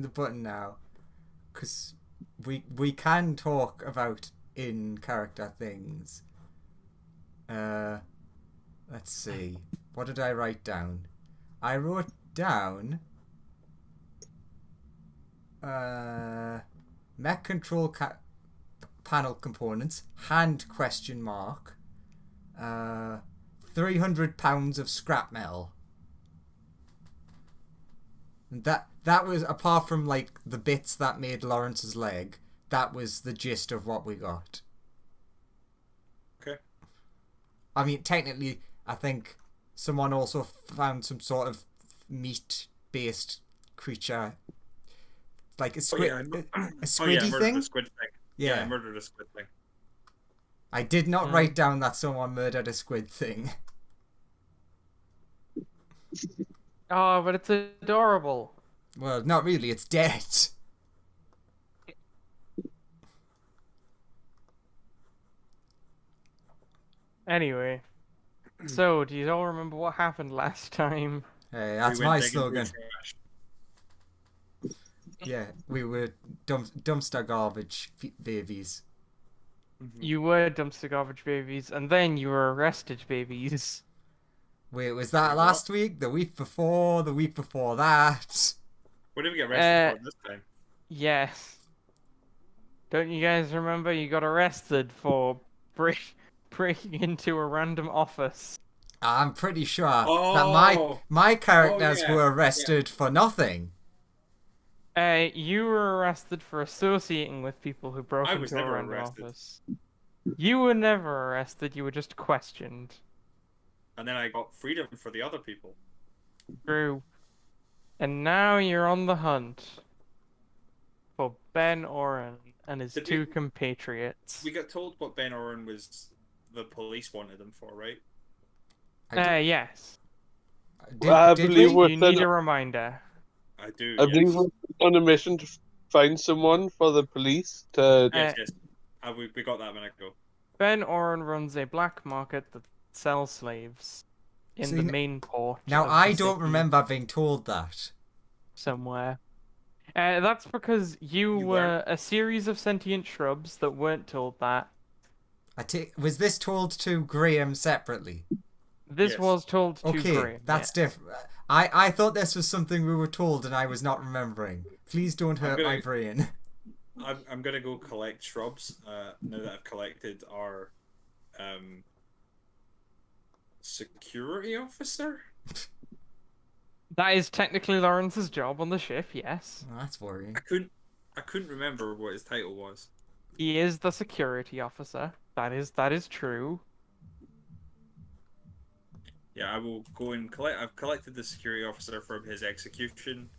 the button now, because we can talk about in character things. Uh, let's see. What did I write down? I wrote down mech control panel components, hand question mark, 300 pounds of scrap metal. And that was, apart from like the bits that made Lawrence's leg, that was the gist of what we got. Okay. I mean, technically, I think someone also found some sort of meat-based creature, like a Oh squid, yeah, a oh yeah, I squiddy murdered a thing. squid thing. Yeah, I Yeah, murdered a squid thing. I did not Mm. write down that someone murdered a squid thing. Oh, but it's adorable. Well, not really. It's dead. Anyway, so do you all remember what happened last time? Hey, We that's went my digging through slogan. trash. Yeah, we were dumpster garbage babies. You were dumpster garbage babies, and then you were arrested babies. Wait, was that Wait, what? last week? The week before? The week before that? What did we get arrested Uh, for this time? yes. Don't you guys remember you got arrested for breaking into a random office? I'm pretty sure that Oh, my oh characters yeah, were yeah. arrested for nothing. You were arrested for associating with people who broke I was into a never random arrested, office. You were never arrested, you were just questioned. and then I got freedom for the other people. True. And now you're on the hunt for Ben Oren and his Did two compatriots. We got told what Ben Oren was. The police wanted him for, right? Yes. I Did believe we? we're You need sent, a reminder. I do. I Yes. believe we're on a mission to find someone for the police to. Yes. Yes. We got that a minute ago. Ben Oren runs a black market that sells slaves in See, the main port Now, of I the don't city remember being told that. somewhere. That's because you You were weren't. a series of sentient shrubs that weren't told that. Was this told to Graham separately? This Yes. was told to Okay, Graham. that's yeah. different. I thought this was something we were told and I was not remembering. Please don't hurt my brain. I'm gonna go collect shrubs. Now that I've collected our security officer. That is technically Lawrence's job on the ship, yes. Oh, that's worrying. I couldn't remember what his title was. He is the security officer. That is true. Yeah, I will go and collect. I've collected the security officer from his execution,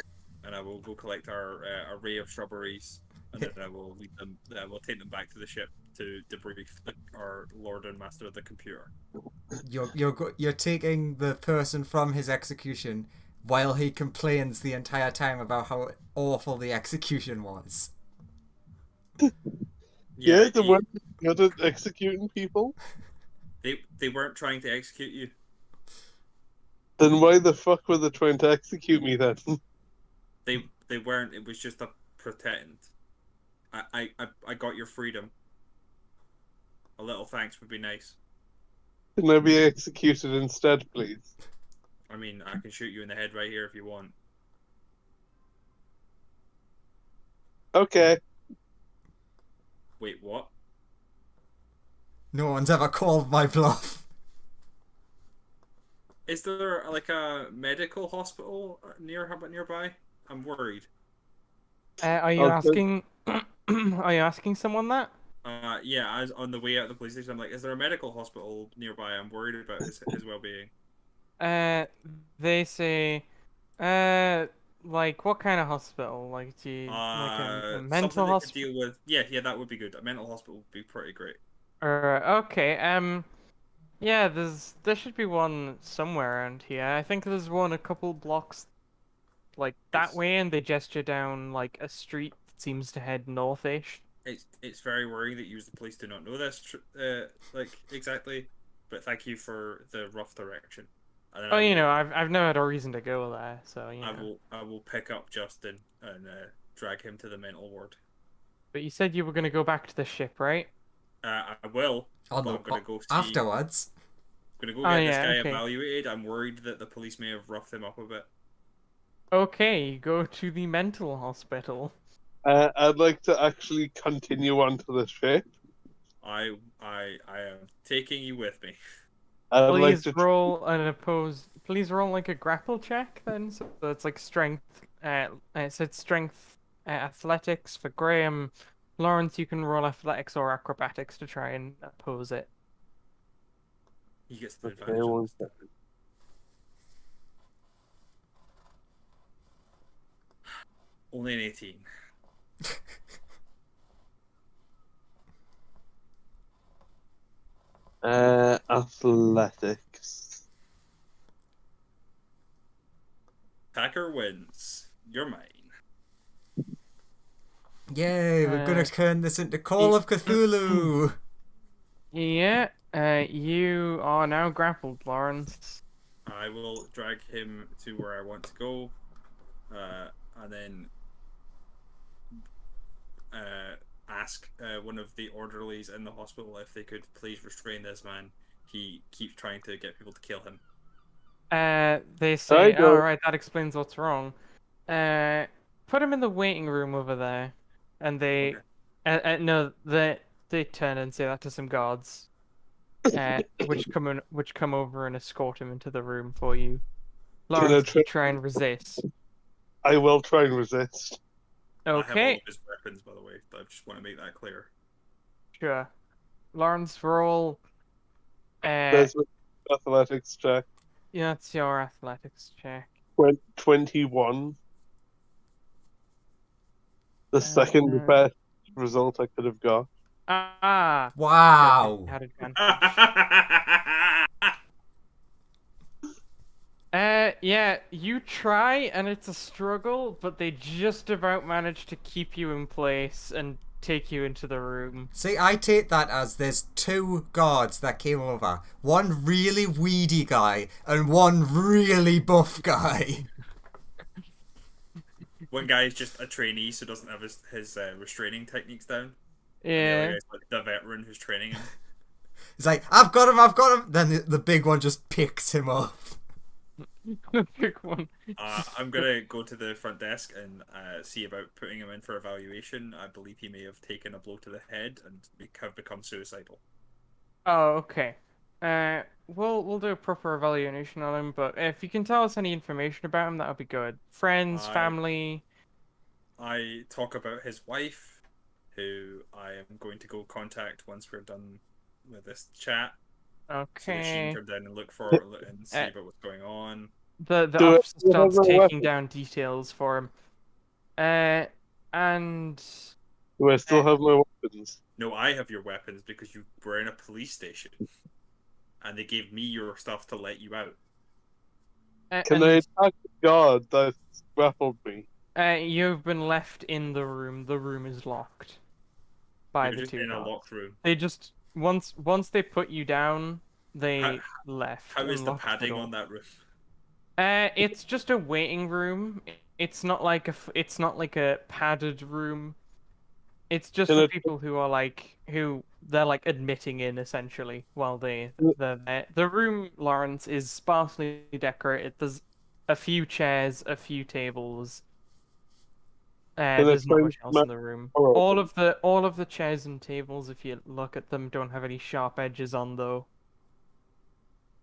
and I will go collect our array of shrubberies, and then I will lead them. I will take them back to the ship to debrief our Lord and Master of the computer. You're taking the person from his execution while he complains the entire time about how awful the execution was. Yeah, they weren't good at executing people. They weren't trying to execute you. Then why the fuck were they trying to execute me then? They weren't. It was just a pretend. I got your freedom. A little thanks would be nice. Can I be executed instead, please? I mean, I can shoot you in the head right here if you want. Okay. Wait, what? No one's ever called my bluff. Is there like a medical hospital nearby? I'm worried. Are you Okay. asking? Are you asking someone that? Yeah, I was on the way out of the police station. I'm like, is there a medical hospital nearby? I'm worried about his well-being. They say, like what kind of hospital? Like, do you like a mental Something that could hospital? deal with. Yeah, that would be good. A mental hospital would be pretty great. Okay. Yeah. There should be one somewhere around here. I think there's one a couple blocks, like that It's- way, and they gesture down like a street that seems to head northish. It's very worrying that you as the police do not know this, like exactly. But thank you for the rough direction. And then Oh, you know, I've never had a reason to go there, so you know. I will pick up Justin and drag him to the mental ward. But you said you were gonna go back to the ship, right? I will, On but the I'm gonna go see. afterwards. Gonna go Oh get this yeah, guy okay. evaluated. I'm worried that the police may have roughed him up a bit. Okay, go to the mental hospital. I'd like to actually continue onto the ship. I am taking you with me. I'd like Please to. roll an opposed. Please roll like a grapple check then. So it's like strength. It said strength, athletics for Graham. Lawrence, you can roll athletics or acrobatics to try and oppose it. He gets the Okay, advantage on one this. second. Only an 18. Athletics. Attacker wins. You're mine. Yay, we're gonna Uh, turn this into Call of Cthulhu. Yeah. You are now grappled, Lawrence. I will drag him to where I want to go, and then ask one of the orderlies in the hospital if they could please restrain this man. He keeps trying to get people to kill him. They say, go. "Oh, right, that explains what's wrong." Put him in the waiting room over there, and they, Okay. no, they turn and say that to some guards, which come over and escort him into the room for you. Can I Lawrence, you try and resist. I will try and resist. I have all of Okay, his weapons, by the way. I just want to make that clear. sure. Lawrence, roll. There's my athletics check. Yeah, that's your athletics check. 21. The second best result I could have got. Ah, Wow. had advantage. Yeah, you try and it's a struggle, but they just about manage to keep you in place and take you into the room. See, I take that as there's two guards that came over. One really weedy guy and one really buff guy. One guy is just a trainee, so doesn't have his restraining techniques down. And the Yeah. other guy's like the veteran who's training him. He's like, I've got him. Then the big one just picks him up. The big one. I'm gonna go to the front desk and see about putting him in for evaluation. I believe he may have taken a blow to the head and have become suicidal. Oh, okay. We'll do a proper evaluation on him, but if you can tell us any information about him, that would be good. Friends, family. I talk about his wife, who I am going to go contact once we're done with this chat, so that she Okay. can come down and look for and see about what's going on. The Do officer I have starts my taking weapon? down details for him. And Do I still have my weapons? No, I have your weapons because you were in a police station, and they gave me your stuff to let you out. Can I attack the guard that grappled me? You've been left in the room. The room is locked by You're the just two in a guards. locked room. They just once they put you down, they left. How is and the locked padding door. on that room? It's just a waiting room. It's not like it's not like a padded room. It's just Can for I- people who are like they're like admitting in essentially while they're there. The room, Lawrence, is sparsely decorated. There's a few chairs, a few tables. I There's not try much and else smash in the room. the door All open? of the chairs and tables, if you look at them, don't have any sharp edges on though.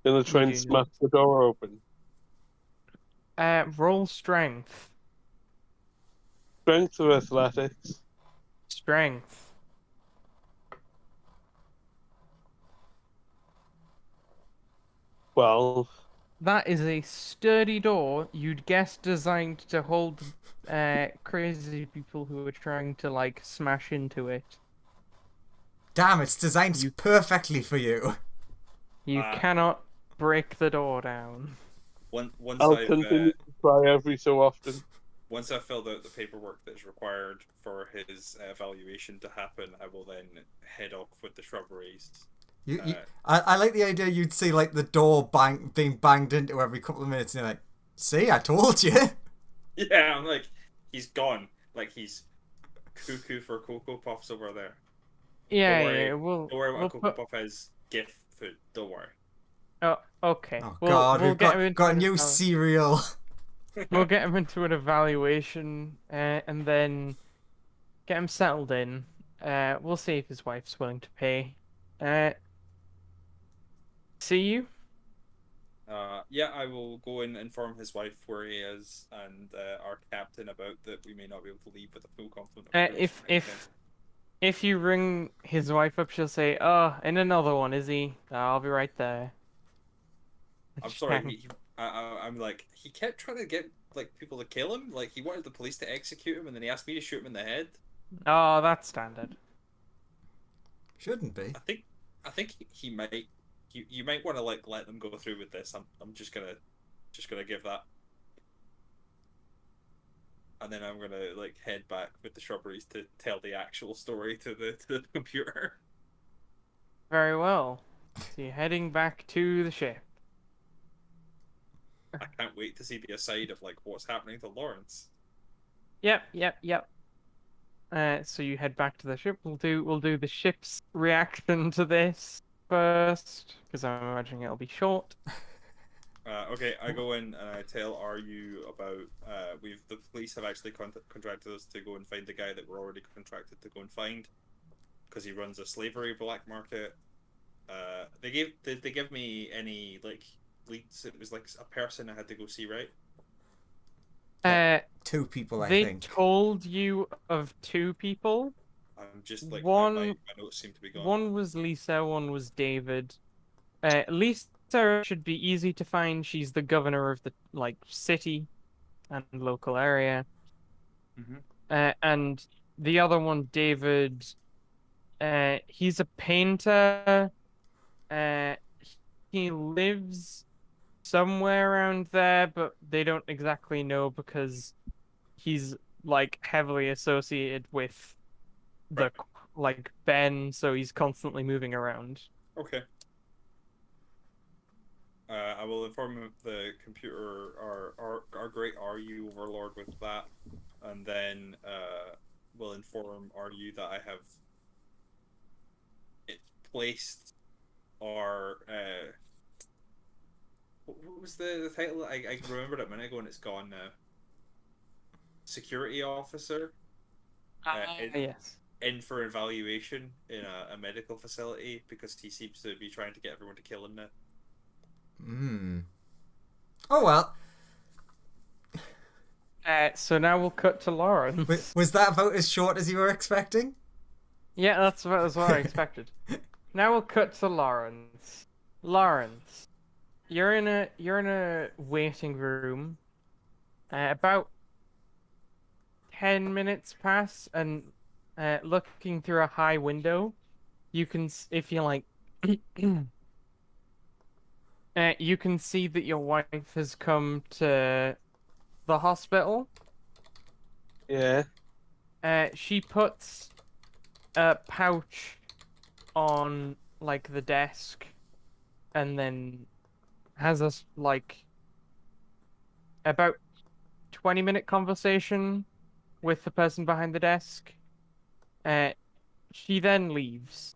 Can I try You and do smash notice. the door open? Roll strength. Strength or athletics? Strength. 12. That is a sturdy door, you'd guess designed to hold crazy people who are trying to like smash into it. Damn, it's designed You- perfectly for you. You Ah. cannot break the door down. Once I'll I've continue to try every so often. once I've filled out the paperwork that is required for his evaluation to happen, I will then head off with the shrubberies I like the idea you'd see like the door being banged into every couple of minutes, and you're like, "See, I told you." Yeah, I'm like, he's gone. Like he's cuckoo for Cocoa Puffs over there. Yeah, Don't worry. yeah. We'll Don't worry we'll about Cocoa put. Puff as gift food. Don't worry. Oh, okay. Oh We'll God, we'll we've get him into got a an new cereal. we'll get him into an evaluation, and then get him settled in. We'll see if his wife's willing to pay. See you. Yeah, I will go and inform his wife where he is and our captain about that we may not be able to leave with a full complement of recruits If from England. if you ring his wife up, she'll say, "Oh, in another one, is he? I'll be right there." I'm sorry, I'm like, he kept trying to get like people to kill him. Like he wanted the police to execute him, and then he asked me to shoot him in the head. Oh, that's standard. Shouldn't be. I think he might. You might want to like let them go through with this. I'm just gonna give that, and then I'm gonna like head back with the shrubberies to tell the actual story to the computer. Very well. So you're heading back to the ship. I can't wait to see the aside of like what's happening to Lawrence. Yep. So you head back to the ship. We'll do the ship's reaction to this first, because I'm imagining it'll be short. Okay, I go in and I tell RU about the police have actually contracted us to go and find the guy that we're already contracted to go and find because he runs a slavery black market. Did they give me any like leads? It was like a person I had to go see, right? Two people, I They think. told you of two people. I'm just like One- my notes seem to be gone. One was Lisa, one was David. Lisa should be easy to find. She's the governor of the like city and local area. Mhm. And the other one, David, he's a painter. Uh, he lives somewhere around there, but they don't exactly know because he's like heavily associated with the Right. like Ben, so he's constantly moving around. Okay. I will inform the computer our great RU overlord with that, and then we'll inform RU that I have it placed our what was the title? I remembered it a minute ago and it's gone now. Security officer Yes. in for evaluation in a medical facility because he seems to be trying to get everyone to kill him now. Oh well. So now we'll cut to Lawrence. Was that about as short as you were expecting? Yeah, that's what I expected. Now we'll cut to Lawrence. Lawrence, you're in a waiting room. About 10 minutes pass, and looking through a high window, you can, if you like, you can see that your wife has come to the hospital. Yeah. She puts a pouch on like the desk, and then has us like about 20-minute conversation with the person behind the desk. She then leaves.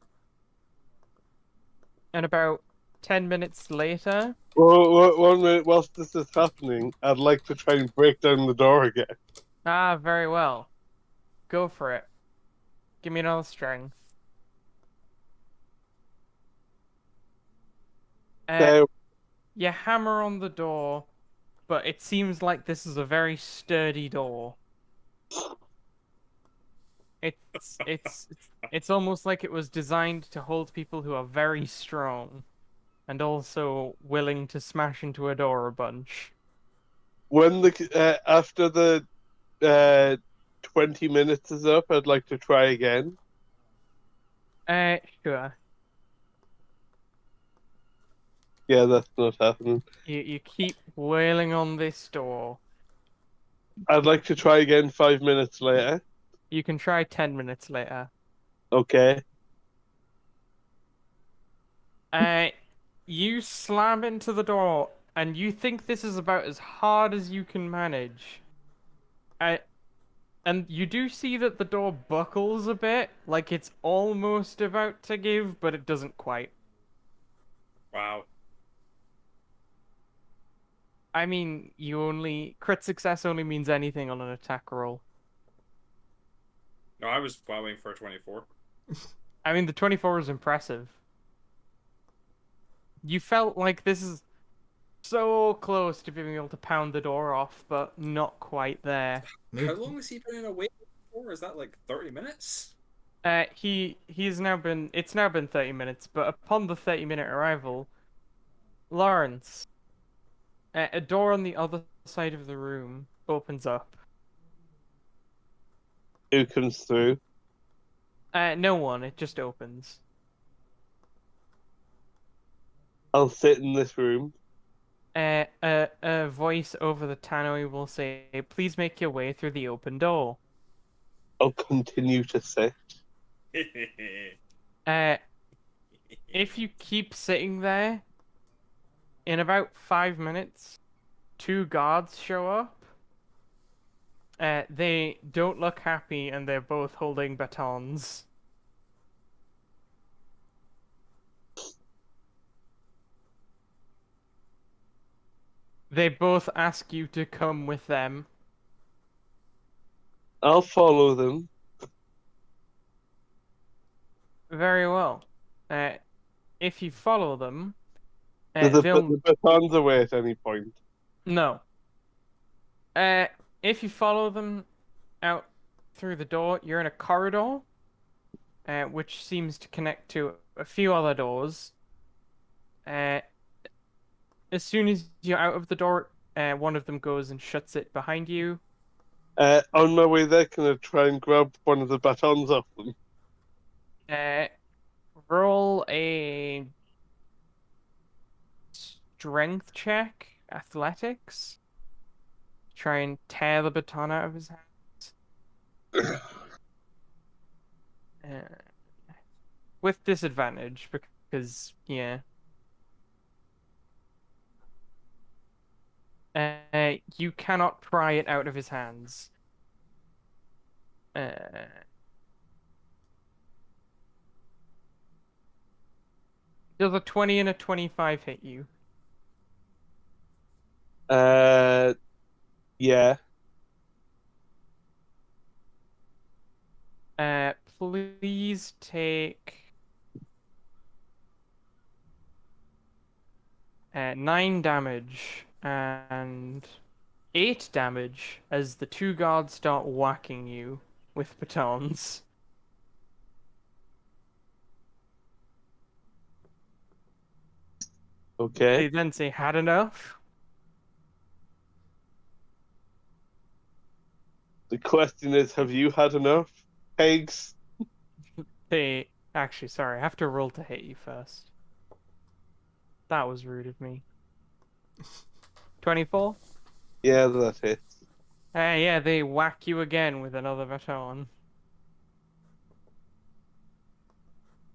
And about 10 minutes later, Well, 1 minute whilst this is happening, I'd like to try and break down the door again. very well. Go for it. Give me another strength. You hammer on the door, but it seems like this is a very sturdy door. It's almost like it was designed to hold people who are very strong and also willing to smash into a door a bunch. When after the 20 minutes is up, I'd like to try again. Sure. Yeah, that's not happening. You keep wailing on this door. I'd like to try again 5 minutes later. You can try 10 minutes later. Okay. You slam into the door, and you think this is about as hard as you can manage. Uh, and you do see that the door buckles a bit, like it's almost about to give, but it doesn't quite. Wow. I mean, crit success only means anything on an attack roll. No, I was plowing for a 24. I mean, the 24 is impressive. You felt like this is so close to being able to pound the door off, but not quite there. How long has he been in a wait for? Is that like 30 minutes? He's now been it's now been 30 minutes, but upon the 30-minute arrival, Lawrence, a door on the other side of the room opens up. Who comes through? No one, it just opens. I'll sit in this room. A voice over the tannoy will say, "Please make your way through the open door." I'll continue to sit. If you keep sitting there, in about 5 minutes, 2 guards show up. They don't look happy, and they're both holding batons. They both ask you to come with them. I'll follow them. Very well. If you follow them, Do the they'll... batons away at any point? No. If you follow them out through the door, you're in a corridor, which seems to connect to a few other doors. As soon as you're out of the door, one of them goes and shuts it behind you. On my way there, can I try and grab one of the batons off them? Roll a strength check, athletics. Try and tear the baton out of his hands. With disadvantage, because, yeah. You cannot pry it out of his hands. Does a 20 and a 25 hit you? Yeah. Please take 9 damage and 8 damage as the 2 guards start whacking you with batons. Okay. They then say, "Had enough?" The question is, have you had enough, pigs? Actually, sorry, I have to roll to hit you first. That was rude of me. 24? Yeah, that hits. Yeah, they whack you again with another baton.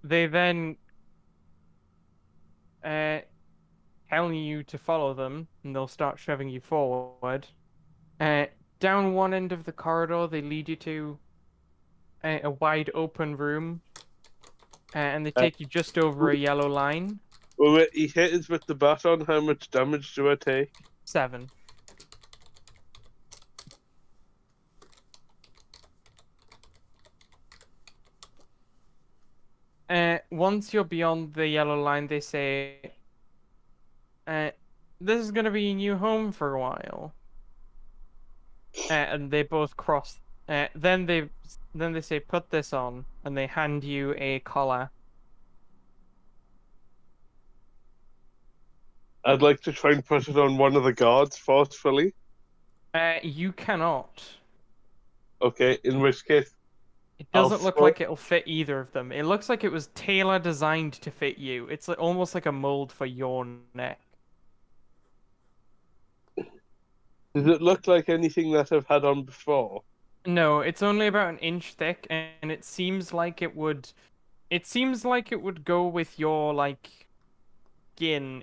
They then tell you to follow them, and they'll start shoving you forward. Down one end of the corridor, they lead you to a wide open room, and they take you just over a yellow line. Well, wait, he hit us with the baton. How much damage do I take? 7. Once you're beyond the yellow line, they say, "This is gonna be your new home for a while." And they both cross. Then they say, "Put this on," and they hand you a collar. I'd like to try and put it on one of the guards forcefully. You cannot. Okay, in which case, It doesn't look throw- like it'll fit either of them. It looks like it was tailor designed to fit you. It's like, almost like a mold for your neck. does it look like anything that I've had on before? No, it's only about an inch thick, and it seems like it would. It seems like it would go with your like skin.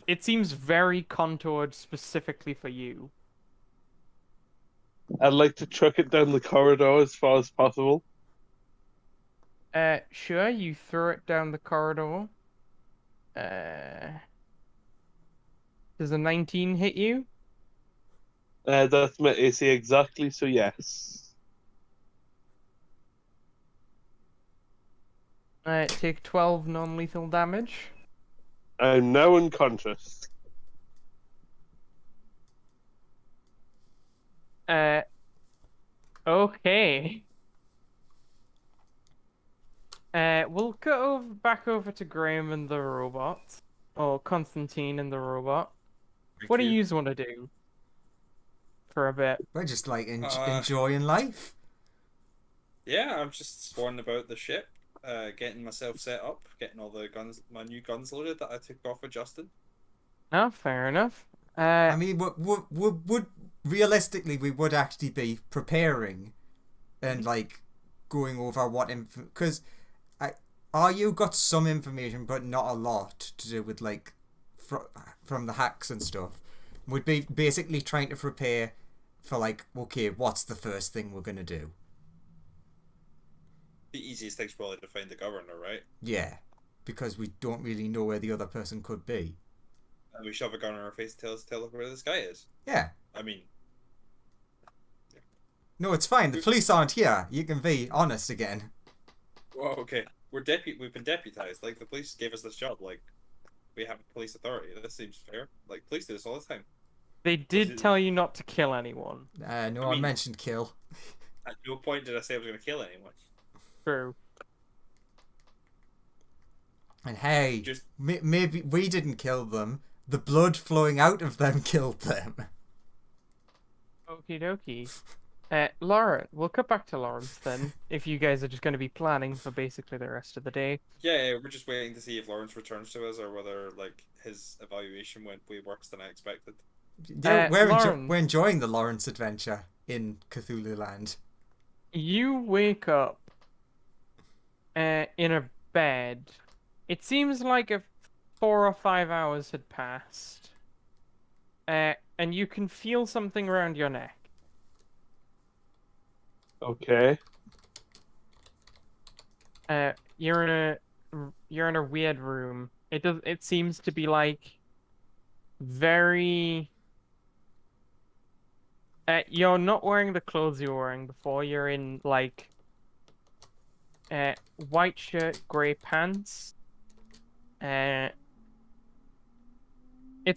It seems very contoured specifically for you. I'd like to chuck it down the corridor as far as possible. Sure, you throw it down the corridor. Does a 19 hit you? That's my AC exactly, so yes. Take 12 non-lethal damage. I'm now unconscious. Okay. We'll go back over to Graham and the robot, or Constantine and the robot. Thank What do you. you want to do for a bit? We're just like Uh, enjoying life. Yeah, I'm just swanning about the ship, getting myself set up, getting all the guns, my new guns loaded that I took off with Justin. No, fair enough. I mean, would realistically we would actually be preparing and like going over what because you got some information but not a lot to do with like from the hacks and stuff. We'd be basically trying to prepare for like, okay, what's the first thing we're gonna do? The easiest thing's probably to find the governor, right? Yeah, because we don't really know where the other person could be. And we shove a gun in our face and tell us where this guy is. Yeah. I mean, No, it's fine. The police aren't here. You can be honest again. well, okay, we've been deputized. Like the police gave us this job. Like we have a police authority. This seems fair. Like police do this all the time. They did tell you not to kill anyone. No, I I mean- mentioned kill. At no point did I say I was going to kill anyone. True. And hey, Just maybe we didn't kill them. The blood flowing out of them killed them. Okie dokie. Lauren, we'll cut back to Lawrence then, if you guys are just going to be planning for basically the rest of the day. yeah, we're just waiting to see if Lawrence returns to us or whether like his evaluation went way worse than I expected. Yeah, Lauren. we're enjoying the Lawrence adventure in Cthulhu Land. You wake up in a bed. It seems like 4 or 5 hours had passed. And you can feel something around your neck. Okay. You're in a weird room. It seems to be like very you're not wearing the clothes you were wearing before. You're in like white shirt, grey pants. It's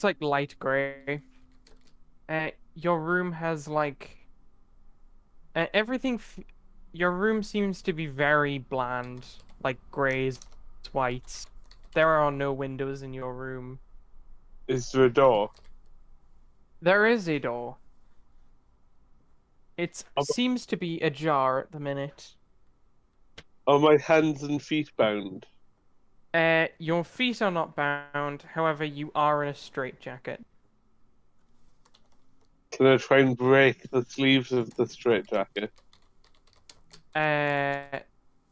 like light grey. Your room has like everything. Your room seems to be very bland, like greys, whites. There are no windows in your room. Is there a door? There is a door. It Oh, seems to be ajar at the minute. Are my hands and feet bound? Your feet are not bound, however, you are in a straitjacket. Can I try and break the sleeves of the straitjacket?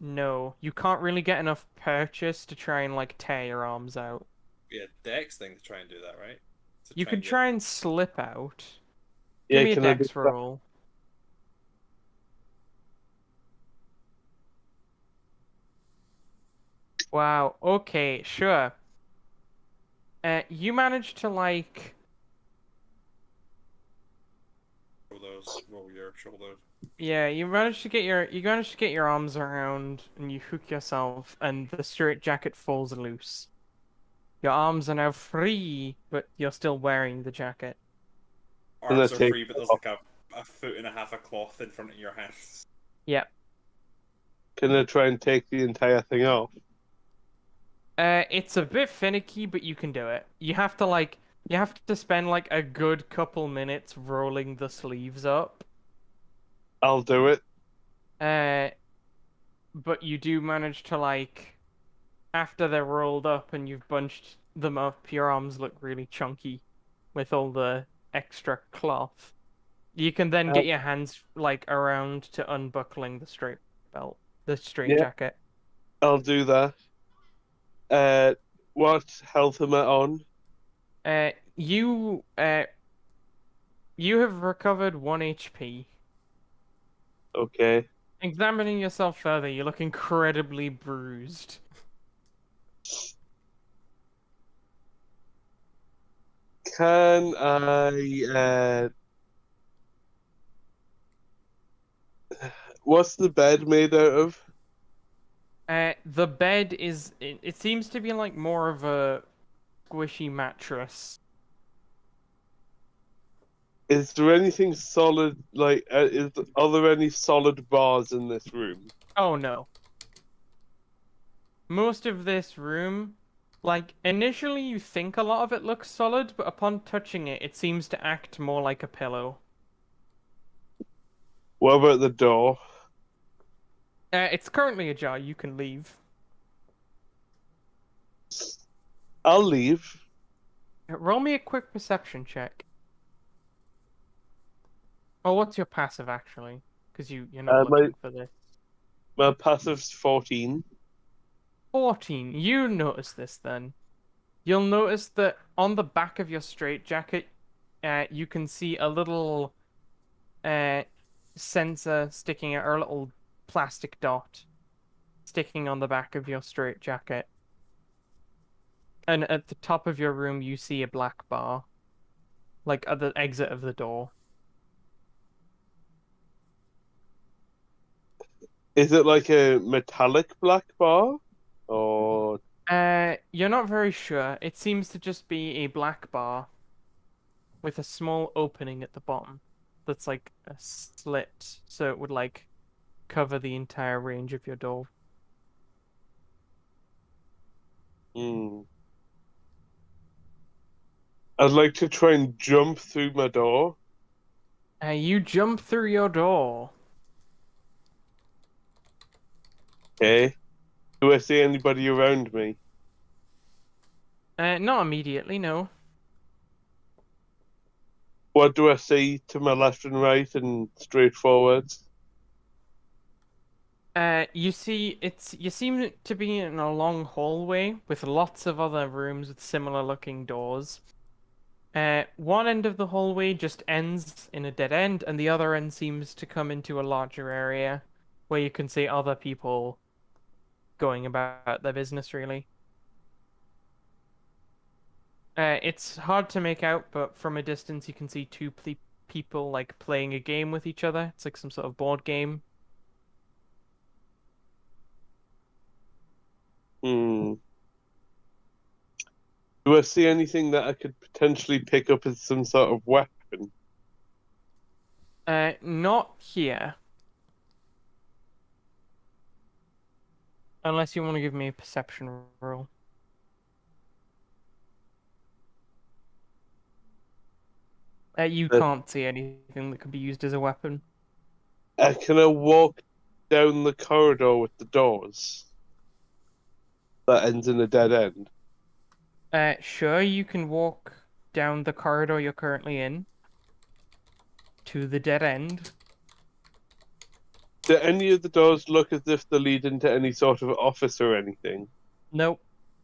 No. You can't really get enough purchase to try and, like, tear your arms out. Be a dex thing to try and do that, right? To You and could get- try and slip out. Yeah, Give me a can I do dex that? roll. Wow, okay, sure. You managed to, like... roll your shoulders. Yeah, you managed to get your arms around and you hook yourself and the straitjacket falls loose. Your arms are now free, but you're still wearing the jacket. Can I Arms are take free, but there's like a foot and a half of cloth in front of your hands. Yeah. Can I try and take the entire thing off? It's a bit finicky, but you can do it. You have to spend like a good couple minutes rolling the sleeves up. I'll do it. But you do manage to like, after they're rolled up and you've bunched them up, your arms look really chunky with all the extra cloth. You can then get your hands like around to unbuckling the straight Yeah. jacket. I'll do that. what health am I on? You you have recovered 1 HP. Okay. Examining yourself further, you look incredibly bruised. Can I? What's the bed made out of? The bed it seems to be like more of a squishy mattress. Is there anything solid? Like, are there any solid bars in this room? Oh no. Most of this room, like initially you think a lot of it looks solid, but upon touching it, it seems to act more like a pillow. What about the door? It's currently ajar, you can leave. I'll leave. Roll me a quick perception check. Oh, what's your passive actually? Because you're not My looking for this. my passive's 14. 14. You notice this then. You'll notice that on the back of your straitjacket, you can see a little uh sensor sticking out, or a little plastic dot sticking on the back of your straitjacket. And at the top of your room, you see a black bar, like at the exit of the door. Is it like a metallic black bar? Or You're not very sure. It seems to just be a black bar with a small opening at the bottom that's like a slit, so it would like cover the entire range of your door. hmm. I'd like to try and jump through my door. You jump through your door. Okay. Do I see anybody around me? Not immediately, no. What do I see to my left and right and straight forwards? You see, you seem to be in a long hallway with lots of other rooms with similar looking doors. One end of the hallway just ends in a dead end, and the other end seems to come into a larger area where you can see other people going about their business, really. It's hard to make out, but from a distance you can see two people like playing a game with each other. It's like some sort of board game. Hmm. Do I see anything that I could potentially pick up as some sort of weapon? Not here. Unless you want to give me a perception roll. You can't see anything that could be used as a weapon. Can I walk down the corridor with the doors that ends in a dead end? Sure, you can walk down the corridor you're currently in to the dead end. Do any of the doors look as if they lead into any sort of office or anything? Nope.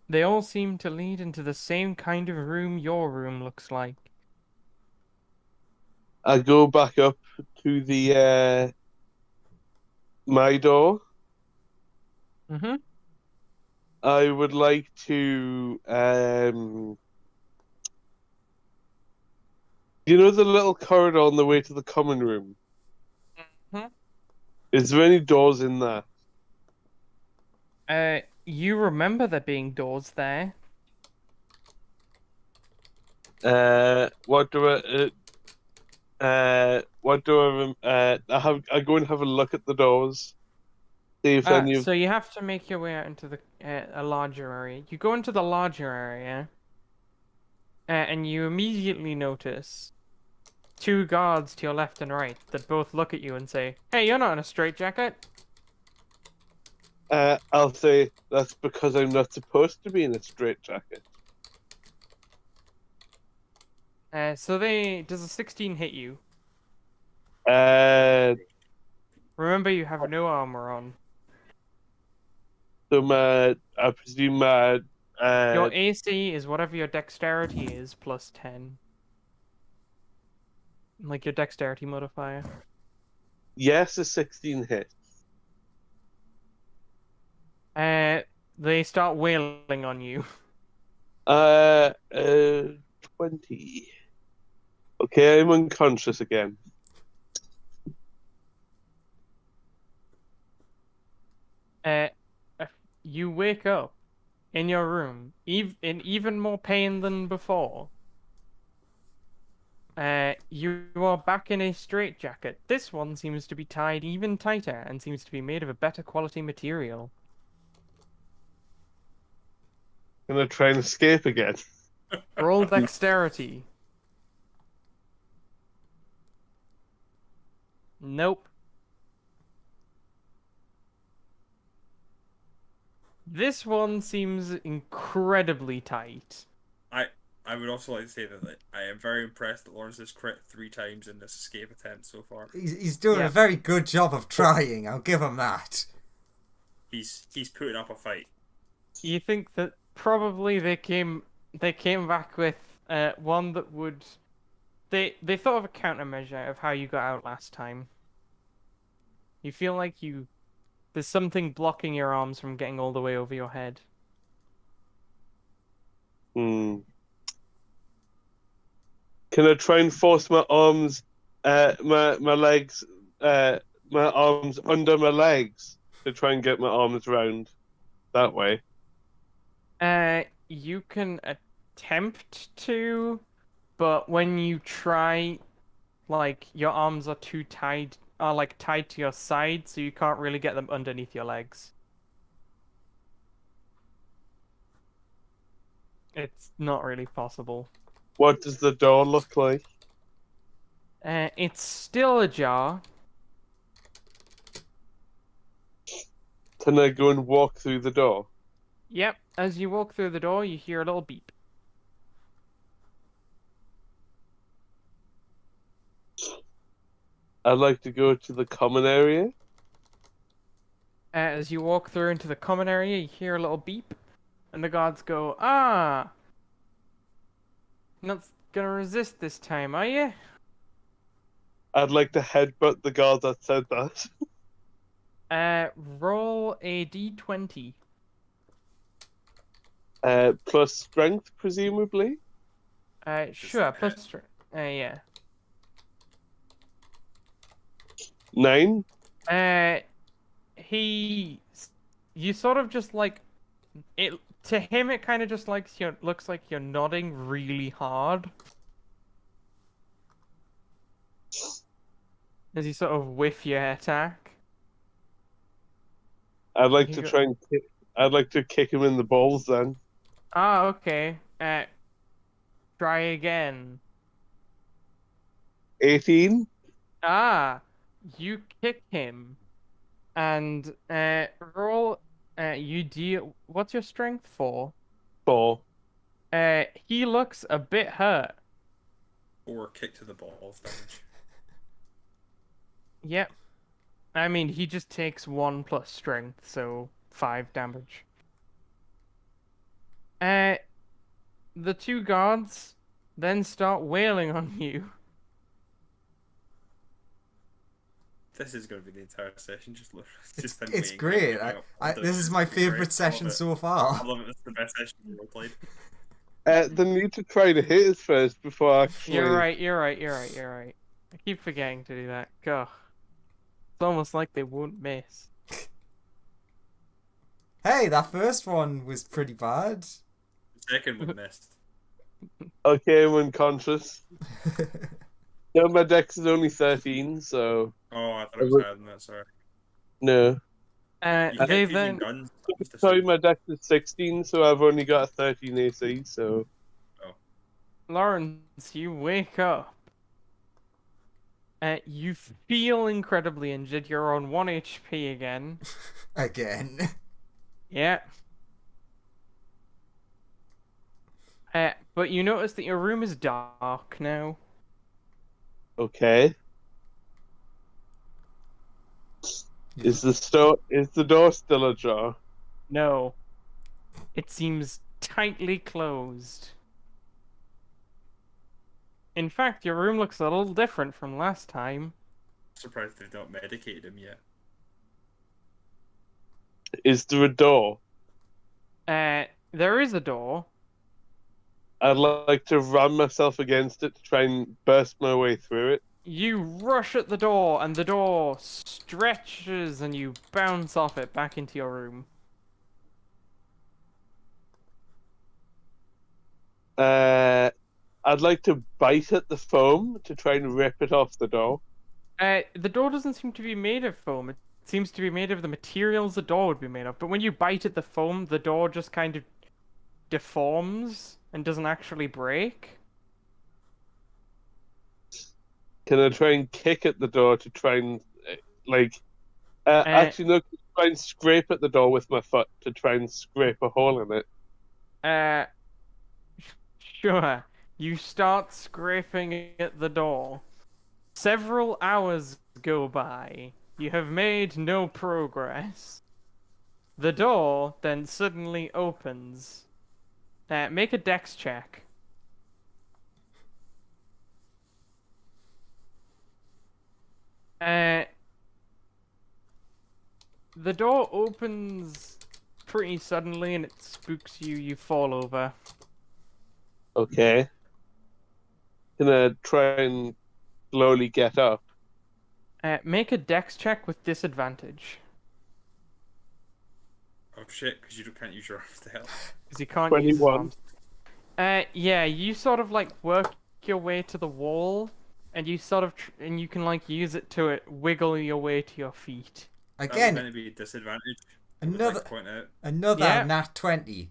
They all seem to lead into the same kind of room your room looks like. I go back up to the my door. Mm-hmm. I would like to you know the little corridor on the way to the common room? Mm-hmm. Is there any doors in there? You remember there being doors there. What do I go and have a look at the doors, see if any of So you have to make your way out into the a larger area. You go into the larger area, and you immediately notice two guards to your left and right that both look at you and say, "Hey, you're not in a straitjacket." I'll say that's because I'm not supposed to be in a straitjacket. Does a 16 hit you? Uh, Remember, you have no armor on. so I presume my Your AC is whatever your dexterity is plus 10. Like your dexterity modifier. yes, a 16 hit. They start wailing on you. 20. Okay, I'm unconscious again. You wake up in your room, in even more pain than before. You are back in a straitjacket. This one seems to be tied even tighter and seems to be made of a better quality material. Gonna try and escape again. Roll dexterity. Nope. This one seems incredibly tight. I would also like to say that I am very impressed that Lawrence has crit 3 times in this escape attempt so far. He's doing Yeah. a very good job of trying. I'll give him that. He's putting up a fight. You think that probably they came back with one that would they thought of a countermeasure of how you got out last time. You feel like there's something blocking your arms from getting all the way over your head. Can I try and force my arms, my legs, my arms under my legs to try and get my arms round that way? You can attempt to, but when you try, like your arms are tied to your side, so you can't really get them underneath your legs. It's not really possible. What does the door look like? It's still ajar. Can I go and walk through the door? Yep, as you walk through the door, you hear a little beep. I'd like to go to the common area. As you walk through into the common area, you hear a little beep, and the guards go, "Ah, not gonna resist this time, are you?" I'd like to headbutt the guard that said that. Roll a d20. Plus strength, presumably. Sure, that plus strength. Yeah. 9. You sort of just like it. To him, it kind of just looks like you're nodding really hard. As you sort of whiff your attack. I'd like You to go- try and I'd like to kick him in the balls then. Ah, okay. Try again. 18. Ah, you kick him, and roll. You deal. What's your strength for? 4. He looks a bit hurt. 4 kick to the balls damage. Yep. I mean, he just takes 1 plus strength, so 5 damage. The two guards then start wailing on you. This is going to be the entire session. Just them It's waiting, great. giving up. This is my It's gonna be great. favourite session I so far. love it. This is the best session we've ever played. They need to try to hit us first before actually. You're right. I keep forgetting to do that. God. It's almost like they won't miss. Hey, that first one was pretty bad. The second one missed. Okay, I'm unconscious. No, my dex is only 13, so Oh, I thought it was higher than that. Sorry. no. You They kept using then guns. Sorry, my dex is 16, so I've only got a 13 AC, so... Lawrence, you wake up. You feel incredibly injured. You're on 1 HP again. Again. Yeah. But you notice that your room is dark now. Okay. Is the door still ajar? No. It seems tightly closed. In fact, your room looks a little different from last time. Surprised they've not medicated him yet. Is there a door? There is a door. I'd like to ram myself against it to try and burst my way through it. You rush at the door, and the door stretches, and you bounce off it back into your room. I'd like to bite at the foam to try and rip it off the door. The door doesn't seem to be made of foam. It seems to be made of the materials the door would be made of. But when you bite at the foam, the door just kind of deforms and doesn't actually break. Can I try and kick at the door to try and, actually, no, try and scrape at the door with my foot to try and scrape a hole in it? Sure. You start scraping at the door. Several hours go by. You have made no progress. The door then suddenly opens. Make a dex check. The door opens pretty suddenly and it spooks you. You fall over. Okay. Can I try and slowly get up? Make a dex check with disadvantage. Oh shit, because you can't use your arms to help. Because you can't use his 21. arms. Yeah, you sort of like work your way to the wall, and you sort of and you can like use it to wiggle your way to your feet. That was Again, meant to be a disadvantage. I would another like to point out. another Yeah. nat 20.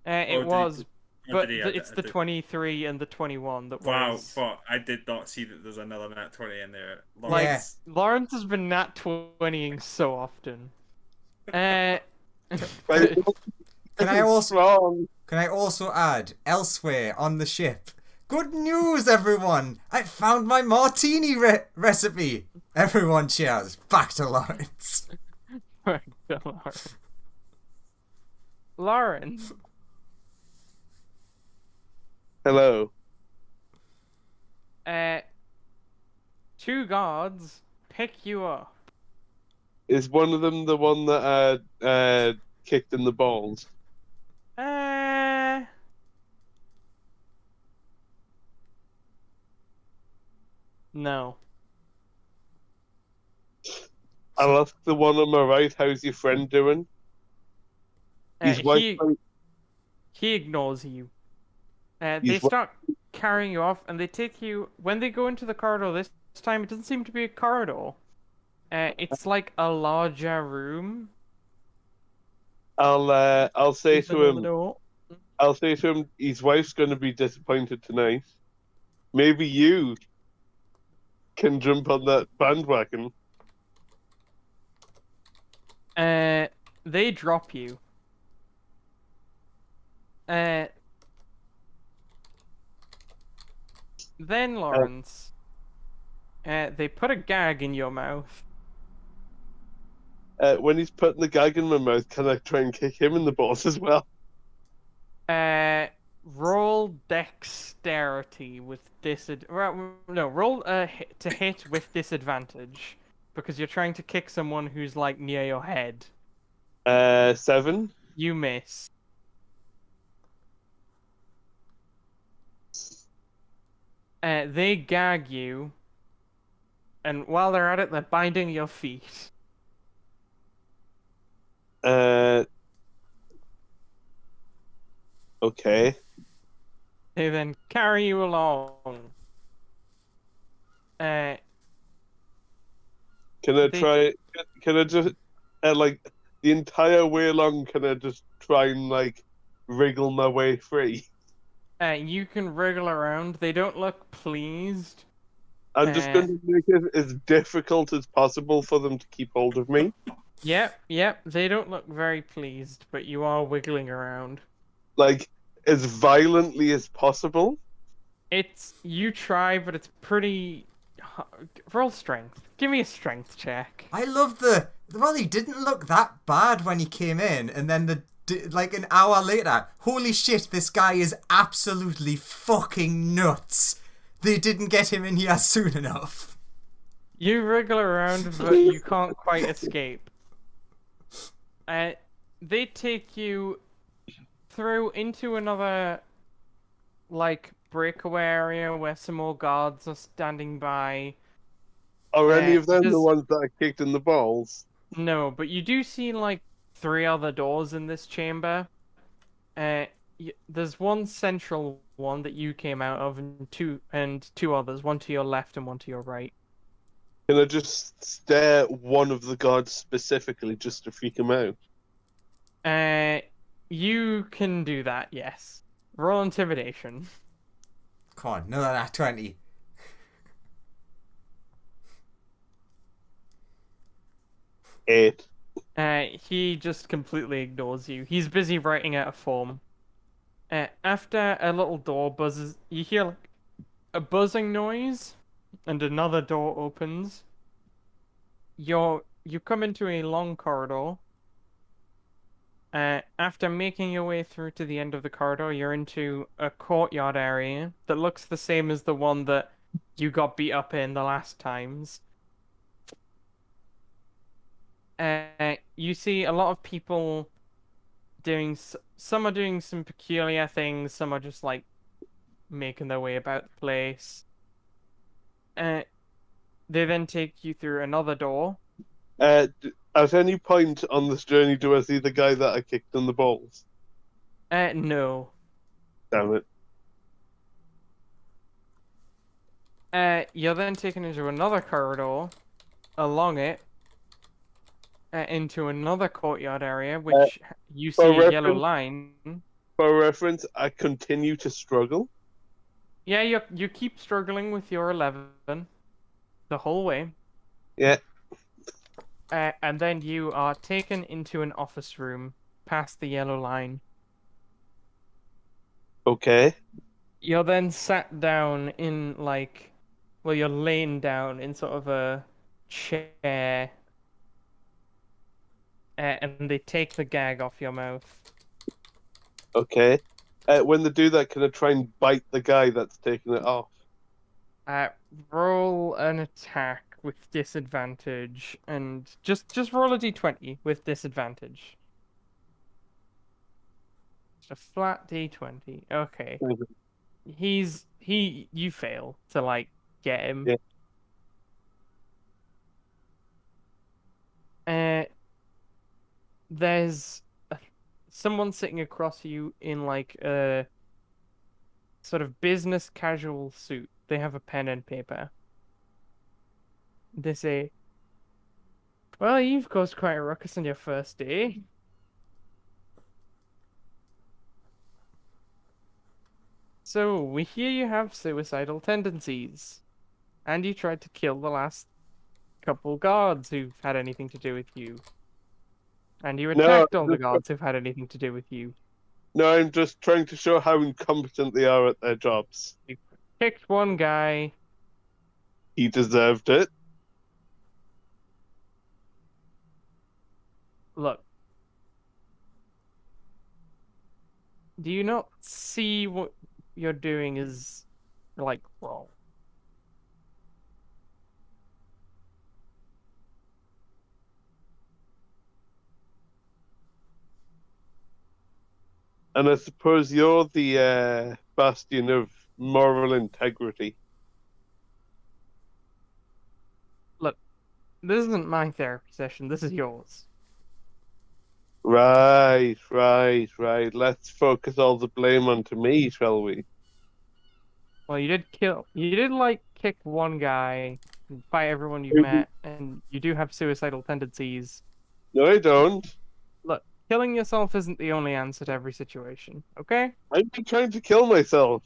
It Oh, was, but did he? it's the 23 and the 21 that Wow, was. fuck. I did not see that there's another nat 20 in there. Like Yeah. Lawrence has been nat 20ing so often. Like, Can I also wrong? Can I also add, elsewhere on the ship, good news, everyone! I found my martini recipe! Everyone cheers. Back to Lawrence. Lawrence, Hello. two guards pick you up. Is one of them the one that kicked in the balls? No. I'll ask the one on my right, how's your friend doing? His wife, He ignores you. They He's wa- start carrying you off, and they take you. When they go into the corridor this time, it doesn't seem to be a corridor. It's like a larger room. I'll say With to another him, door. his wife's going to be disappointed tonight. Maybe you can jump on that bandwagon. They drop you. Then Lawrence, they put a gag in your mouth. When he's putting the gag in my mouth, can I try and kick him in the balls as well? Roll dexterity with roll to hit with disadvantage because you're trying to kick someone who's like near your head. 7. You miss. They gag you, and while they're at it, they're binding your feet. Okay. They then carry you along. Can I They- try? Can I just like the entire way along? Can I just try and like wriggle my way free? You can wriggle around. They don't look pleased. I'm just going to make it as difficult as possible for them to keep hold of me. Yep. They don't look very pleased, but you are wiggling around. Like as violently as possible. You try, but it's pretty. Roll strength. Give me a strength check. I love well, he didn't look that bad when he came in, and then like an hour later, holy shit, this guy is absolutely fucking nuts. They didn't get him in here soon enough. You wriggle around, but you can't quite escape. They take you through into another, like, breakaway area where some more guards are standing by. Are any of them the there's- ones that I kicked in the balls? No, but you do see, like, 3 other doors in this chamber. There's one central one that you came out of, and two others, one to your left and one to your right. Can I just stare at one of the guards specifically just to freak him out? You can do that, yes. Roll intimidation. Come on, no, that 20. Eight. He just completely ignores you. He's busy writing out a form. After a little door buzzes, you hear like a buzzing noise, and another door opens. You come into a long corridor. After making your way through to the end of the corridor, you're into a courtyard area that looks the same as the one that you got beat up in the last times. You see a lot of people doing. Some are doing some peculiar things. Some are just like making their way about the place. They then take you through another door. At any point on this journey, do I see the guy that I kicked in the balls? No. Damn it. You're then taken into another corridor, along it, into another courtyard area, which you see a yellow line. For reference, I continue to struggle. Yeah, you keep struggling with your 11 the whole way. Yeah. And then you are taken into an office room past the yellow line. Okay. You're then sat down in like, well, you're laying down in sort of a chair, and they take the gag off your mouth. Okay. When they do that, can I try and bite the guy that's taking it off? Roll an attack with disadvantage, and just roll a d20 with disadvantage. Just a flat d20. Okay. Mhm. You fail to like get him. Yeah. There's someone sitting across you in like a sort of business casual suit. They have a pen and paper. They say, "Well, you've caused quite a ruckus on your first day." So, we hear you have suicidal tendencies, and you tried to kill the last couple guards who've had anything to do with you. And you attacked all the guards who've had anything to do with you. No, I'm just trying to show how incompetent they are at their jobs. You kicked one guy. He deserved it. Look. Do you not see what you're doing is, like, wrong? And I suppose you're the bastion of moral integrity. Look, this isn't my therapy session. This is yours. Right. Let's focus all the blame onto me, shall we? Well, you did like kick one guy and fight everyone you've met, and you do have suicidal tendencies. No, I don't. Look, killing yourself isn't the only answer to every situation, okay? I'm not trying to kill myself.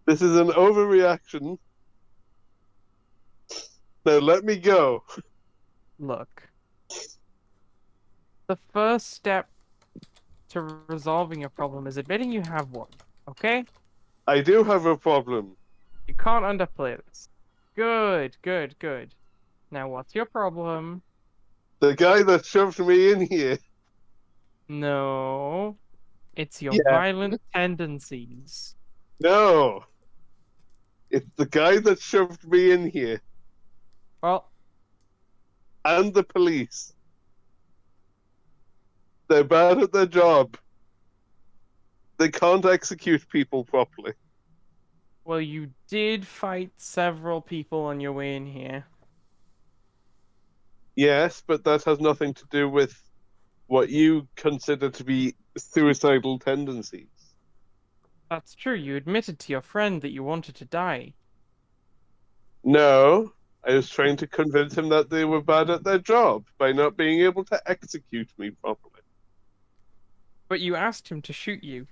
This is an overreaction. Now let me go. Look. The first step to resolving a problem is admitting you have one, okay? I do have a problem. You can't underplay this. Good. Now, what's your problem? The guy that shoved me in here. No, it's your Yeah. violent tendencies. No. It's the guy that shoved me in here. Well, And the police. They're bad at their job. They can't execute people properly. well, you did fight several people on your way in here. Yes, but that has nothing to do with what you consider to be suicidal tendencies. That's true. You admitted to your friend that you wanted to die. No, I was trying to convince him that they were bad at their job by not being able to execute me properly. But you asked him to shoot you.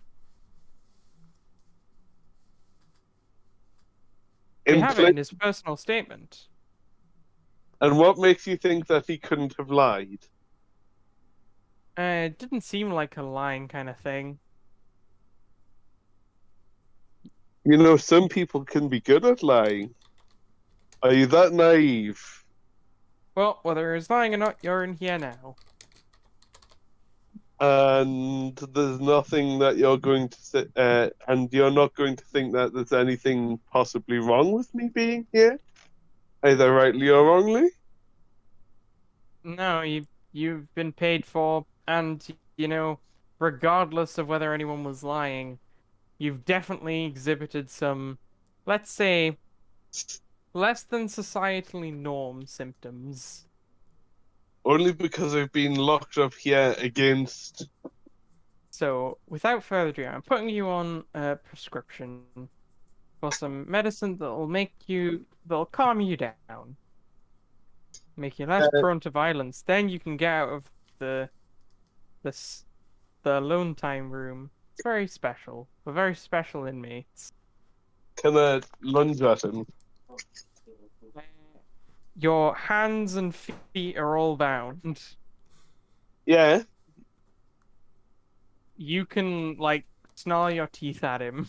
We have it in his personal statement. And what makes you think that he couldn't have lied? It didn't seem like a lying kind of thing. You know, some people can be good at lying. Are you that naive? Well, whether he's lying or not, you're in here now. And there's nothing that you're going to say, and you're not going to think that there's anything possibly wrong with me being here, either rightly or wrongly. No, you've been paid for, and you know, regardless of whether anyone was lying, you've definitely exhibited some, let's say, less than societally norm symptoms. Only because I've been locked up here against. So, without further ado, I'm putting you on a prescription for some medicine that'll calm you down, make you less prone to violence. Then you can get out of the alone time room. It's very special for very special inmates. Can I lunge at him? Your hands and feet are all bound. Yeah. You can, like, snarl your teeth at him.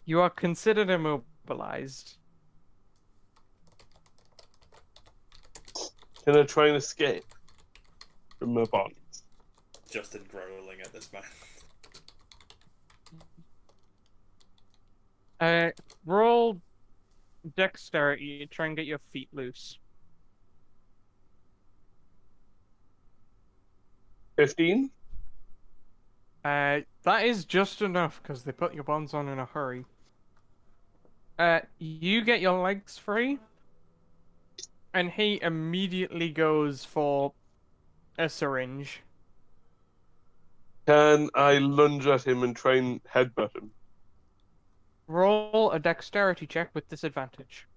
You are considered immobilized. Can I try and escape from my bonds? Justin growling at this man. Roll dexterity to try and get your feet loose. 15? That is just enough because they put your bonds on in a hurry. You get your legs free, and he immediately goes for a syringe. Can I lunge at him and try and headbutt him? Roll a dexterity check with disadvantage.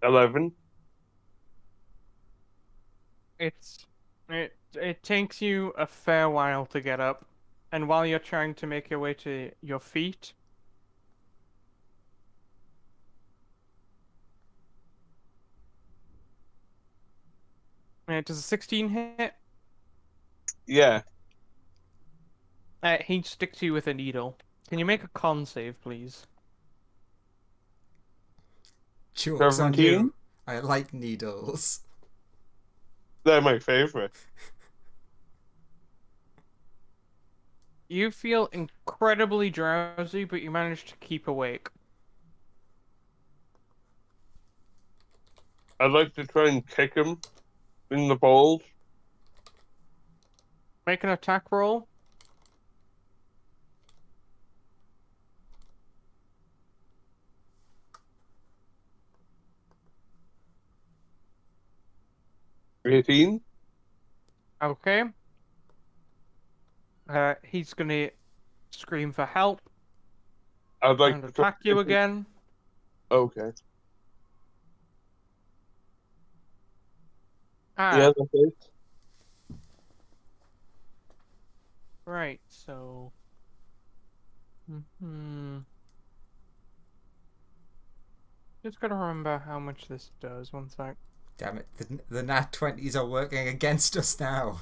11. It takes you a fair while to get up, and while you're trying to make your way to your feet, does a 16 hit? Yeah. He sticks you with a needle. Can you make a con save, please? Joke's on 17? you. I like needles. They're my favorite. You feel incredibly drowsy, but you manage to keep awake. I'd like to try and kick him in the balls. Make an attack roll. $18? Okay. He's gonna scream for help I'd like and to attack you again. Okay. Ah, that's it. right, so... Just gotta remember how much this does, one sec. Damn it, the nat 20s are working against us now.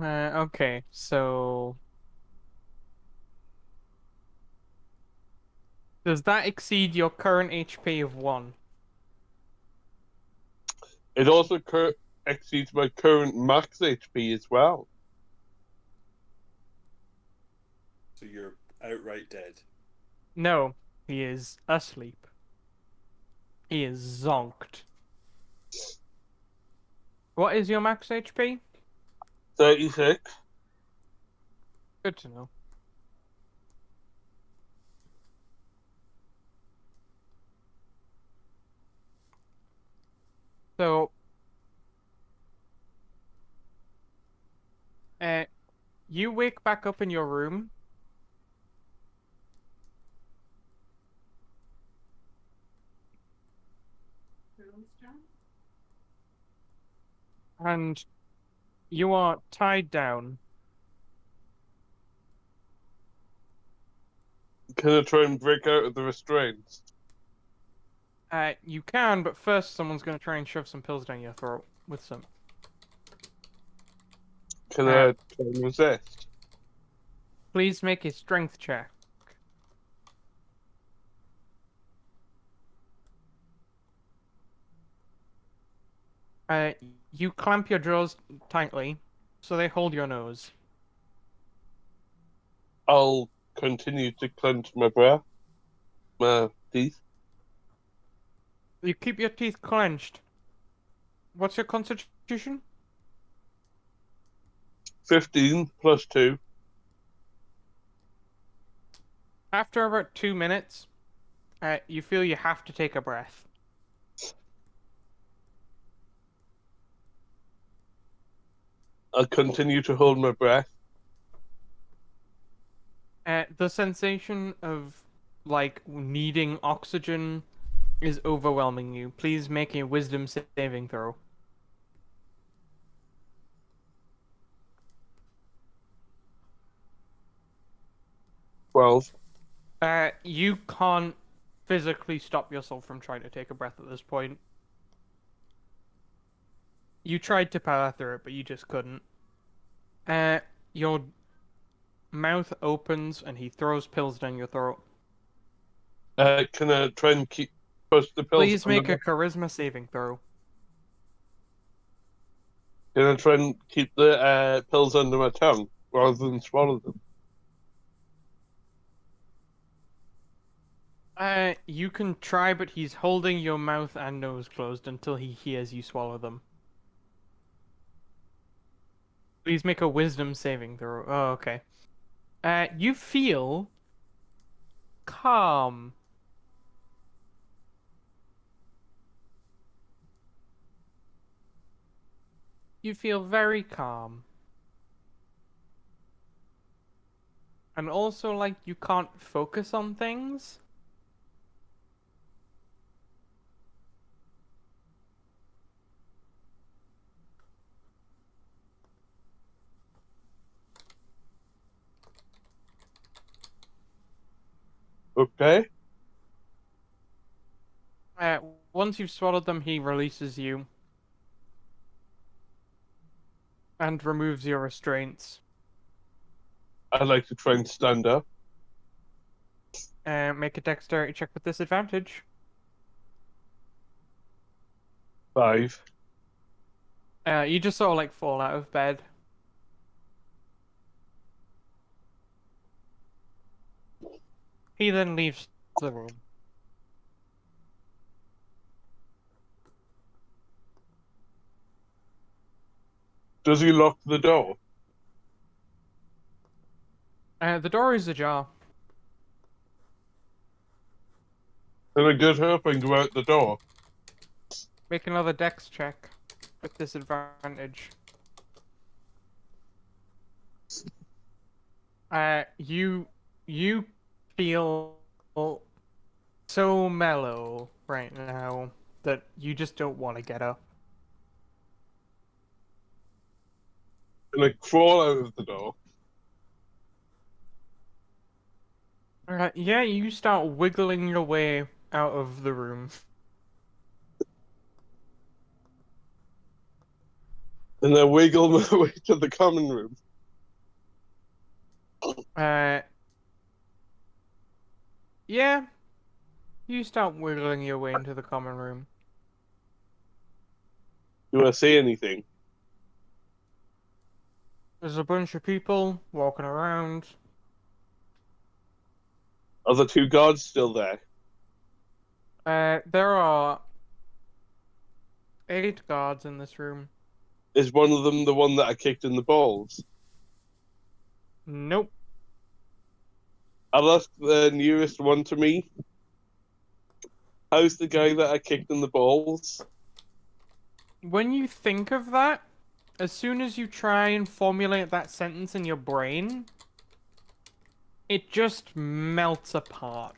Okay, so does that exceed your current HP of 1? It also exceeds my current max HP as well. So you're outright dead. No, he is asleep. He is zonked. What is your max HP? 36. Good to know. So, you wake back up in your room. And you are tied down. Can I try and break out of the restraints? You can, but first someone's going to try and shove some pills down your throat with some. Can I try and resist? Please make a strength check. You clamp your jaws tightly, so they hold your nose. I'll continue to clench my breath, my teeth. You keep your teeth clenched. What's your constitution? 15 plus 2. After about 2 minutes, you feel you have to take a breath. I'll continue to hold my breath. The sensation of, like, needing oxygen is overwhelming you. Please make a wisdom saving throw. 12. You can't physically stop yourself from trying to take a breath at this point. You tried to power through it, but you just couldn't. Your mouth opens and he throws pills down your throat. Can I try and push the pills? Please make a charisma saving throw. Can I try and keep the pills under my tongue rather than swallow them? You can try, but he's holding your mouth and nose closed until he hears you swallow them. Please make a wisdom saving throw. Oh, okay. You feel calm. You feel very calm. And also, like, you can't focus on things. Okay. Once you've swallowed them, he releases you. And removes your restraints. I'd like to try and stand up. Make a dexterity check with disadvantage. 5. You just sort of like fall out of bed. He then leaves the room. Does he lock the door? The door is ajar. Can I get up and go out the door? Make another dex check with disadvantage. You feel so mellow right now that you just don't want to get up. Can I crawl out of the door? Yeah, you start wiggling your way out of the room. And I wiggle my way to the common room. Yeah, you start wiggling your way into the common room. Do I see anything? There's a bunch of people walking around. Are the two guards still there? There are 8 guards in this room. Is one of them the one that I kicked in the balls? Nope. I'll ask the nearest one to me. How's the guy that I kicked in the balls? When you think of that, as soon as you try and formulate that sentence in your brain, it just melts apart.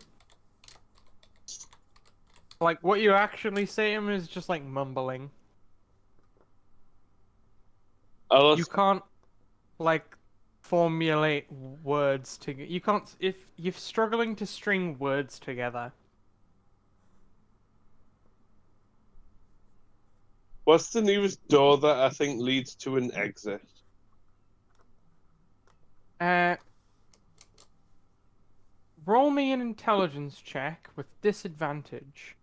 Like, what you actually say to him is just like mumbling. I'll You ask, can't, like, formulate words together. You can't, if you're struggling to string words together. what's the nearest door that I think leads to an exit? Roll me an intelligence check with disadvantage.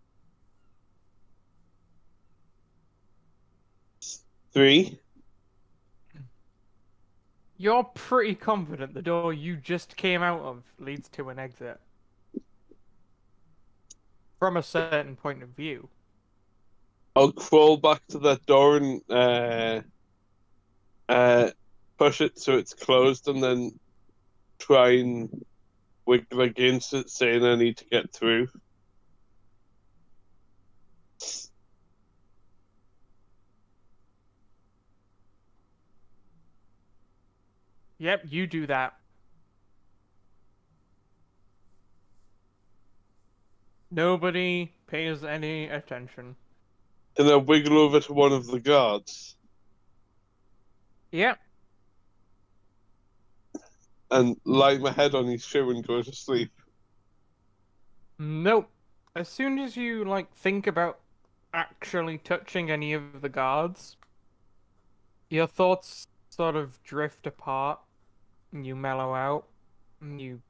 3. You're pretty confident the door you just came out of leads to an exit. From a certain point of view. I'll crawl back to that door and push it so it's closed, and then try and wiggle against it, saying I need to get through. Yep, you do that. Nobody pays any attention. Can I wiggle over to one of the guards Yep. and lie my head on his shoe and go to sleep? Nope. As soon as you, like, think about actually touching any of the guards, your thoughts sort of drift apart, and you mellow out, and you,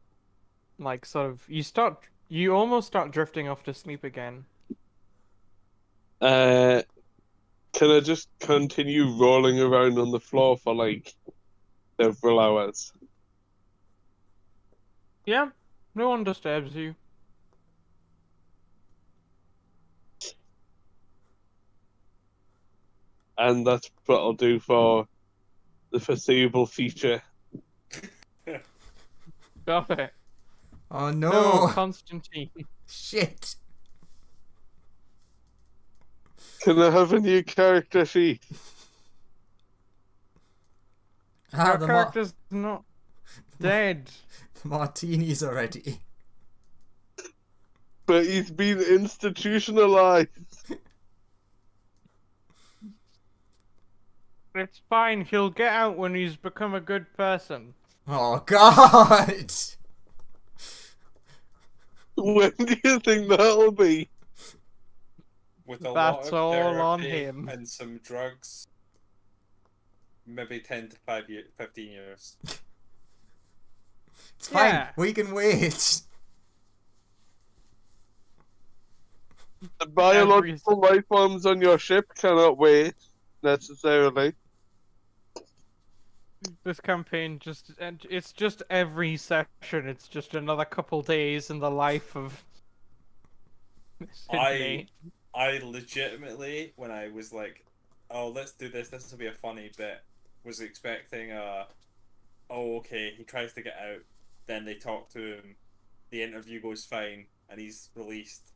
like, you almost start drifting off to sleep again. Can I just continue rolling around on the floor for like several hours? Yeah, no one disturbs you. And that's what I'll do for the foreseeable future. Got it. Oh No, no! Constantine. Shit! Can I have a new character sheet? Ah, Your character's not dead. the martinis already. But he's been institutionalized. It's fine, he'll get out when he's become a good person. Oh god! When do you think that'll be? With a lot That's of all on therapy him. and some drugs, maybe 10 to 15 years. It's fine, Yeah. we can wait. The biological life forms on your ship cannot wait, necessarily. This campaign it's just every session, it's just another couple days in the life of this inmate. I legitimately, when I was like, oh, let's do this will be a funny bit, was expecting, oh, okay, he tries to get out, then they talk to him, the interview goes fine, and he's released.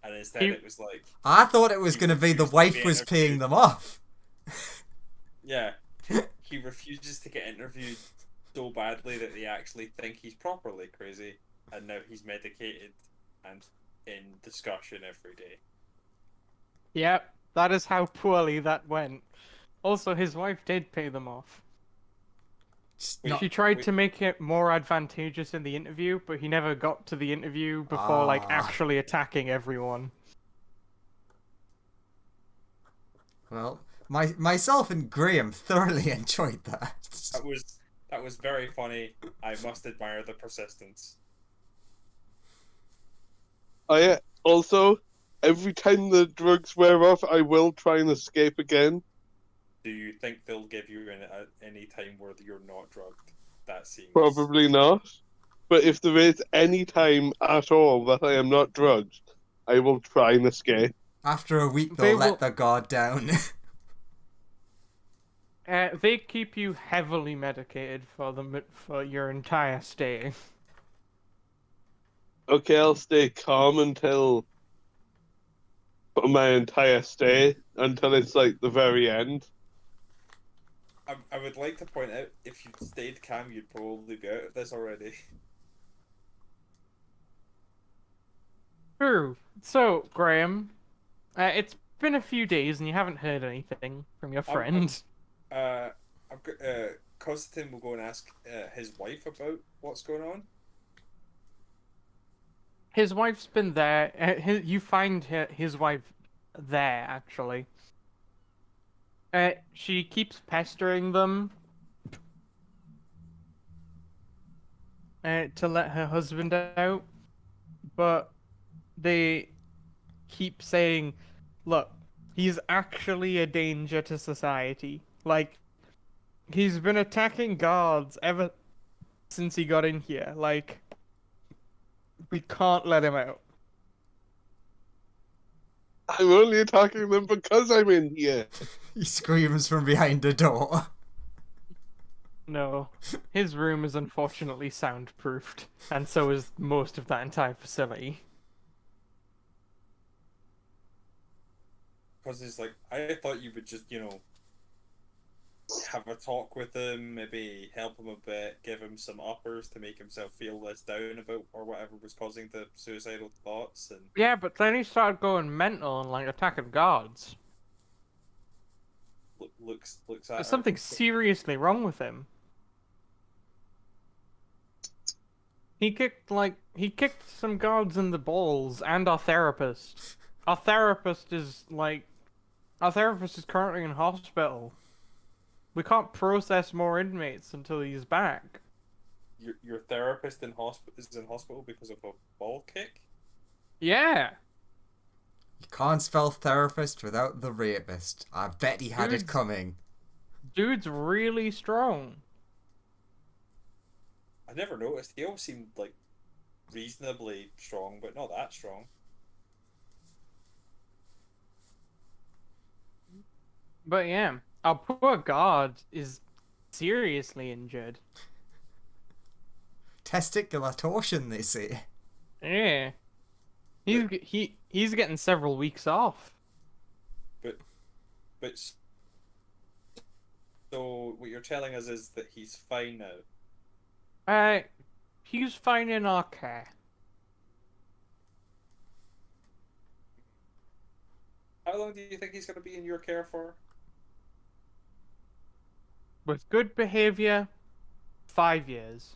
And instead it was like... I thought it was going to be the wife was paying them off. Yeah. He refuses to get interviewed so badly that they actually think he's properly crazy, and now he's medicated and in discussion every day. Yep, that is how poorly that went. Also, his wife did pay them off. She tried to make it more advantageous in the interview, but he never got to the interview before, like, actually attacking everyone. Well, Myself and Graham thoroughly enjoyed that. That was very funny. I must admire the persistence. I also, every time the drugs wear off, I will try and escape again. Do you think they'll give you any time where you're not drugged? That seems Probably not. But if there is any time at all that I am not drugged, I will try and escape. After a week, They they'll let will- their guard down. They keep you heavily medicated for your entire stay. Okay, I'll stay calm until for my entire stay, until it's like the very end. I would like to point out, if you'd stayed calm, you'd probably be out of this already. True. So, Graham, it's been a few days and you haven't heard anything from your friend. I've got, Constantine will go and ask his wife about what's going on. His wife's been there. You find his wife there, actually. She keeps pestering them to let her husband out, but they keep saying, look, he's actually a danger to society. Like, he's been attacking guards ever since he got in here. Like, we can't let him out. I'm only attacking them because I'm in here. He screams from behind the door. No, his room is unfortunately soundproofed, and so is most of that entire facility. Because it's like, I thought you would just, have a talk with him, maybe help him a bit, give him some uppers to make himself feel less down about or whatever was causing the suicidal thoughts. And Yeah, but then he started going mental and like attacking guards. looks at There's her. something seriously wrong with him. He kicked some guards in the balls and our therapist. Our therapist is currently in hospital. We can't process more inmates until he's back. Your therapist is in hospital because of a ball kick? Yeah. You can't spell therapist without the rapist. I bet he had it Dude's- coming. Dude's really strong. I never noticed. He always seemed like reasonably strong, but not that strong. But yeah, our poor guard is seriously injured. Testicular torsion, they say. Yeah. He's getting several weeks off. But so what you're telling us is that he's fine now. He's fine in our care. How long do you think he's going to be in your care for? With good behavior, 5 years.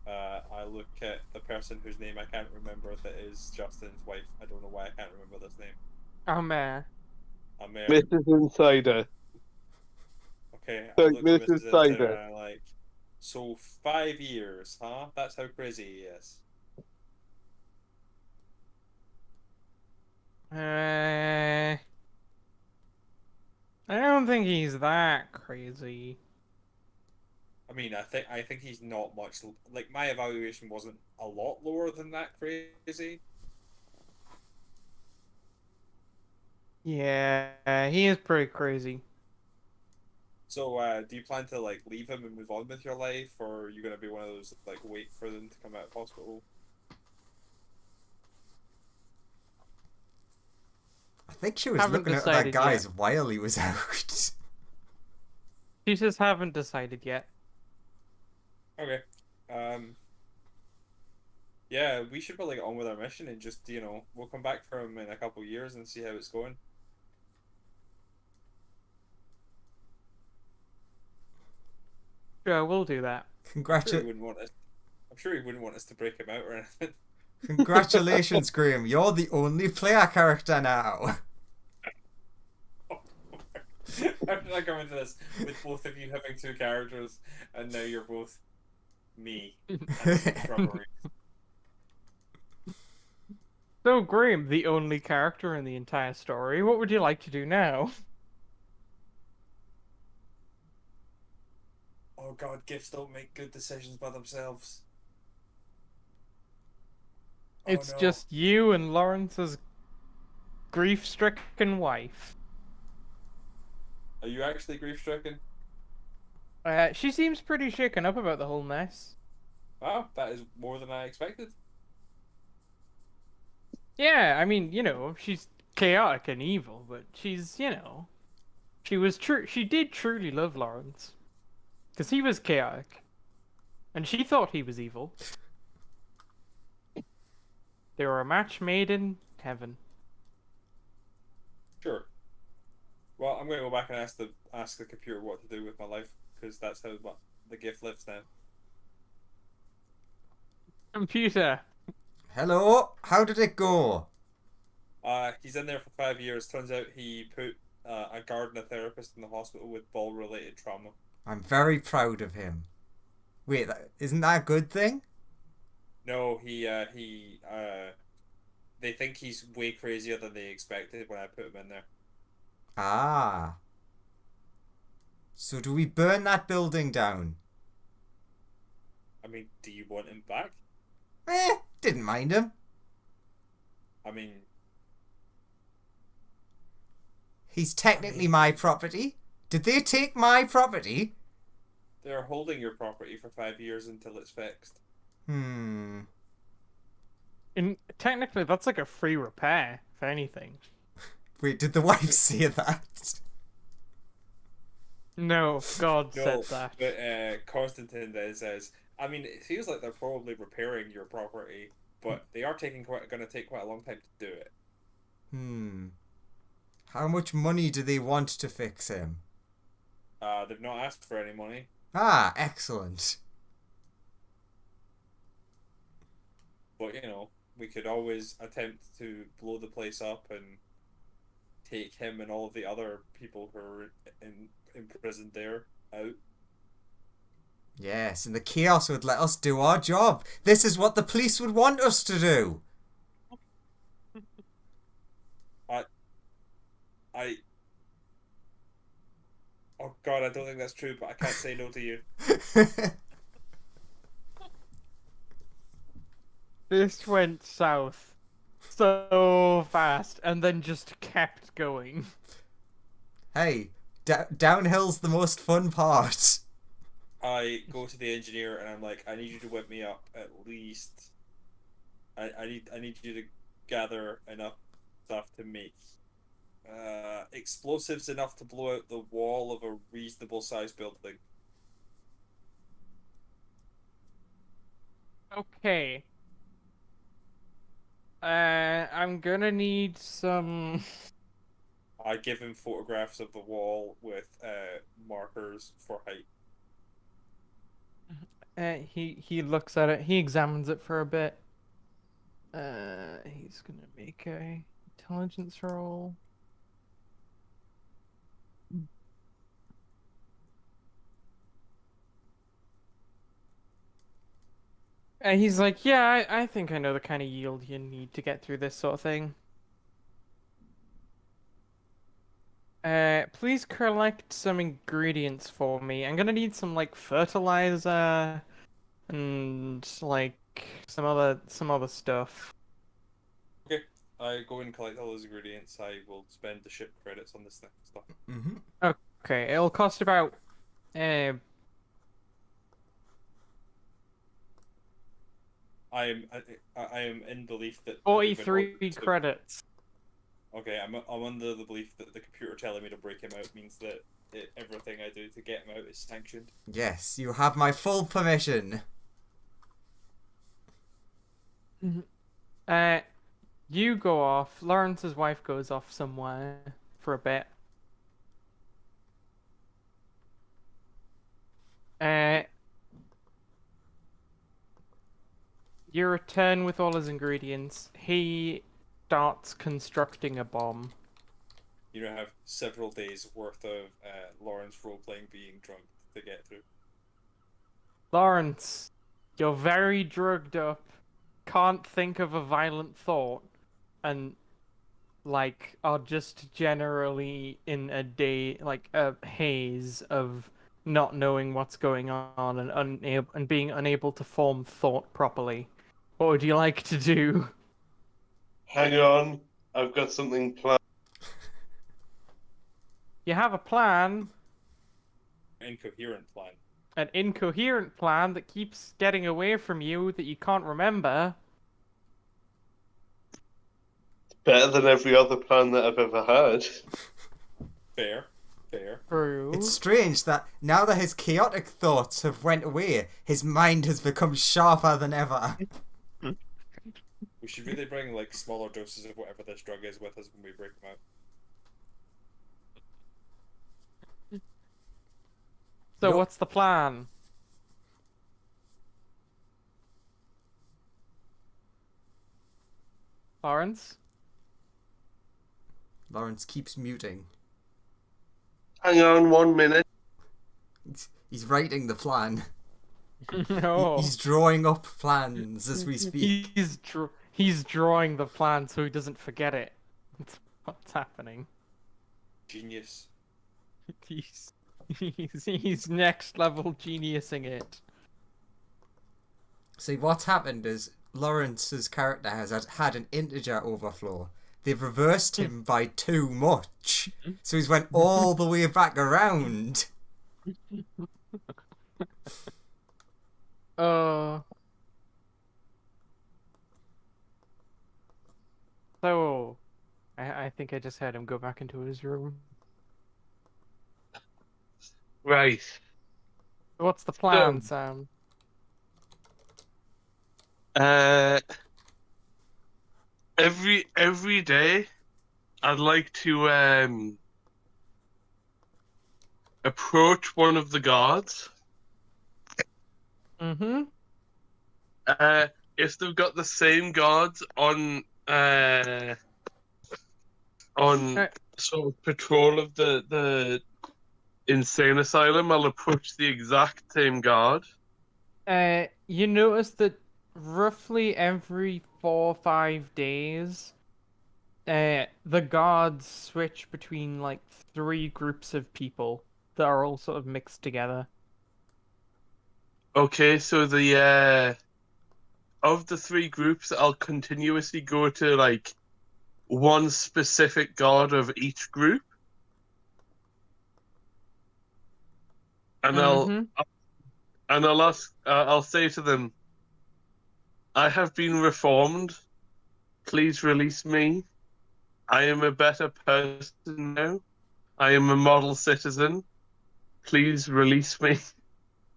I look at the person whose name I can't remember that is Justin's wife. I don't know why I can't remember this name. Amir. Amir. Mrs. Insider. Okay, I Like look at Mrs. Mrs. Insider Cider. and I'm like, so 5 years, huh? That's how crazy he is. I don't think he's that crazy. I mean, I think he's not much. Like, my evaluation wasn't a lot lower than that crazy. Yeah, he is pretty crazy. So, do you plan to like leave him and move on with your life, or are you gonna be one of those like wait for them to come out of hospital? I think she was Haven't looking at that decided guy's yet. while he was out. She just haven't decided yet. Okay. Yeah, we should probably get on with our mission and just we'll come back from in a couple of years and see how it's going. Sure, we'll do that. I'm sure he wouldn't want us to break him out or anything. Congratulations, Graham. You're the only player character now. How did I come into this with both of you having two characters, and now you're both me and some shrubbery? So, Graham, the only character in the entire story, what would you like to do now? Oh god, gifts don't make good decisions by themselves. Oh It's no. just you and Lawrence's grief-stricken wife. Are you actually grief stricken? She seems pretty shaken up about the whole mess. Wow, that is more than I expected. Yeah, I mean, she's chaotic and evil, but she's, she was true. She did truly love Lawrence, because he was chaotic, and she thought he was evil. They were a match made in heaven. Sure. Well, I'm going to go back and ask the computer what to do with my life, because that's how the gift lives now. Computer. Hello, how did it go? He's in there for 5 years. Turns out he put a gardener therapist in the hospital with ball-related trauma. I'm very proud of him. Wait, isn't that a good thing? No, they think he's way crazier than they expected when I put him in there. Ah. So do we burn that building down? I mean, do you want him back? Didn't mind him. I mean, He's technically my property. Did they take my property? they're holding your property for 5 years until it's fixed. And technically, that's like a free repair, if anything. Wait, did the wife say that? No, God No, said that. but Constantine then says, I mean, it feels like they're probably repairing your property, but they are going to take quite a long time to do it. How much money do they want to fix him? They've not asked for any money. Ah, excellent. But, we could always attempt to blow the place up and take him and all of the other people who are imprisoned there out. Yes, and the chaos would let us do our job. This is what the police would want us to do. Oh god, I don't think that's true, but I can't say no to you. This went south so fast, and then just kept going. Hey, downhill's the most fun part. I go to the engineer and I'm like, I need you to whip me up at least. I need you to gather enough stuff to make explosives enough to blow out the wall of a reasonable sized building. Okay. I'm gonna need some. I give him photographs of the wall with markers for height. He looks at it. He examines it for a bit. He's gonna make a intelligence roll. And he's like, yeah, I think I know the kind of yield you need to get through this sort of thing. Please collect some ingredients for me. I'm gonna need some like fertilizer and like some other stuff. Okay, I go and collect all those ingredients. I will spend the ship credits on this stuff. Okay, it'll cost about I am in belief that 43 credits. Okay, I'm under the belief that the computer telling me to break him out means that everything I do to get him out is sanctioned. Yes, you have my full permission. You go off. Lawrence's wife goes off somewhere for a bit. You return with all his ingredients. He starts constructing a bomb. You know, have several days worth of Lawrence role playing being drugged to get through. Lawrence, you're very drugged up, can't think of a violent thought, and are just generally in a haze of not knowing what's going on and being unable to form thought properly. What would you like to do? Hang on, I've got something planned. You have a plan, Incoherent plan. an incoherent plan that keeps getting away from you that you can't remember. Better than every other plan that I've ever had. Fair. Fair. True. It's strange that now that his chaotic thoughts have went away, his mind has become sharper than ever. We should really bring like smaller doses of whatever this drug is with us when we break them out. So Yup. what's the plan? Lawrence? Lawrence keeps muting. Hang on 1 minute. He's writing the plan. No. He's drawing up plans as we speak. He's drawing the plan so he doesn't forget it. That's what's happening. Genius. He's next level geniusing it. See, what's happened is Lawrence's character has had an integer overflow. They've reversed him by too much. So he's went all the way back around. So, I think I just had him go back into his room. Right. What's the plan, Sam? Every day, I'd like to approach one of the guards. Mm-hmm. If they've got the same guards on sort of patrol of the insane asylum, I'll approach the exact same guard. You notice that roughly every 4 or 5 days, the guards switch between like 3 groups of people that are all sort of mixed together. Okay, so the of the 3 groups, I'll continuously go to like one specific guard of each group, and I'll say to them, I have been reformed. Please release me. I am a better person now. I am a model citizen. Please release me.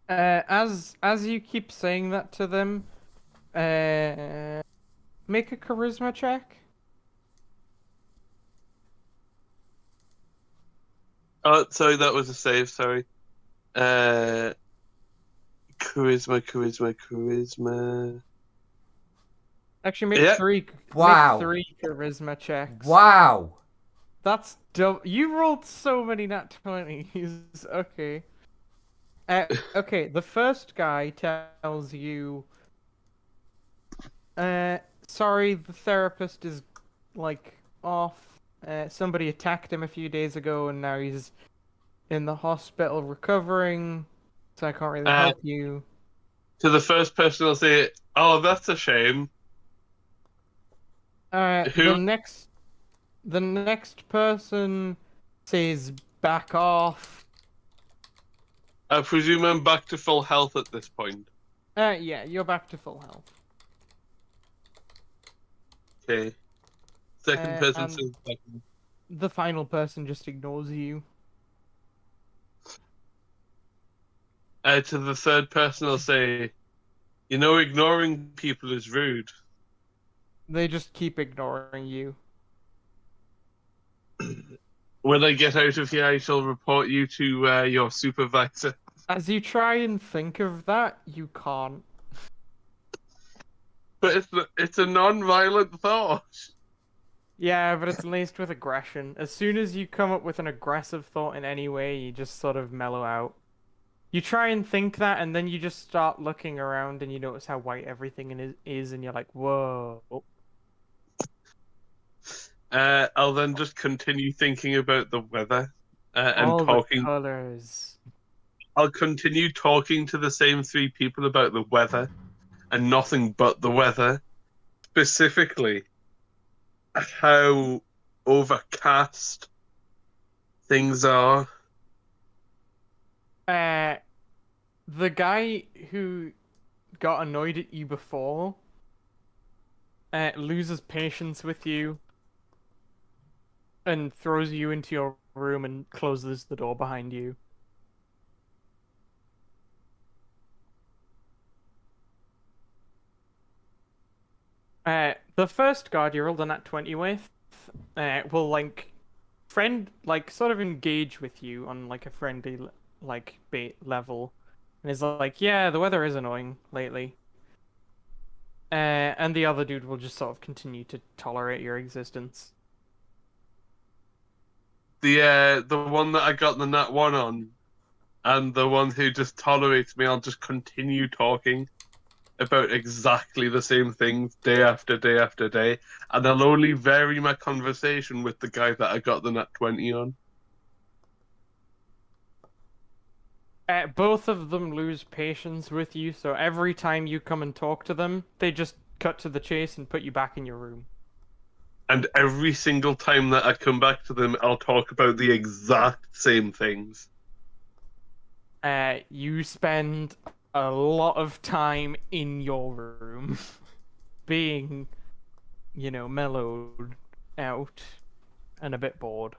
As you keep saying that to them, make a charisma check. Oh, sorry, that was a save. Sorry. Charisma. Actually, make Yeah. 3. Wow. Make 3 charisma checks. Wow. That's dumb. You rolled so many nat 20s. Okay. Okay, the first guy tells you, sorry, the therapist is, like, off. Somebody attacked him a few days ago, and now he's in the hospital recovering, so I can't really help you. To the first person, I'll say, oh, that's a shame. The next person says, back off. I presume I'm back to full health at this point. Yeah, you're back to full health. Okay. Second person and- says back. The final person just ignores you. To the third person, I'll say, you know, ignoring people is rude. They just keep ignoring you. When I get out of here, I shall report you to your supervisor. As you try and think of that, you can't. But it's a non-violent thought. Yeah, but it's laced with aggression. As soon as you come up with an aggressive thought in any way, you just sort of mellow out. You try and think that, and then you just start looking around and you notice how white everything is, and you're like, whoa. I'll then just continue thinking about the weather and All the talking. colors. I'll continue talking to the same three people about the weather and nothing but the weather. Specifically, how overcast things are. Uh, the guy who got annoyed at you before loses patience with you and throws you into your room and closes the door behind you. The first guard you rolled a nat 20 with will sort of engage with you on like a friendly bait level, and is like, yeah, the weather is annoying lately. And the other dude will just sort of continue to tolerate your existence. The one that I got the nat one on, and the one who just tolerates me, I'll just continue talking about exactly the same things day after day after day, and I'll only vary my conversation with the guy that I got the nat 20 on. Both of them lose patience with you, so every time you come and talk to them, they just cut to the chase and put you back in your room. And every single time that I come back to them, I'll talk about the exact same things. You spend a lot of time in your room, being, mellowed out and a bit bored,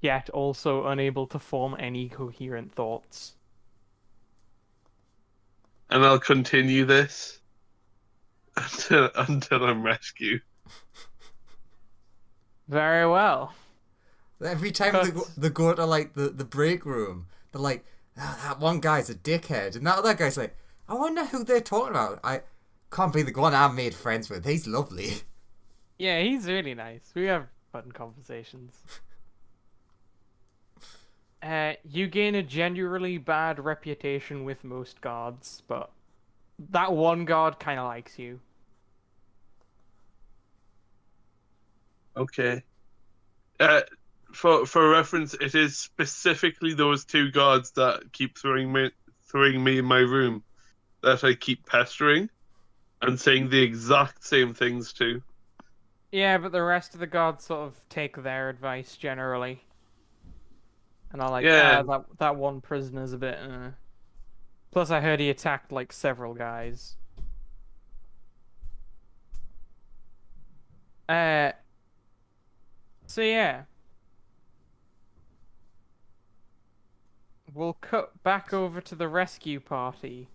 yet also unable to form any coherent thoughts. And I'll continue this until I'm rescued. Very well. Every time they go to like the break room, they're like, that one guy's a dickhead, and that other guy's like, I wonder who they're talking about. I can't be the one I made friends with. He's lovely. Yeah, he's really nice. We have fun conversations. You gain a generally bad reputation with most guards, but that one guard kind of likes you. Okay. For reference, it is specifically those two guards that keep throwing me in my room that I keep pestering and saying the exact same things to. Yeah, but the rest of the guards sort of take their advice generally. And are like, Yeah. that one prisoner's a bit. Plus, I heard he attacked like several guys. So yeah, we'll cut back over to the rescue party.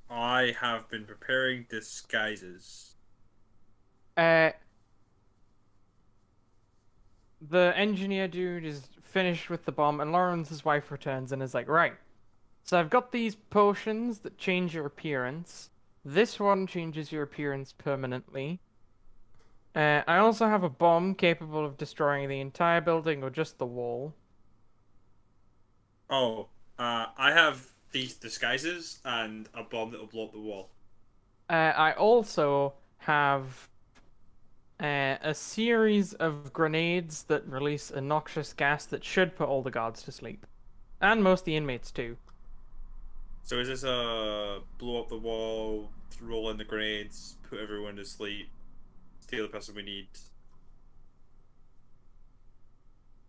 I have been preparing disguises. The engineer dude is finished with the bomb, and Lawrence's wife returns and is like, right, so I've got these potions that change your appearance. This one changes your appearance permanently. I also have a bomb capable of destroying the entire building or just the wall. Oh, I have these disguises and a bomb that will blow up the wall. I also have a series of grenades that release a noxious gas that should put all the guards to sleep. And most of the inmates too. So is this a blow up the wall, roll in the grenades, put everyone to sleep, steal the person we need?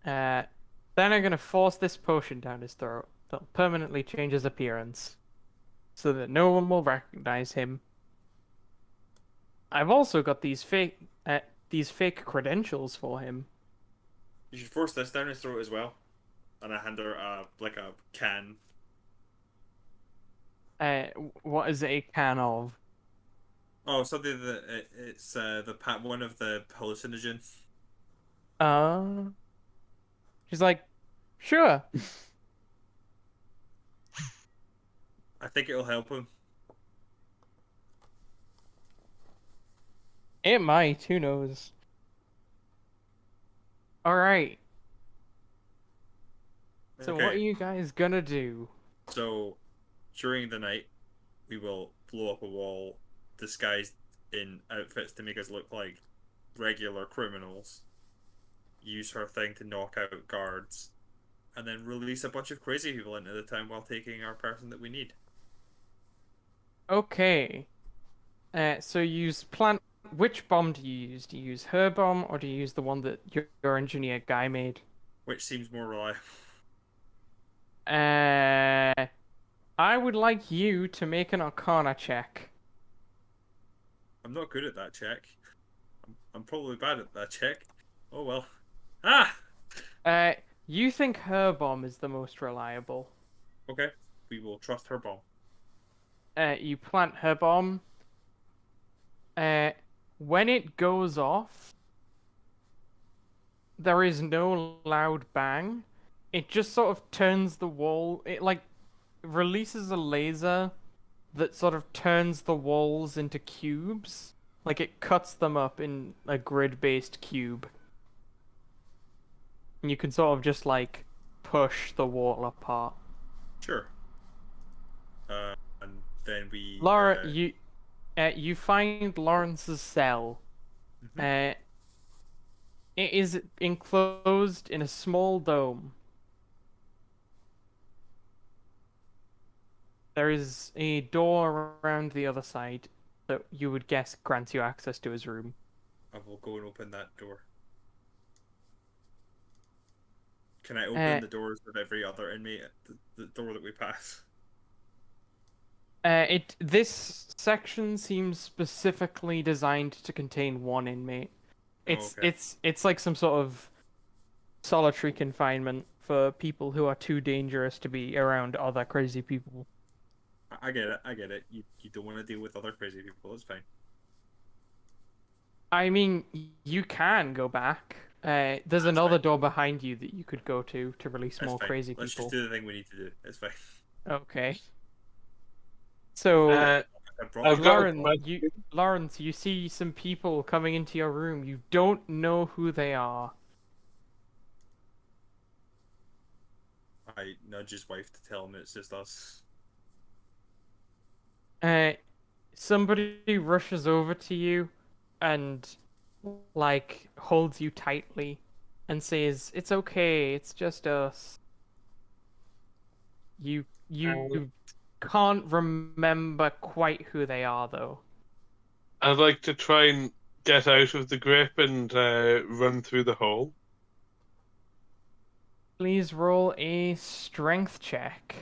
Then I'm gonna force this potion down his throat that'll permanently change his appearance, so that no one will recognize him. I've also got these fake credentials for him. You should force this down his throat as well. And I hand her like a can. What is it a can of? Oh, something that it's one of the hallucinogens. She's like, sure. I think it'll help him. It might. Who knows? All right. So what are Okay. you guys gonna do? So during the night, we will blow up a wall disguised in outfits to make us look like regular criminals. Use her thing to knock out guards, and then release a bunch of crazy people into the town while taking our person that we need. Okay. So you use plant. Which bomb do you use? Do you use her bomb or do you use the one that your engineer guy made? Which seems more reliable. Uh, I would like you to make an Arcana check. I'm not good at that check. I'm probably bad at that check. Oh well. Ah! Uh, you think her bomb is the most reliable. Okay. We will trust her bomb. You plant her bomb. When it goes off, there is no loud bang. It just sort of turns the wall. It like releases a laser that sort of turns the walls into cubes. Like it cuts them up in a grid-based cube. And you can sort of just like push the wall apart. Sure. And then we. Laura, you find Lawrence's cell. Mhm. It is enclosed in a small dome. There is a door around the other side that you would guess grants you access to his room. I will go and open that door. Can I Uh, open the doors of every other inmate at the door that we pass? This section seems specifically designed to contain one inmate. Oh, okay. It's like some sort of solitary confinement for people who are too dangerous to be around other crazy people. I get it. I get it. You don't want to deal with other crazy people. It's fine. I mean, you can go back. There's That's another fine. door behind you that you could go to release That's more fine. crazy Let's people. just do the thing we need to do. It's fine. Okay. So, Uh, I brought I've you got a Lauren, question. Lawrence, you see some people coming into your room. You don't know who they are. I nudge his wife to tell him it's just us. Somebody rushes over to you and like holds you tightly and says, "It's okay, it's just us." You can't remember quite who they are though. I'd like to try and get out of the grip and run through the hole. Please roll a strength check.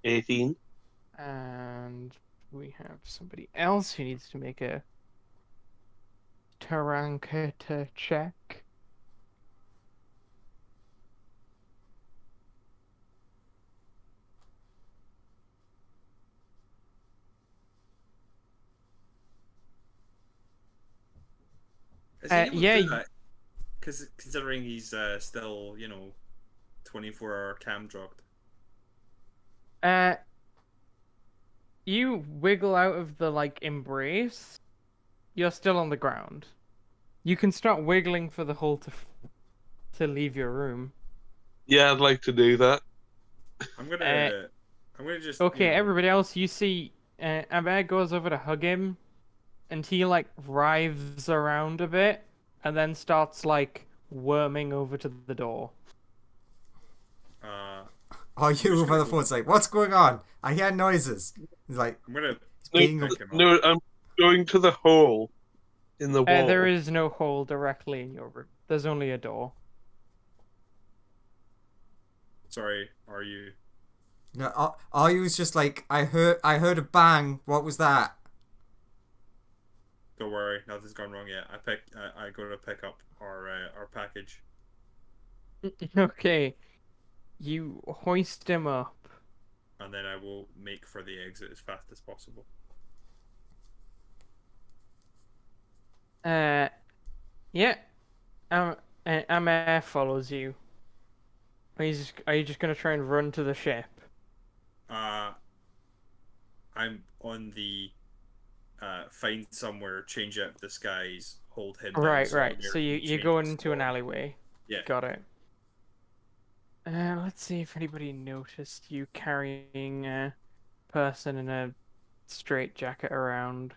18. And we have somebody else who needs to make a Tarankata check. Is he able Yeah, to do that? Because considering he's still, 24-hour cam dropped. you wiggle out of the like embrace. You're still on the ground. You can start wiggling for the hole to leave your room. Yeah, I'd like to do that. I'm gonna just Okay, everybody else, you see, Amer goes over to hug him, and he like writhes around a bit, and then starts like worming over to the door. Are just you over gonna the go- phone? It's like, what's going on? I hear noises. He's like, I'm gonna being pick him up. No, I'm going to the hole in the wall. There is no hole directly in your room. There's only a door. Sorry, are you? no. Are you just like, I heard a bang. What was that? Don't worry, nothing's gone wrong yet. I go to pick up our package. Okay, you hoist him up. And then I will make for the exit as fast as possible. Yeah. Amer follows you. Are you just gonna try and run to the ship? on the find somewhere, change out disguise, hold him down. Right, So right. there So he you go changes into an form. alleyway. Yeah. Got it. Let's see if anybody noticed you carrying a person in a straight jacket around.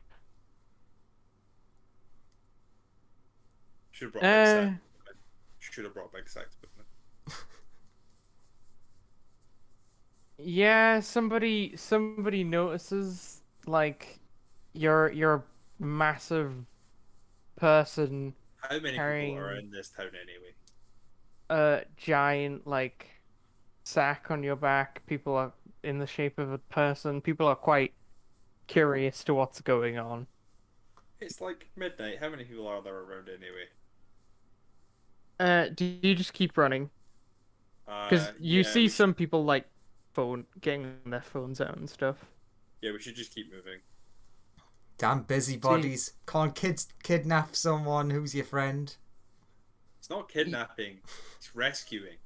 Should have brought big sack. Uh, Should have brought big sacks with me. yeah, somebody notices like your massive person How many people are carrying in this town anyway? a giant like sack on your back. People are in the shape of a person. People are quite curious to what's going on. It's like midnight. How many people are there around anyway? Do you just keep running? Because you Yeah, see we should. some people like getting their phones out and stuff. Yeah, we should just keep moving. Damn busybodies. Can't kids kidnap someone who's your friend? It's not kidnapping. It's rescuing.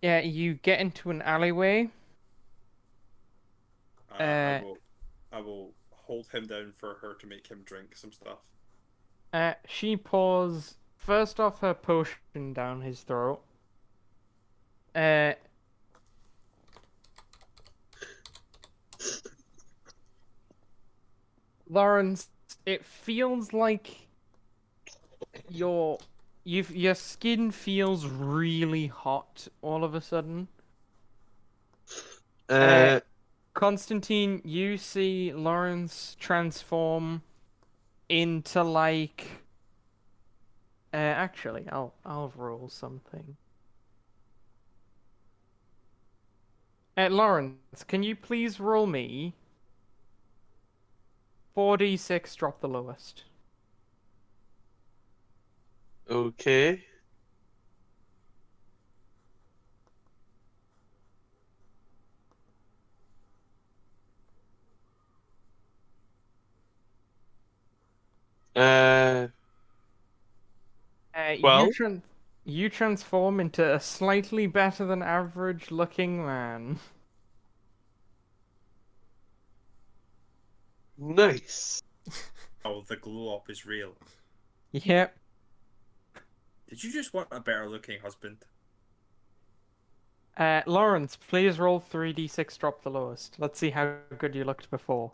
Yeah, you get into an alleyway. I will hold him down for her to make him drink some stuff. She pours first off her potion down his throat. Uh, Lawrence, it feels like your skin feels really hot all of a sudden. Constantine, you see Lawrence transform into like. Actually, I'll roll something. Lawrence, can you please roll me 4d6? Drop the lowest. Okay. Uh, You 12. you transform into a slightly better than average looking man. Nice. Oh, the glow up is real. Yep. Did you just want a better looking husband? Lawrence, please roll 3d6. Drop the lowest. Let's see how good you looked before.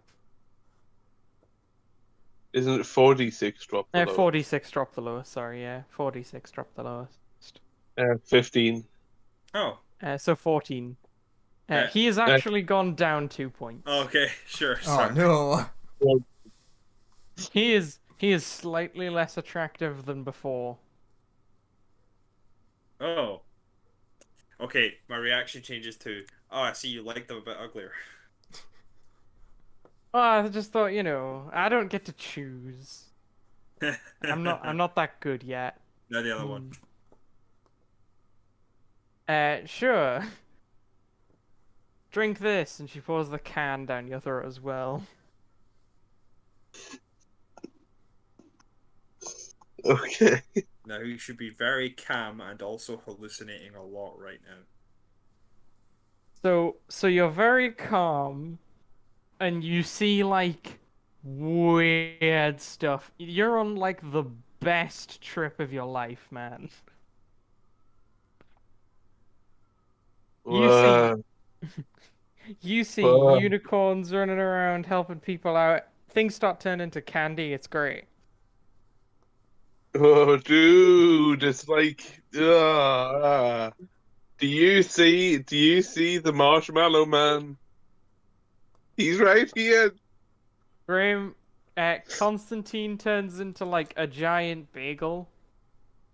Isn't it 4d6 drop the lowest? 4d6. Drop the lowest. Sorry, yeah, 4d6. Drop the lowest. 15. Oh. So 14. Uh, He has actually gone down 2 points. Okay, sure. Oh Sorry. no. He is slightly less attractive than before. Oh. Okay, my reaction changes to, oh, I see you like them a bit uglier. Oh, I just thought, I don't get to choose. I'm not that good yet. No, the other one. Sure. Drink this, and she pours the can down your throat as well. Okay. Now you should be very calm and also hallucinating a lot right now. So you're very calm, and you see like weird stuff. You're on like the best trip of your life, man. You Uh, You see uh, unicorns running around helping people out. Things start turning into candy. It's great. oh, dude, it's like, do you see the Marshmallow Man? He's right here. Graham, Constantine turns into like a giant bagel,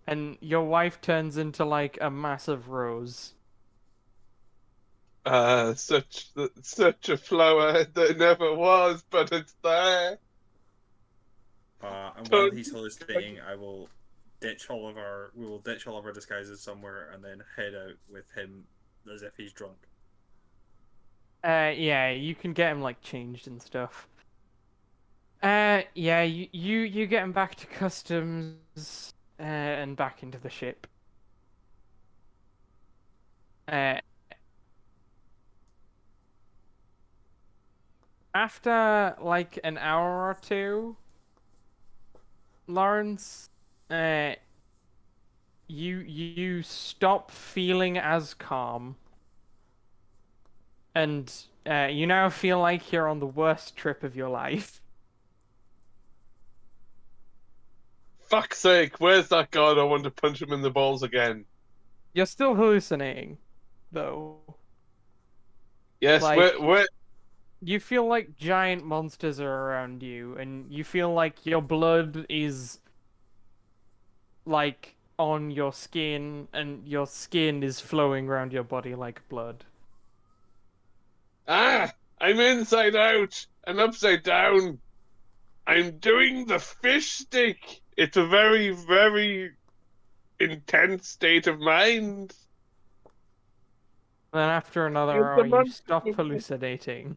and your wife turns into like a massive rose. Such a flower that never was, but it's there. And while he's hallucinating, we will ditch all of our disguises somewhere and then head out with him as if he's drunk. Yeah, you can get him like changed and stuff. Yeah, you get him back to customs, and back into the ship. After like an hour or two, Lawrence, uh, you stop feeling as calm, and you now feel like you're on the worst trip of your life. Fuck's sake, where's that god? I want to punch him in the balls again. You're still hallucinating, though. Yes, Like, where? you feel like giant monsters are around you, and you feel like your blood is like on your skin, and your skin is flowing around your body like blood. Ah! I'm inside out and upside down. I'm doing the fish stick. It's a very, very intense state of mind. Then after another It's a hour, you monster. stop hallucinating.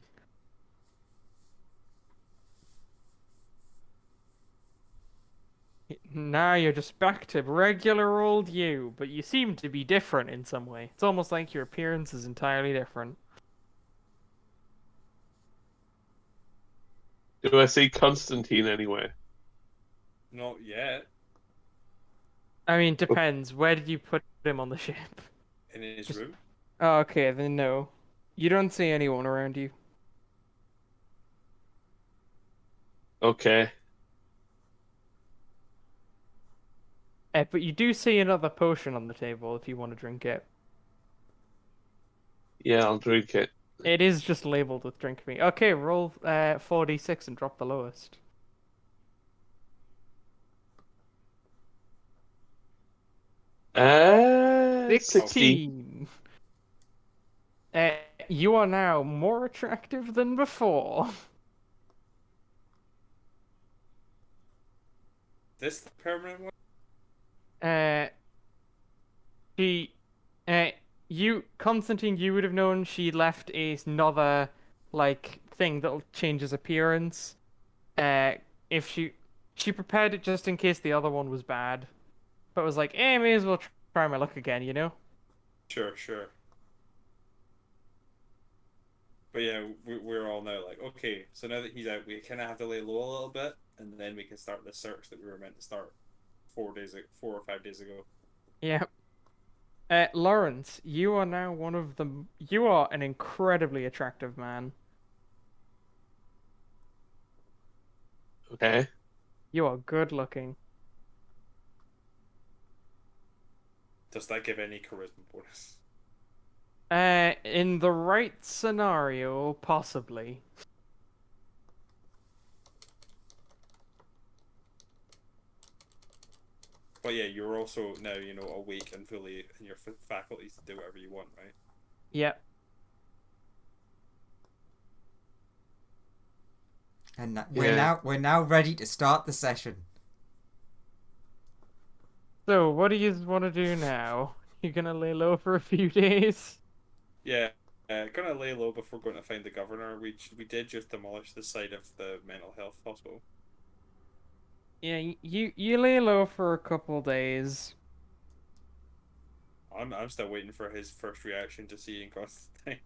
Now you're just back to regular old you, but you seem to be different in some way. It's almost like your appearance is entirely different. Do I see Constantine anywhere? Not yet. I mean, depends. Where did you put him on the ship? In his Just- room. Oh, okay, then no. You don't see anyone around you. Okay. But you do see another potion on the table if you want to drink it. Yeah, I'll drink it. It is just labeled with drink me. Okay, roll 4d6 and drop the lowest. 16. 16. Uh, you are now more attractive than before. This the permanent one? Uh, she, Constantine, you would have known she left another, like, thing that'll change his appearance. If she prepared it just in case the other one was bad, but was like, may as well try my luck again, you know? Sure, sure. But yeah, we're all now like, okay, so now that he's out, we kind of have to lay low a little bit, and then we can start the search that we were meant to start 4 or 5 days ago. Yeah. Lawrence, you are now one of the. You are an incredibly attractive man. Okay. You are good looking. Does that give any charisma bonus? In the right scenario, possibly. But yeah, you're also now, awake and fully in your faculties to do whatever you want, right? Yep. And Yeah. we're now ready to start the session. So, what do you want to do now? You gonna lay low for a few days? Yeah, gonna lay low before going to find the governor. We did just demolish the site of the mental health hospital. Yeah, you lay low for a couple days. I'm still waiting for his first reaction to seeing Constantine.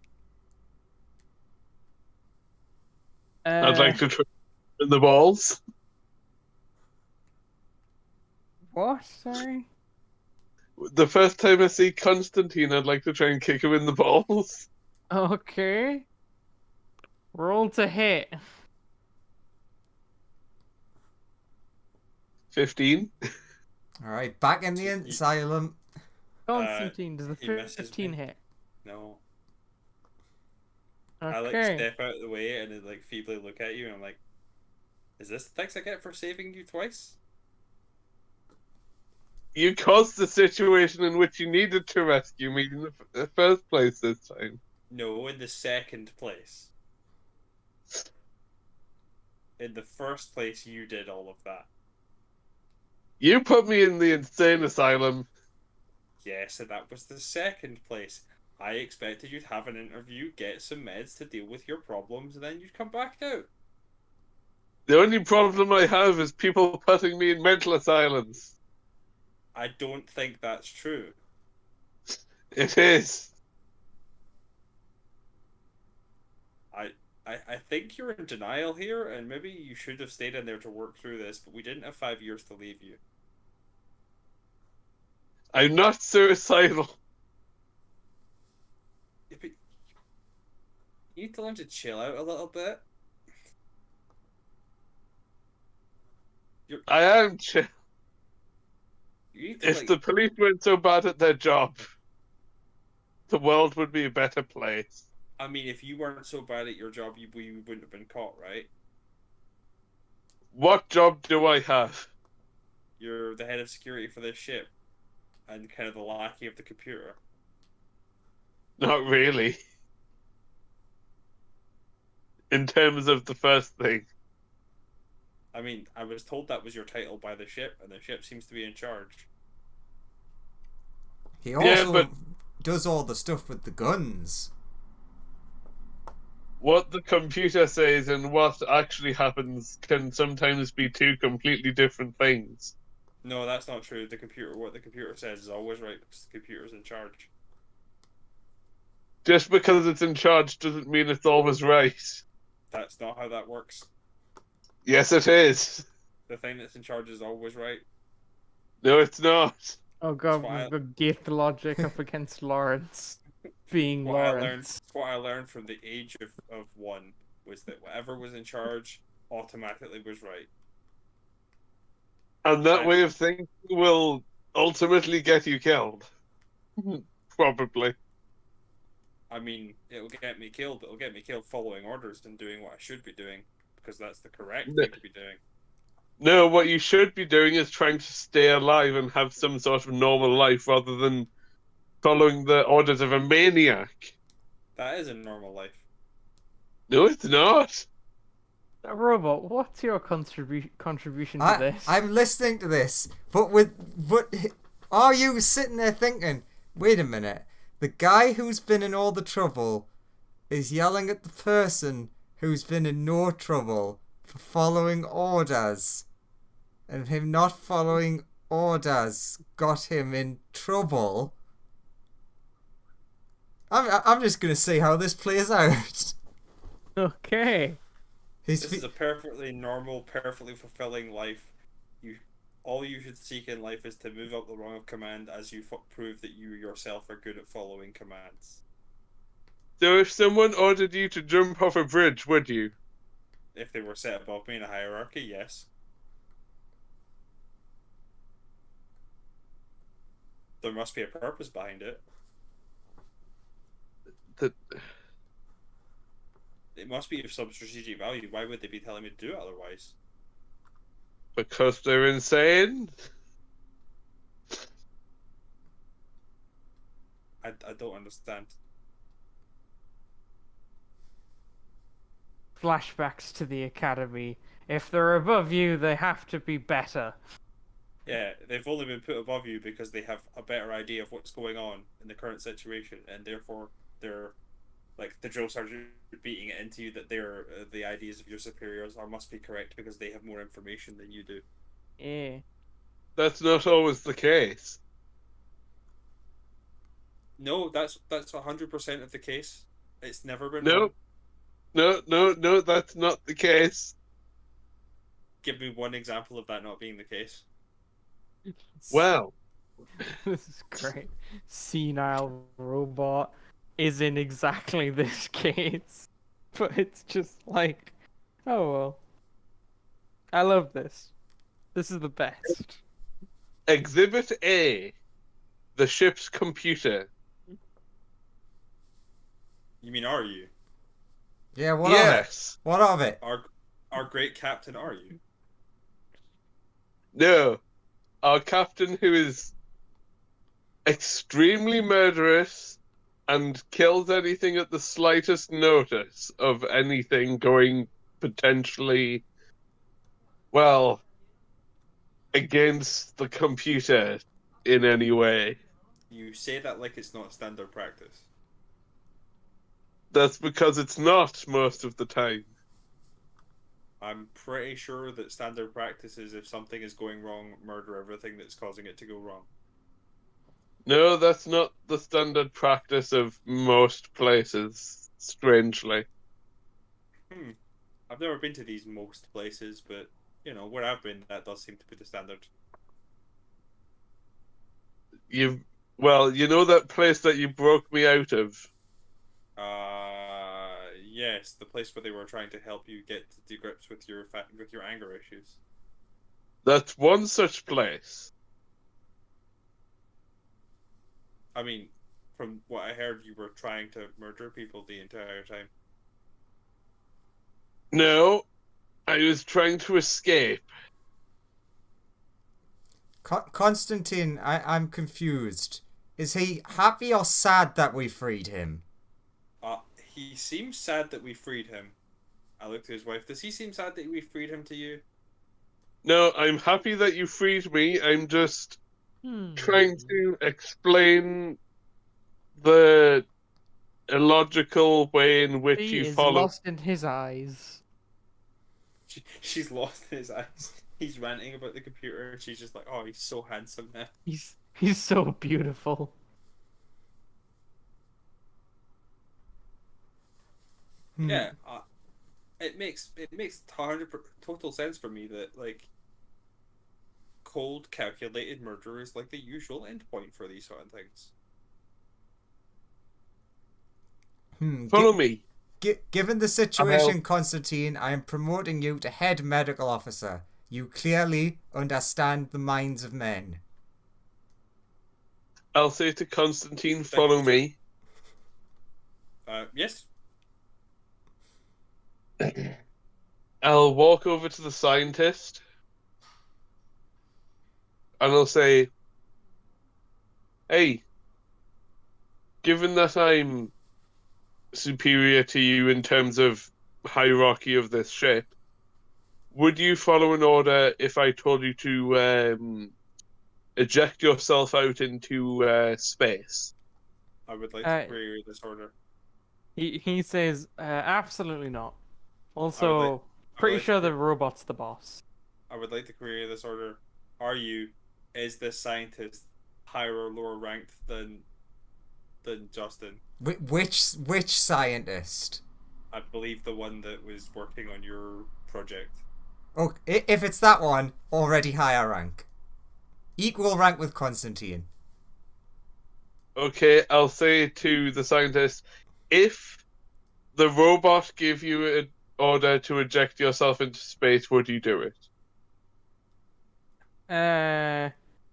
I'd like to try in the balls. What? Sorry. The first time I see Constantine, I'd like to try and kick him in the balls. Okay. Roll to hit. 15. All right, back in the asylum. Constantine, does the he misses 15 me. hit? No. Okay. I step out of the way and then feebly look at you and I'm like, is this the thanks I get for saving you twice? You caused the situation in which you needed to rescue me in the first place this time. No, in the second place. In the first place, you did all of that. You put me in the insane asylum. Yes, and that was the second place. I expected you'd have an interview, get some meds to deal with your problems, and then you'd come back out. The only problem I have is people putting me in mental asylums. I don't think that's true. It is. I think you're in denial here, and maybe you should have stayed in there to work through this, but we didn't have 5 years to leave you. I'm not suicidal. Yeah, but you need to learn to chill out a little bit. I am chill. You need to If the police weren't so bad at their job, the world would be a better place. I mean, if you weren't so bad at your job, you wouldn't have been caught, right? What job do I have? You're the head of security for this ship, and kind of the lackey of the computer. Not really. In terms of the first thing. I mean, I was told that was your title by the ship, and the ship seems to be in charge. He also does all the stuff with the guns. What the computer says and what actually happens can sometimes be two completely different things. No, that's not true. What the computer says is always right because the computer's in charge. Just because it's in charge doesn't mean it's always right. That's not how that works. Yes, it is. The thing that's in charge is always right. No, it's not. Oh god, why we've got Gith logic up against Lawrence being Lawrence. What I learned from the age of one was that whatever was in charge automatically was right. And that way of thinking will ultimately get you killed. Probably. I mean, it'll get me killed, but it'll get me killed following orders and doing what I should be doing, because that's the correct thing to be doing. No, what you should be doing is trying to stay alive and have some sort of normal life rather than following the orders of a maniac. That is a normal life. No, it's not. Robot, what's your contribution to this? I'm listening to this, but are you sitting there thinking, wait a minute, the guy who's been in all the trouble is yelling at the person who's been in no trouble for following orders, and him not following orders got him in trouble? I'm just gonna see how this plays out. Okay. This is a perfectly normal, perfectly fulfilling life. All you should seek in life is to move up the rung of command as you prove that you yourself are good at following commands. So if someone ordered you to jump off a bridge, would you? If they were set above me in a hierarchy, yes. There must be a purpose behind it. It must be of some strategic value. Why would they be telling me to do it otherwise? Because they're insane? I don't understand. Flashbacks to the academy. If they're above you, they have to be better. Yeah, they've only been put above you because they have a better idea of what's going on in the current situation, and therefore they're like the drill sergeant beating it into you that they're the ideas of your superiors must be correct because they have more information than you do. Yeah. That's not always the case. No, that's 100% of the case. It's never been No. wrong. No, that's not the case. Give me one example of that not being the case. Well, This is great. Senile robot is in exactly this case. But it's just like, oh well. I love this. This is the best. Exhibit A, the ship's computer. You mean are you? Yeah, what Yes. of it? What of it? Our great captain, are you? No. Our captain, who is extremely murderous and kills anything at the slightest notice of anything going potentially, well, against the computer in any way. You say that like it's not standard practice. That's because it's not most of the time. I'm pretty sure that standard practice is if something is going wrong, murder everything that's causing it to go wrong. No, that's not the standard practice of most places, strangely. I've never been to these most places, but where I've been, that does seem to be the standard. Well, you know that place that you broke me out of? Yes, the place where they were trying to help you get to grips with your anger issues. That's one such place. I mean, from what I heard, you were trying to murder people the entire time. No, I was trying to escape. Constantine, I'm confused. Is he happy or sad that we freed him? He seems sad that we freed him. I looked at his wife. Does he seem sad that we freed him to you? No, I'm happy that you freed me. I'm just trying to explain the illogical way in which He you is follow. lost in his eyes. She's lost in his eyes. He's ranting about the computer, and she's just like, "Oh, he's so handsome now." He's so beautiful. Yeah, it makes total sense for me that like cold, calculated murder is like the usual endpoint for these sort of things. Follow me. Given the situation, Constantine, I am promoting you to head medical officer. You clearly understand the minds of men. I'll say to Constantine, follow me. Yes. I'll walk over to the scientist and I'll say, hey, given that I'm superior to you in terms of hierarchy of this ship, would you follow an order if I told you to eject yourself out into space? I would like to query this order. He says, absolutely not. Also, pretty sure the robot's the boss. I would like to query this order. Is this scientist higher or lower ranked than Justin? Which scientist? I believe the one that was working on your project. Oh, if it's that one, already higher rank. Equal rank with Constantine. Okay, I'll say to the scientist, if the robot gave you an order to eject yourself into space, would you do it?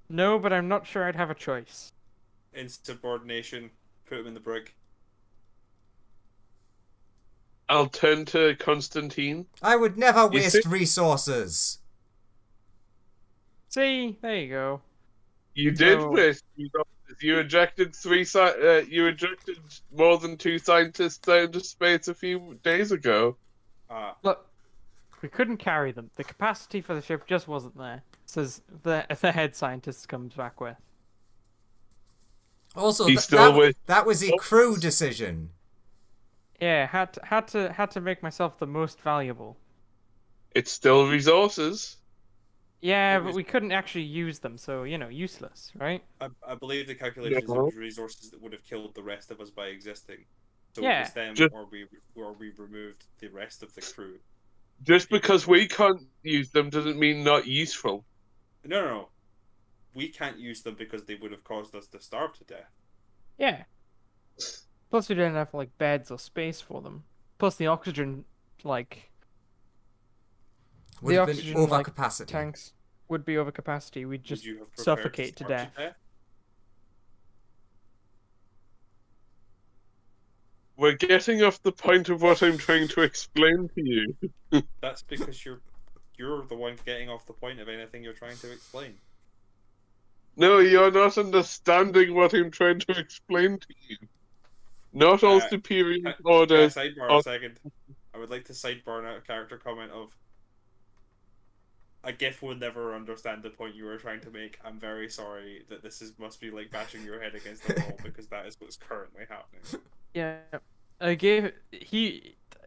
No, but I'm not sure I'd have a choice. Insubordination, put him in the brig. I'll turn to Constantine. I would never waste resources. See, there you go. You did waste resources. You ejected you ejected more than 2 scientists out into space a few days ago. Look, we couldn't carry them. The capacity for the ship just wasn't there. Says the head scientist comes back with. Also, that was a crew decision. Yeah, had to make myself the most valuable. It's still resources. Yeah, but we couldn't actually use them, so useless, right? I believe the calculations of resources that would have killed the rest of us by existing. So yeah. it was them, or we removed the rest of the crew. Just because we can't use them doesn't mean not useful. No. We can't use them because they would have caused us to starve to death. Yeah. Plus, we didn't have beds or space for them. Plus, the oxygen would have been over capacity. Tanks would be over capacity. We'd just suffocate to death. We're getting off the point of what I'm trying to explain to you. That's because you're the one getting off the point of anything you're trying to explain. No, you're not understanding what I'm trying to explain to you. Not all superior orders. Sidebar a second. I would like to sidebar out a character comment of a GIF will never understand the point you were trying to make. I'm very sorry that must be like bashing your head against the wall because that is what's currently happening. Yeah,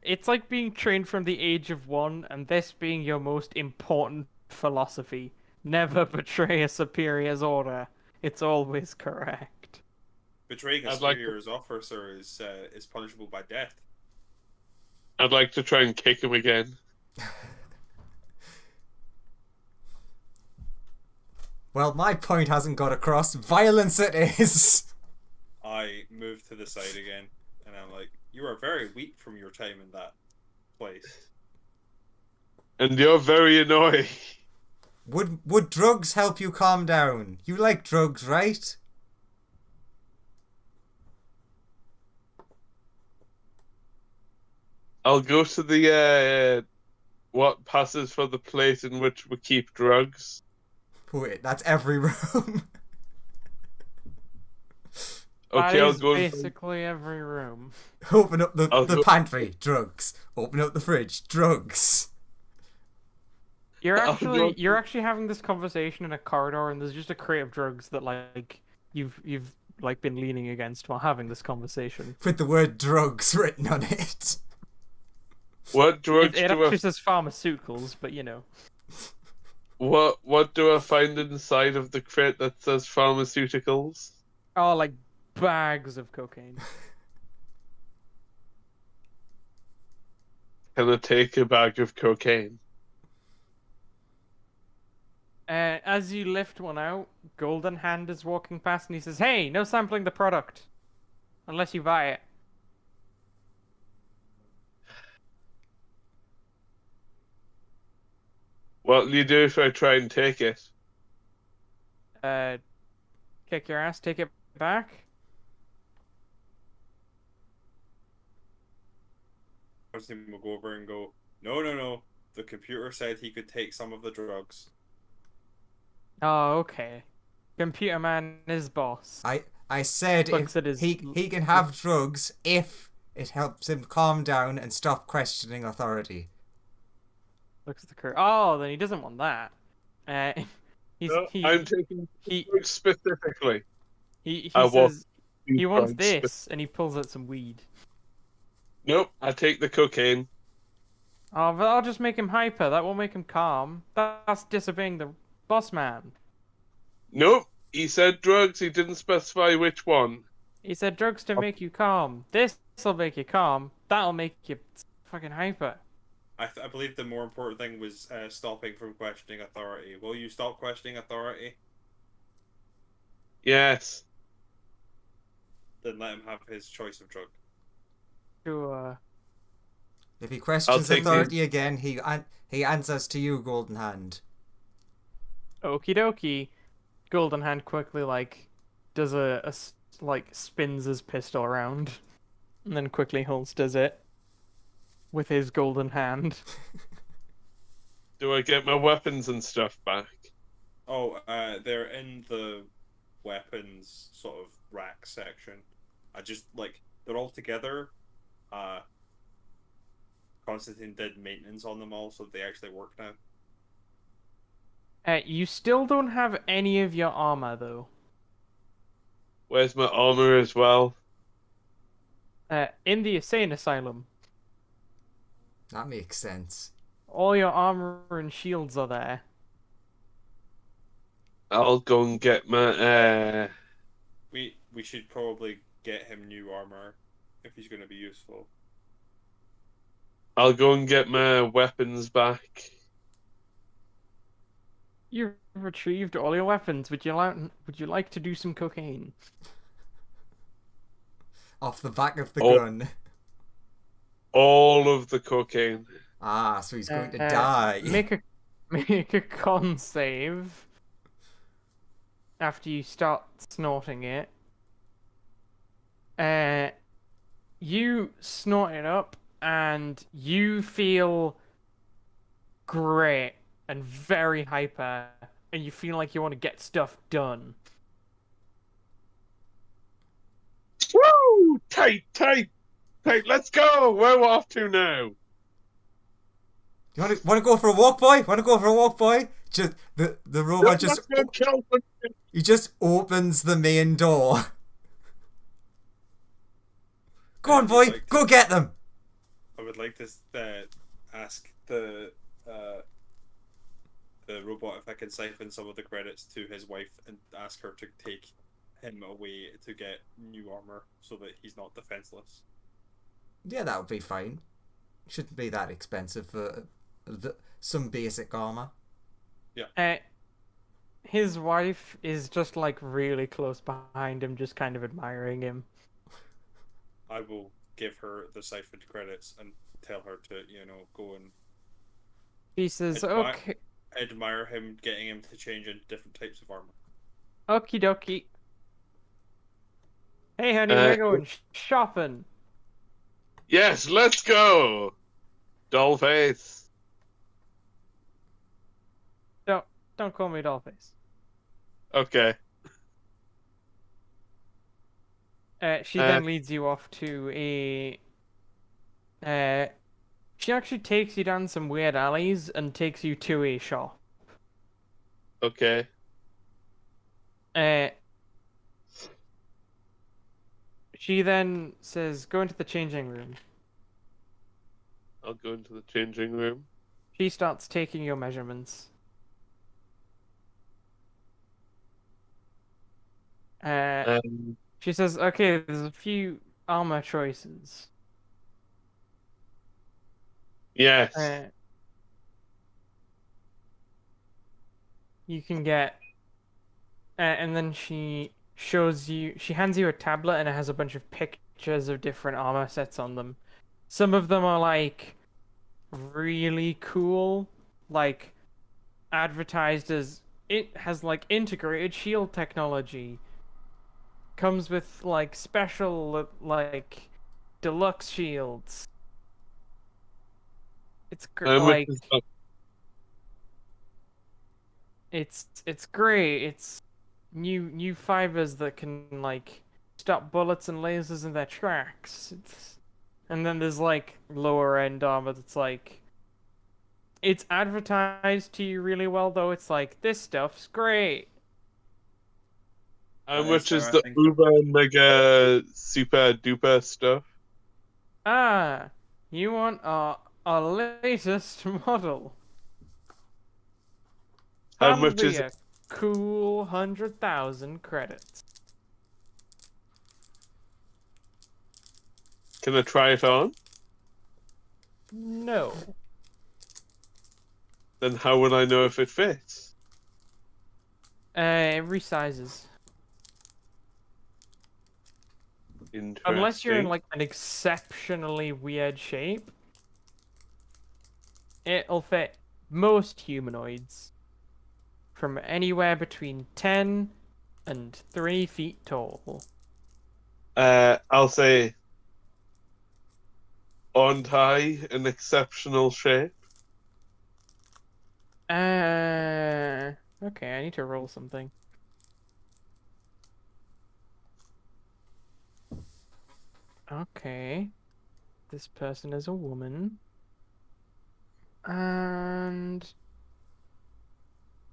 it's like being trained from the age of 1, and this being your most important philosophy. Never betray a superior's order. It's always correct. Betraying a superior's officer is punishable by death. I'd like to try and kick him again. Well, my point hasn't got across. Violence it is! I move to the side again, and I'm like, you are very weak from your time in that place. And you're very annoying. Would drugs help you calm down? You like drugs, right? I'll go to the what passes for the place in which we keep drugs. Wait, that's every room. Okay, That I'll is go. basically every room. Open up I'll the go- pantry, drugs. Open up the fridge, drugs. You're I'll actually go- you're actually having this conversation in a corridor, and there's just a crate of drugs that like you've like been leaning against while having this conversation. With the word drugs written on it. What drugs It do I? actually says pharmaceuticals, but you know. What do I find inside of the crate that says pharmaceuticals? Oh, like bags of cocaine. Can I take a bag of cocaine? As you lift one out, Golden Hand is walking past and he says, "Hey, no sampling the product. Unless you buy it." What'll you do if I try and take it? Kick your ass, take it back. Constantine will go over and go, no. The computer said he could take some of the drugs. Oh, okay. Computer Man is boss. I said Looks if at his- he can have drugs if it helps him calm down and stop questioning authority. Looks at the curve. Oh, then he doesn't want that. No, I'm taking drugs specifically. he I want says these he wants drugs this, and he pulls out some weed. Nope, I take the cocaine. Oh, but I'll just make him hyper. That won't make him calm. That's disobeying the boss man. Nope, he said drugs. He didn't specify which one. He said drugs to make you calm. This'll make you calm. That'll make you fucking hyper. I believe the more important thing was stopping from questioning authority. Will you stop questioning authority? Yes. Then let him have his choice of drug. To If he questions take authority again, he answers to you, Golden Hand. okie dokie. Golden Hand quickly does like spins his pistol around, and then quickly holsters it with his golden hand. Do I get my weapons and stuff back? Oh, they're in the weapons sort of rack section. I just they're all together. Constantine did maintenance on them all, so they actually work now. You still don't have any of your armor though. Where's my armor as well? In the insane asylum, That makes sense. all your armor and shields are there. I'll go and get my. We should probably get him new armor if he's going to be useful. I'll go and get my weapons back. You've retrieved all your weapons. Would you like to do some cocaine? Off the back of the Oh. gun. All of the cocaine. Ah, so he's going to die. Make a con save after you start snorting it. You snort it up and you feel great and very hyper, and you feel like you want to get stuff done. Woo! Tight. Let's go. Where are we off to now? You want to go for a walk, boy? Want to go for a walk, boy? Just the robot Let's go kill them. he just opens the main door. Go on, boy. Go get them. I would like to ask the robot if I can siphon some of the credits to his wife and ask her to take him away to get new armor so that he's not defenseless. Yeah, that would be fine. Shouldn't be that expensive for some basic armor. His wife is just like really close behind him, just kind of admiring him. I will give her the siphoned credits and tell her to, go and She says, admire, "Okay, admire him, getting him to change into different types of armor. okie dokie. Hey, honey, Uh, we're going shopping." Yes, let's go. Dollface. Don't call me Dollface. Okay. She then leads you off to a. She actually takes you down some weird alleys and takes you to a shop. Okay. She then says, "Go into the changing room." I'll go into the changing room. She starts taking your measurements. She says, "Okay, there's a few armor choices. Yes. You can get," and then she hands you a tablet and it has a bunch of pictures of different armor sets on them. Some of them are like really cool, like advertised as it has like integrated shield technology. Comes with like special like deluxe shields. It's How much like is that? it's great. It's new fibers that can like stop bullets and lasers in their tracks. And then there's like lower end armor that's like it's advertised to you really well though. It's like this stuff's great. How That much is is fair, I the think. uber mega super duper stuff? Ah, you want our latest model? How That'll much be is a it? cool 100,000 credits. Can I try it on? No. Then how would I know if it fits? It resizes. Interesting. Unless you're in like an exceptionally weird shape, it'll fit most humanoids from anywhere between 10 and 3 feet tall. I'll say, aren't I an exceptional shape? Okay, I need to roll something. Okay. This person is a woman. And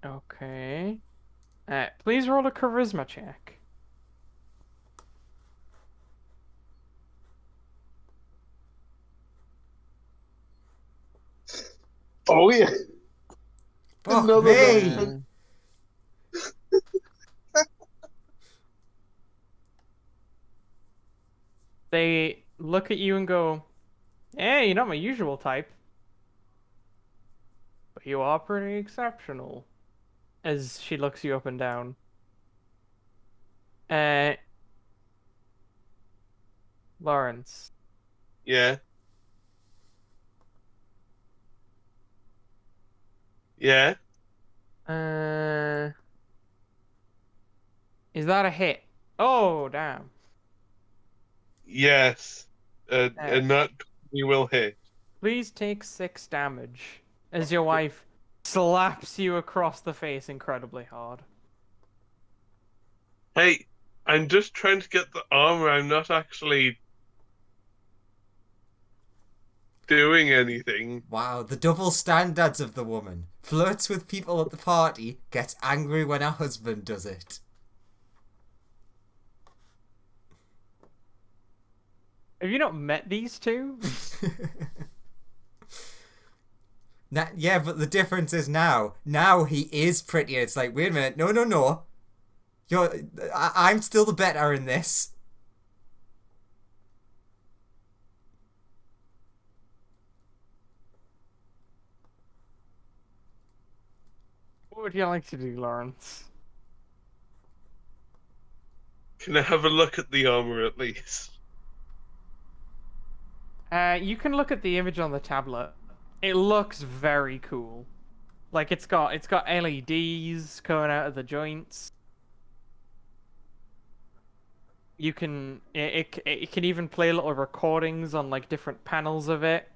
okay. Please roll a charisma check. Oh yeah. Fuck Another me! one. They look at you and go, "Hey, you're not my usual type. But you are pretty exceptional." As she looks you up and down. Lawrence. Yeah. Yeah. Is that a hit? Oh, damn. Yes. And that we will hit. Please take 6 damage as your wife slaps you across the face incredibly hard. Hey, I'm just trying to get the armor. I'm not actually doing anything. Wow, the double standards of the woman. Flirts with people at the party, gets angry when her husband does it. Have you not met these two? Now, yeah, but the difference is now he is pretty. It's like, wait a minute, no. I'm still the better in this. would you like to do, Lawrence? Can I have a look at the armor at least? You can look at the image on the tablet. It looks very cool. Like it's got LEDs coming out of the joints. You can it can even play little recordings on like different panels of it.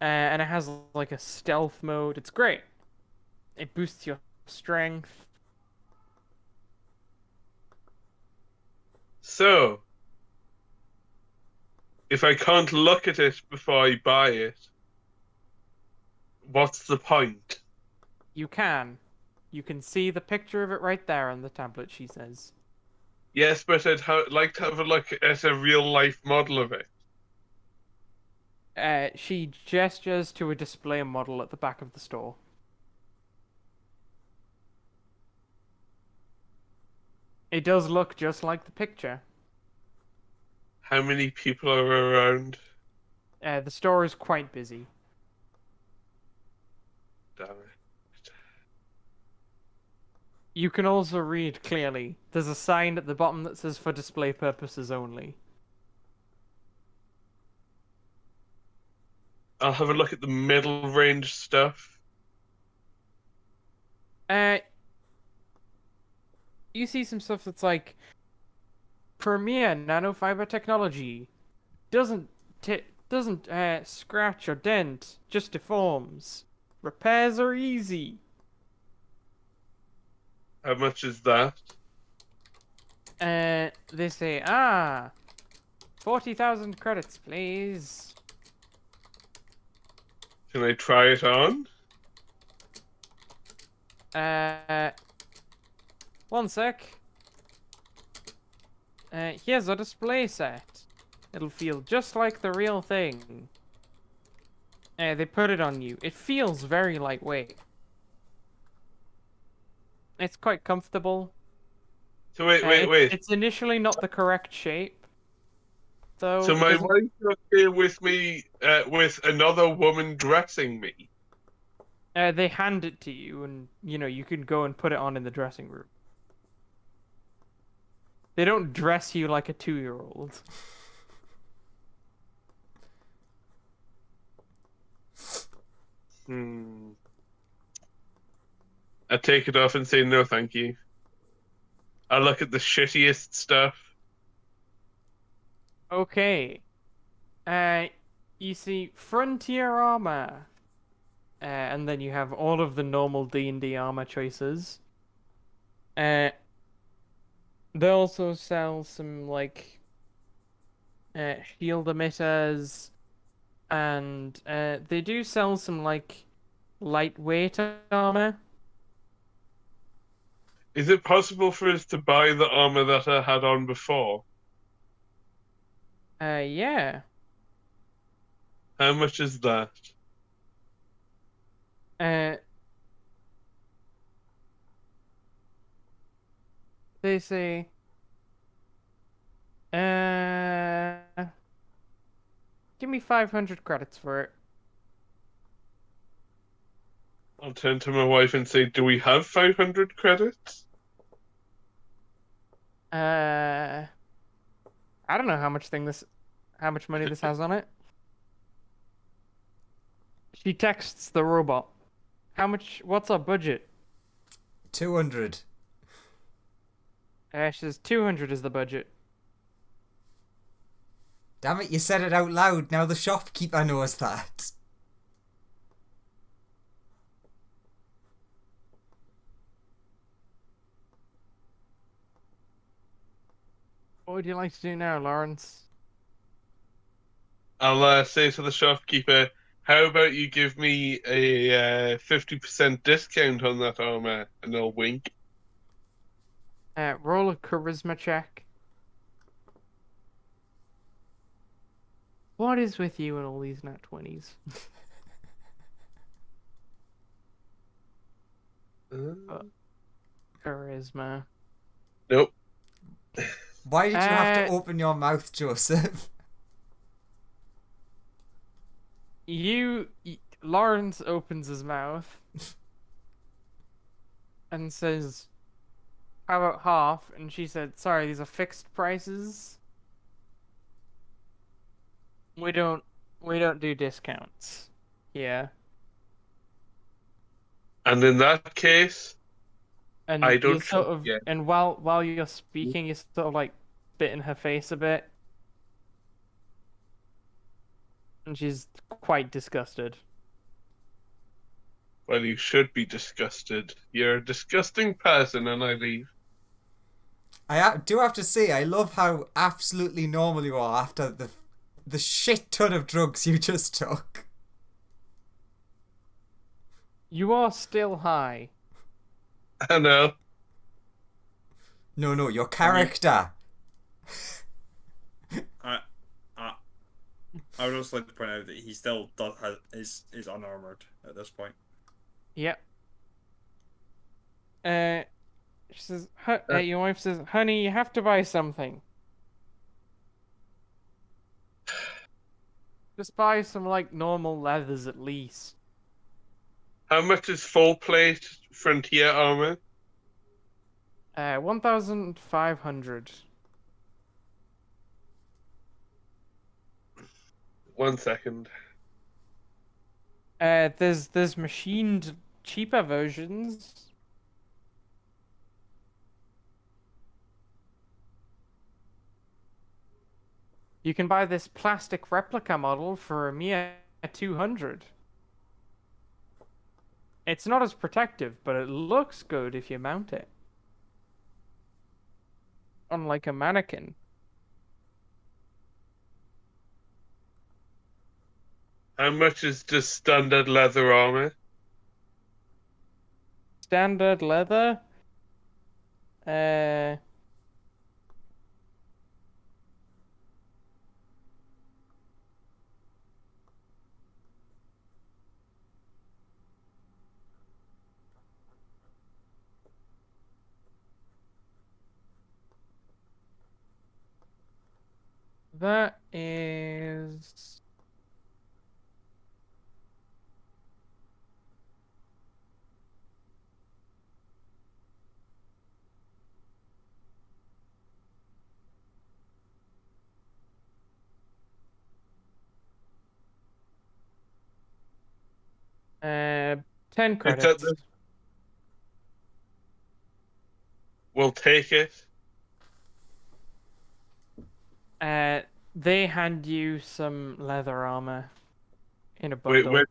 And it has like a stealth mode. It's great. It boosts your strength. So, if I can't look at it before I buy it, what's the point? You can. You can see the picture of it right there on the tablet, she says. Yes, but I'd like to have a look at a real life model of it. She gestures to a display model at the back of the store. It does look just like the picture. How many people are around? The store is quite busy. Damn it. You can also read clearly. There's a sign at the bottom that says for display purposes only. I'll have a look at the middle range stuff. You see some stuff that's like Premier nanofiber technology. Doesn't scratch or dent, just deforms. Repairs are easy. How much is that? They say 40,000 credits, please. Can I try it on? One sec. Here's a display set. It'll feel just like the real thing. They put it on you. It feels very lightweight. It's quite comfortable. So wait. It's initially not the correct shape, though. So my wife's not here with me, with another woman dressing me. They hand it to you, and you can go and put it on in the dressing room. They don't dress you like a 2-year-old. I take it off and say no, thank you. I look at the shittiest stuff. Okay. You see Frontier armor. And then you have all of the normal D&D armor choices. They also sell some like shield emitters, and they do sell some like lightweight armor. Is it possible for us to buy the armor that I had on before? Yeah. How much is that? They say, give me 500 credits for it. I'll turn to my wife and say, do we have 500 credits? I don't know how much money this has on it. She texts the robot. What's our budget? 200. She says 200 is the budget. Damn it, you said it out loud. Now the shopkeeper knows that. What would you like to do now, Lawrence? I'll say to the shopkeeper, how about you give me a 50% discount on that armor? And I'll wink. Roll a charisma check. What is with you and all these nat 20s? Charisma. Nope. Why did you have to open your mouth, Joseph? Lawrence opens his mouth. and says, "How about half?" And she said, "Sorry, these are fixed prices. We don't do discounts." Yeah. And in that case, I And you don't sort trust of, you. and while you're speaking, you sort of like spit in her face a bit, and she's quite disgusted. Well, you should be disgusted. You're a disgusting person, and I leave. Do have to say, I love how absolutely normal you are after the shit ton of drugs you just took. You are still high. I know. No, your I mean, character. I, I, I would also like to point out that he still is unarmored at this point. Yep. She says, your wife says, "Honey, you have to buy something. Just buy some like normal leathers at least." How much is full plate frontier armor? 1,500. 1 second. There's machined cheaper versions. You can buy this plastic replica model for a mere 200. It's not as protective, but it looks good if you mount it. Unlike a mannequin. How much is just standard leather armor? Standard leather. Uh, that is uh 10 It's at credits. the. We'll take it. They hand you some leather armor in a Wait, bundle.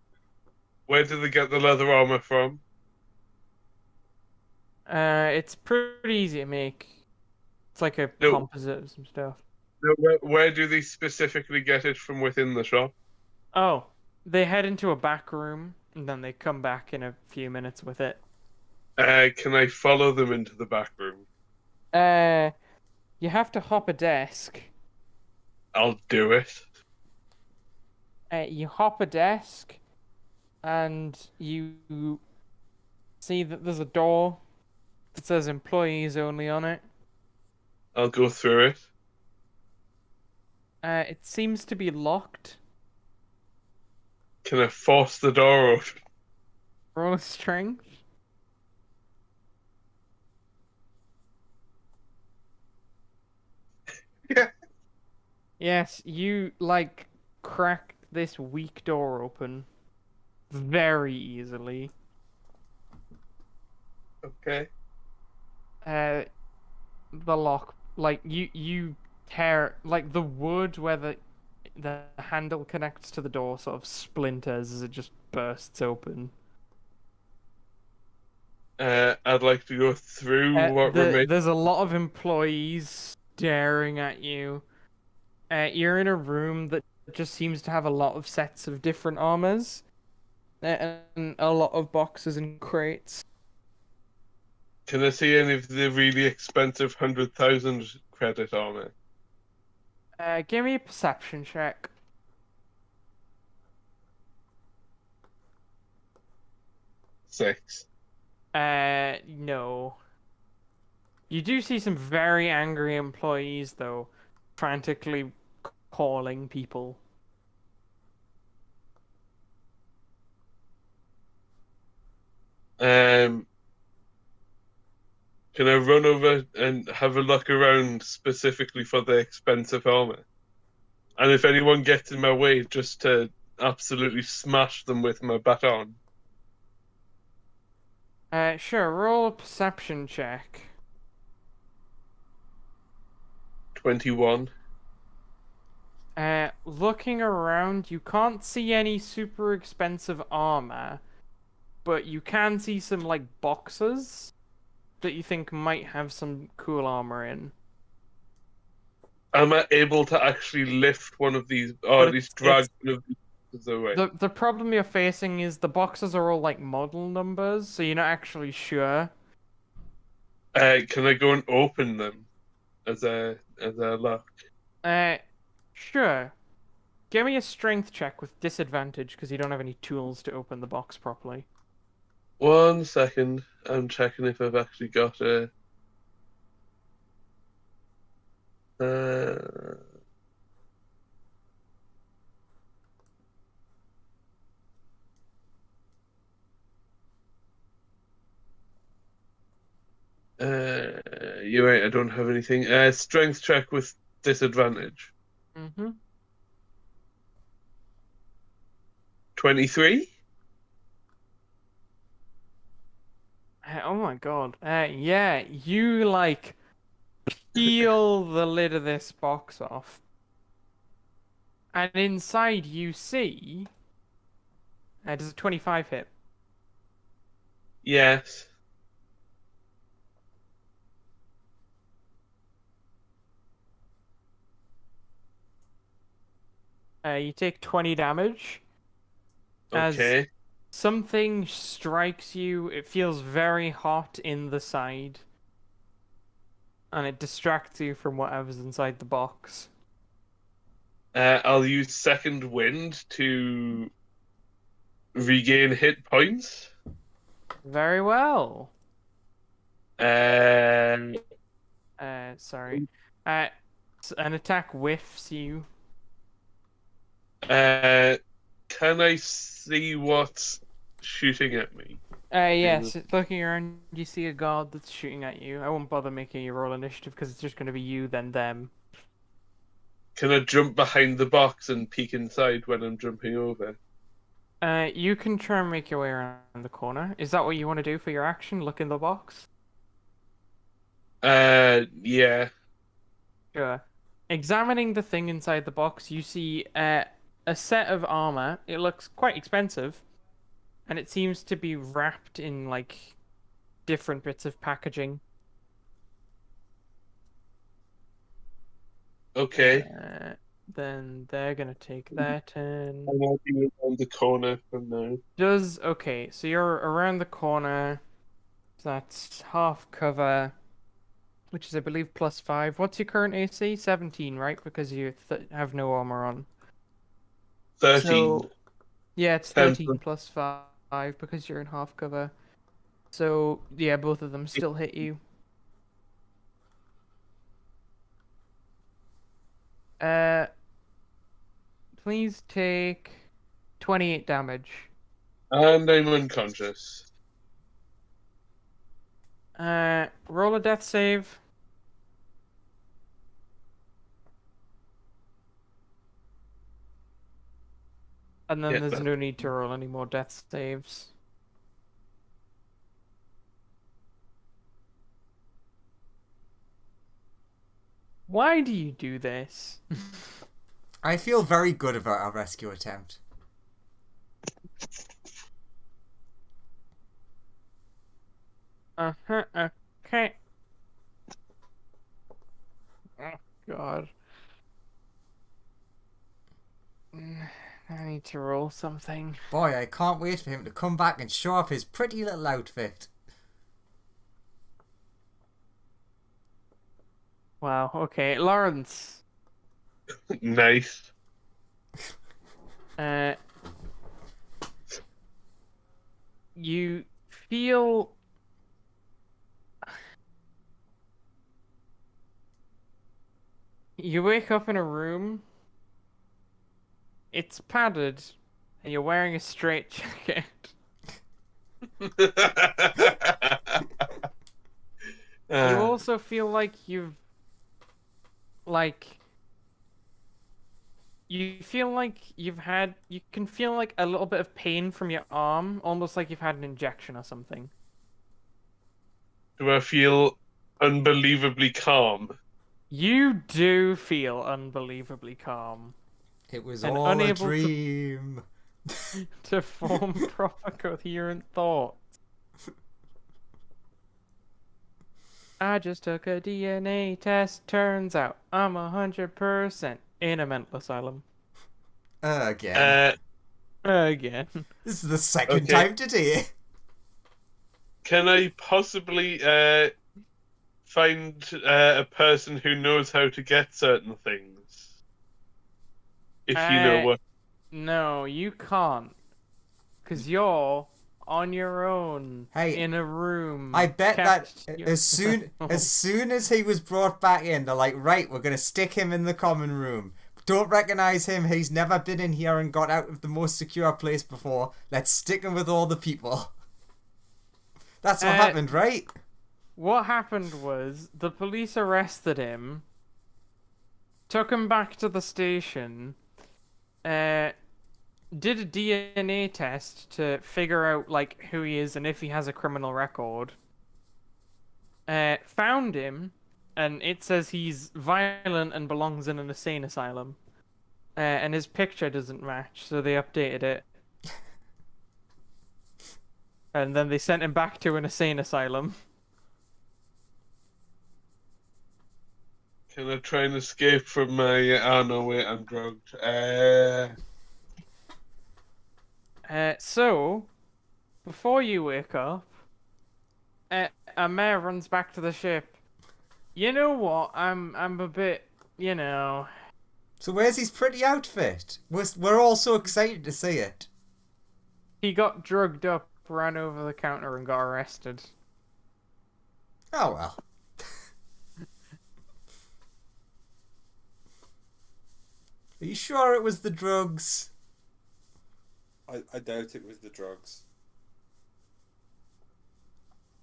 where did they get the leather armor from? It's pretty easy to make. It's like a No, composite of some stuff. no, where do they specifically get it from within the shop? Oh, they head into a back room and then they come back in a few minutes with it. Can I follow them into the back room? You have to hop a desk. I'll do it. You hop a desk and you see that there's a door that says employees only on it. I'll go through it. It seems to be locked. Can I force the door open? Roll strength. Yeah. Yes, you like crack this weak door open very easily. Okay. The lock, like you tear like the wood where the handle connects to the door sort of splinters as it just bursts open. I'd like to go through what remains. There's a lot of employees staring at you. You're in a room that just seems to have a lot of sets of different armors, and a lot of boxes and crates. Can I see any of the really expensive 100,000 credit armor? Give me a perception check. 6. No. You do see some very angry employees, though, frantically calling people. Um, Can I run over and have a look around specifically for the expensive armor? And if anyone gets in my way, just to absolutely smash them with my baton. Sure, roll a perception check. 21. Looking around, you can't see any super expensive armor, but you can see some, like, boxes that you think might have some cool armor in. Am I able to actually lift one of these, or But at least drag one of these away? The problem you're facing is the boxes are all, like, model numbers, so you're not actually sure. Can I go and open them as a lock? Sure. Give me a strength check with disadvantage, because you don't have any tools to open the box properly. 1 second. I'm checking if I've actually got a. You're right. I don't have anything. Strength check with disadvantage. Mm-hmm. 23. Oh my god. Yeah, you, like, peel the lid of this box off. And inside you see... does a 25 hit? Yes. You take 20 damage. As Okay. something strikes you, it feels very hot in the side. And it distracts you from whatever's inside the box. I'll use second wind to regain hit points. Very well. Sorry. An attack whiffs you. Can I see what's shooting at me? Yes, looking around, you see a guard that's shooting at you. I won't bother making you roll initiative because it's just going to be you, then them. Can I jump behind the box and peek inside when I'm jumping over? You can try and make your way around the corner. Is that what you want to do for your action? Look in the box? Yeah. Sure. Examining the thing inside the box, you see a set of armor. It looks quite expensive, and it seems to be wrapped in, like, different bits of packaging. Okay. Then they're gonna take that and I'll be around the corner from now. okay, so you're around the corner. So that's half cover, which is, I believe, +5. What's your current AC? 17, right? Because you have no armor on. 13. So, yeah, it's 13 +5 because you're in half cover. So, yeah, both of them still hit you. Please take 28 damage. And I'm unconscious. Roll a death save. And then there's no need to roll any more death saves. Why do you do this? I feel very good about our rescue attempt. Okay. Oh, God. I need to roll something. Boy, I can't wait for him to come back and show off his pretty little outfit. Wow, okay. Lawrence. Nice. You feel... You wake up in a room. It's padded, and you're wearing a straight jacket. You also feel like like you feel like you can feel like a little bit of pain from your arm, almost like you've had an injection or something. Do I feel unbelievably calm? You do feel unbelievably calm It was and all a unable dream. to form proper coherent thought. I just took a DNA test. Turns out I'm 100% in a mental asylum. Again. Again. This is the second Okay. time today. Can I possibly find a person who knows how to get certain things? If you know what. No, you can't. Because you're on your own Hey, in a room. I bet that kept as soon as he was brought back in, they're like, right, we're gonna stick him in the common room. Don't recognize him. He's never been in here and got out of the most secure place before. Let's stick him with all the people. That's what happened, right? What happened was the police arrested him, took him back to the station, did a DNA test to figure out like who he is and if he has a criminal record. Found him, and it says he's violent and belongs in an insane asylum. And his picture doesn't match, so they updated it. And then they sent him back to an insane asylum. Can I try and escape from my... Oh, no, wait, I'm drugged. So, before you wake up, a mayor runs back to the ship. You know what? I'm a bit, you know. So where's his pretty outfit? We're all so excited to see it. He got drugged up, ran over the counter, and got arrested. Oh well. Are you sure it was the drugs? I doubt it was the drugs.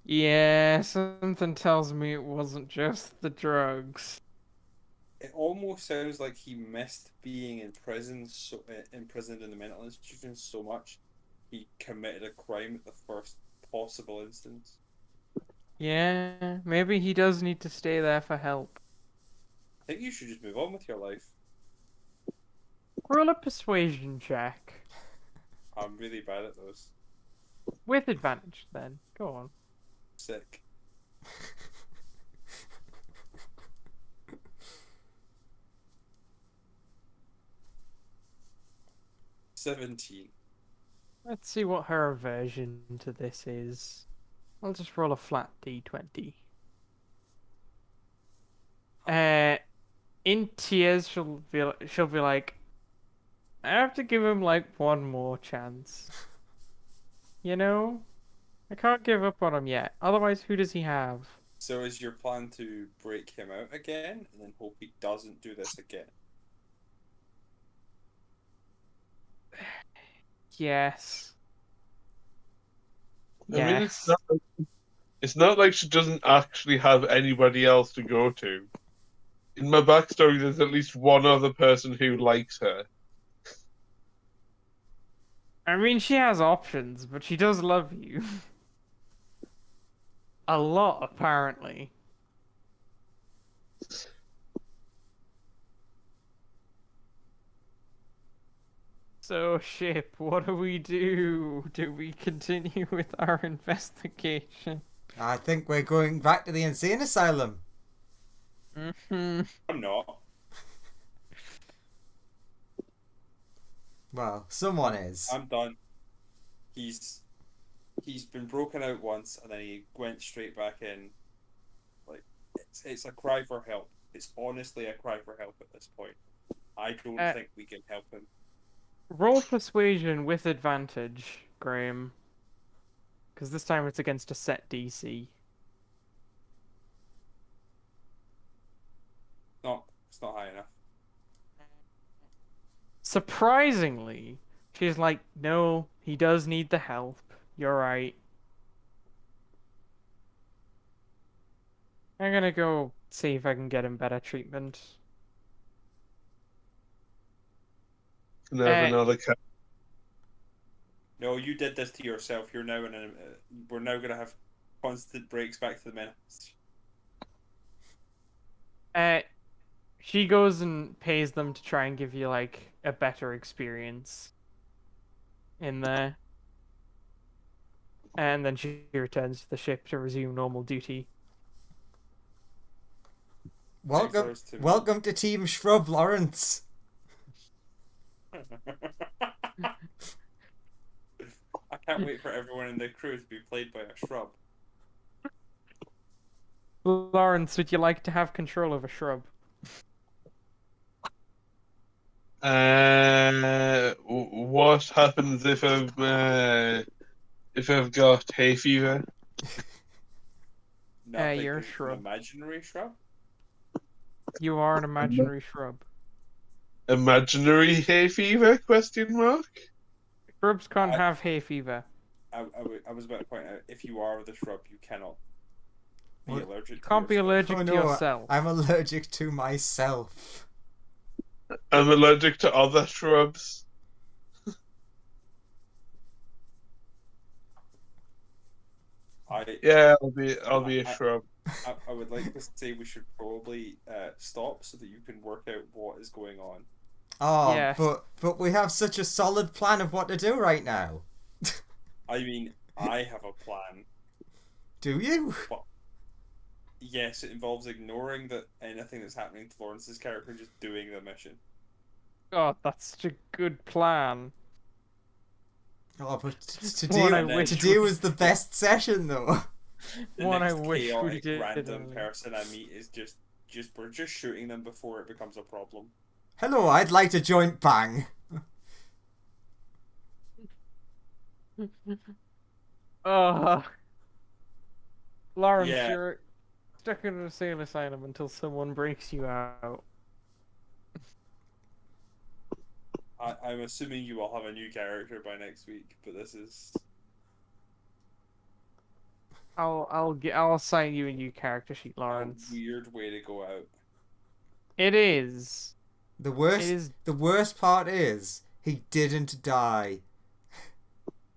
Yeah, something tells me it wasn't just the drugs. It almost sounds like he missed being in prison, imprisoned in the mental institution so much, he committed a crime at the first possible instance. Yeah, maybe he does need to stay there for help. I think you should just move on with your life. Roll a persuasion check. I'm really bad at those. With advantage, then. Go on. Sick. $17. Let's see what her aversion to this is. I'll just roll a flat d20. In tears, she'll be like, I have to give him like one more chance. You know, I can't give up on him yet. Otherwise, who does he have? So is your plan to break him out again and then hope he doesn't do this again? Yes. I mean, Yes. it's not like she doesn't actually have anybody else to go to. In my backstory, there's at least one other person who likes her. I mean, she has options, but she does love you. A lot, apparently. So, ship, what do we do? Do we continue with our investigation? I think we're going back to the insane asylum. Mm-hmm. I'm not. Well, someone is. I'm done. He's been broken out once and then he went straight back in. Like it's a cry for help. It's honestly a cry for help at this point. I don't think we can help him. Roll persuasion with advantage, Graham. Because this time it's against a set DC. No, it's not high enough. Surprisingly, she's like, no, he does need the help. You're right. I'm gonna go see if I can get him better treatment. Can have Uh, another cat. No, you did this to yourself. You're now in a. We're now gonna have constant breaks back to the menace. She goes and pays them to try and give you like a better experience in there. And then she returns to the ship to resume normal duty. Welcome, welcome to Team Shrub, Lawrence. I can't wait for everyone in the crew to be played by a shrub. Lawrence, would you like to have control of a shrub? What happens if I've got hay fever? Not you're a like an shrub. imaginary shrub. You are an imaginary shrub. Imaginary hay fever? Question mark. Shrubs can't have hay fever. I was about to point out, if you are the shrub, you cannot be What? allergic. You can't be yourself. allergic Oh to no, yourself. I'm allergic to myself. I'm allergic to other shrubs. Yeah, I'll be a shrub. I would like to say we should probably stop so that you can work out what is going on. Oh, Yes. but we have such a solid plan of what to do right now. I mean, I have a plan. Do you? But yes, it involves ignoring that anything that's happening to Lawrence's character and just doing the mission. God, that's such a good plan. Oh, but One I wish today we- was the best session though. The One I next wish we chaotic did. random person I meet is just we're just shooting them before it becomes a problem. Hello, I'd like to join Bang. Lawrence, Yeah. you're stuck in an insane asylum until someone breaks you out. I'm assuming you will have a new character by next week, but this is I'll assign you a new character sheet, a Lawrence. weird way to go out. It is. The It is. worst part is he didn't die.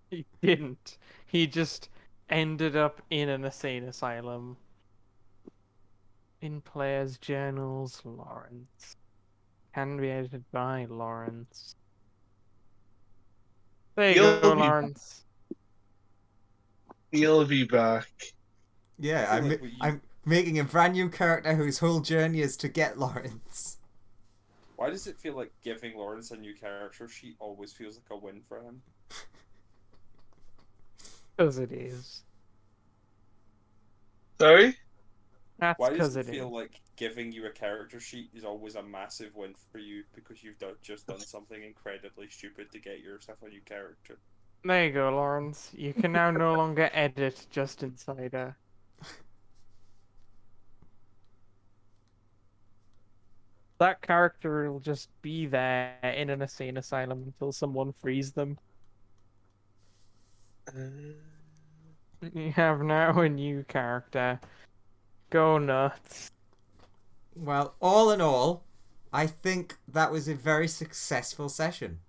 He didn't. He just ended up in an insane asylum. In players' journals, Lawrence. Can be edited by Lawrence. There you You'll go, be- Lawrence. He'll be back. Yeah, I feel like what you- I'm making a brand new character whose whole journey is to get Lawrence. Why does it feel like giving Lawrence a new character sheet always feels like a win for him? Because it is. Sorry? That's Why because does it it feel is. like giving you a character sheet is always a massive win for you because you've just done something incredibly stupid to get yourself a new character? There you go, Lawrence. You can now no longer edit just Insider. That character will just be there in an insane asylum until someone frees them. You have now a new character. Go nuts. Well, all in all, I think that was a very successful session.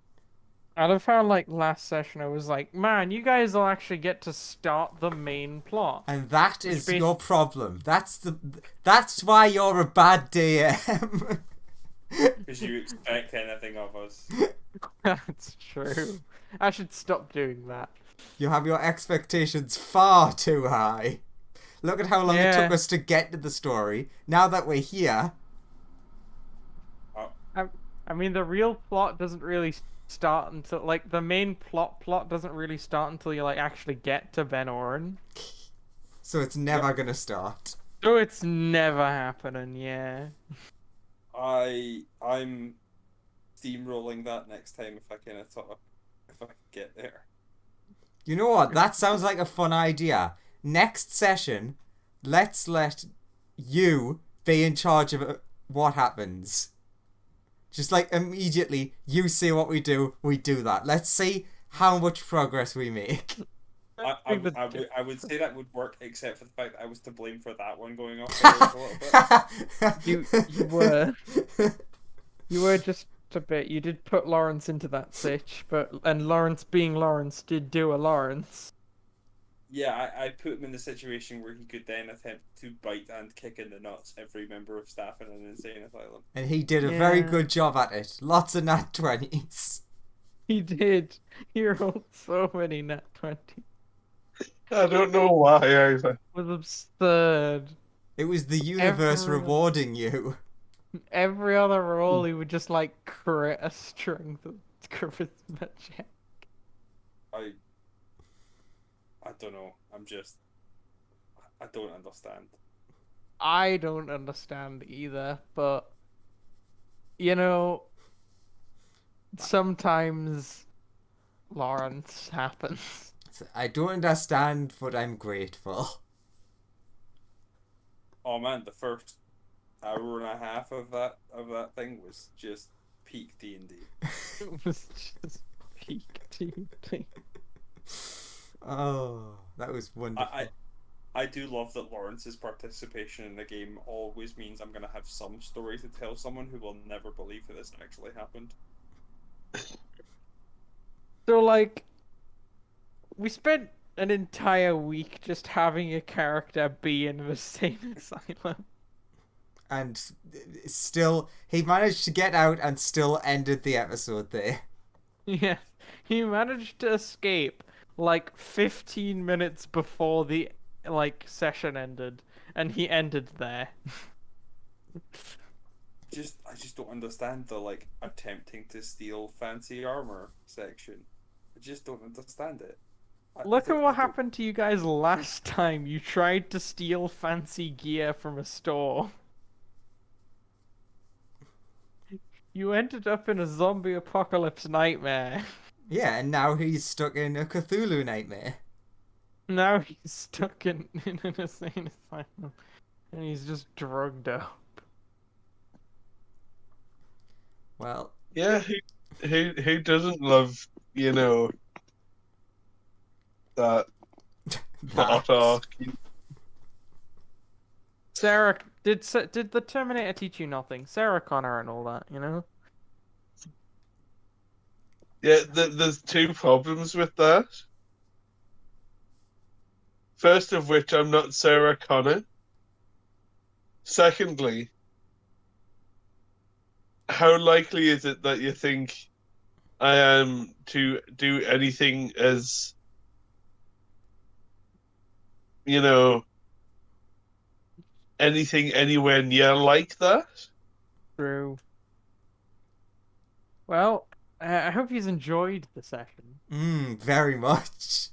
I love how, like, last session I was like, man, you guys will actually get to start the main plot. And that Which is bas- your problem. That's why you're a bad DM. Because you expect anything of us. That's true. I should stop doing that. You have your expectations far too high. Look at how long it took Yeah. us to get to the story. Now that we're here, I mean, the real plot doesn't really start until, like, the main plot doesn't really start until you, like, actually get to Ben Oren. so it's never gonna start. So it's never happening, yeah. I'm steamrolling that next time if I can if I can get there. You know what? That sounds like a fun idea. Next session, let's let you be in charge of what happens. Just like immediately, you say what we do that. Let's see how much progress we make. I would say that would work, except for the fact that I was to blame for that one going off the rails a little bit. You were just a bit. You did put Lawrence into that sitch, and Lawrence being Lawrence did do a Lawrence. Yeah, I put him in the situation where he could then attempt to bite and kick in the nuts every member of staff in an insane asylum. And he did a very good job at it. Lots of nat 20s. He did. He rolled so many nat 20. I don't know why either. It was absurd. It was the universe Every- rewarding you. Every other roll, he would just like crit a strength of charisma check. I don't know. I don't understand. I don't understand either, but you know, sometimes Lawrence happens. I don't understand, but I'm grateful. Oh man, the first hour and a half of that thing was just peak D&D. It was just peak TNT. Oh, that was wonderful. I do love that Lawrence's participation in the game always means I'm gonna have some story to tell someone who will never believe that this actually happened. So like, we spent an entire week just having a character be in an insane asylum. And still, he managed to get out and still ended the episode there. Yeah, he managed to escape like 15 minutes before the session ended, and he ended there. I just don't understand the attempting to steal fancy armor section. I just don't understand it. Look at what happened to you guys last time. You tried to steal fancy gear from a store. You ended up in a zombie apocalypse nightmare. Yeah, and now he's stuck in a Cthulhu nightmare. Now he's stuck in an insane asylum. And he's just drugged up. Well, Yeah, who doesn't love, that plot arc? Sarah, did the Terminator teach you nothing? Sarah Connor and all that, you know? Yeah, there's two problems with that. First of which, I'm not Sarah Connor. Secondly, how likely is it that you think I am to do anything as, anything anywhere near like that? True. Well, I hope you've enjoyed the session. very much.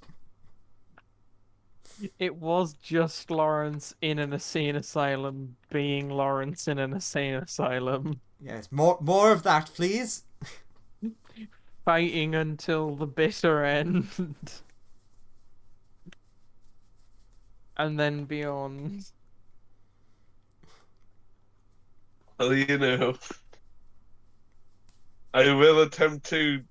It was just Lawrence in an insane asylum being Lawrence in an insane asylum. Yes, more of that, please. Fighting until the bitter end. And then beyond. Well, I will attempt to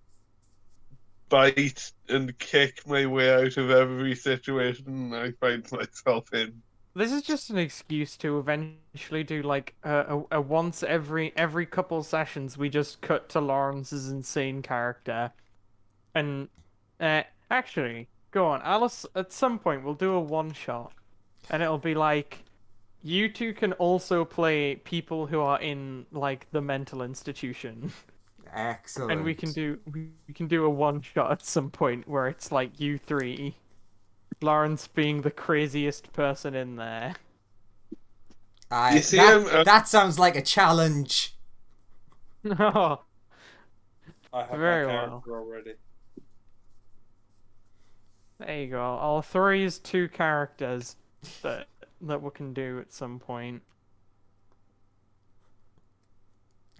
bite and kick my way out of every situation I find myself in. This is just an excuse to eventually do like a once every couple sessions we just cut to Lawrence's insane character, and actually go on, Alice. At some point we'll do a one shot, and it'll be like you two can also play people who are in like the mental institution. Excellent. And we can do a one shot at some point where it's like you three, Lawrence being the craziest person in there. You see that sounds like a challenge. Oh, I have very my well. character already. There you go. I'll throw you 2 characters that we can do at some point.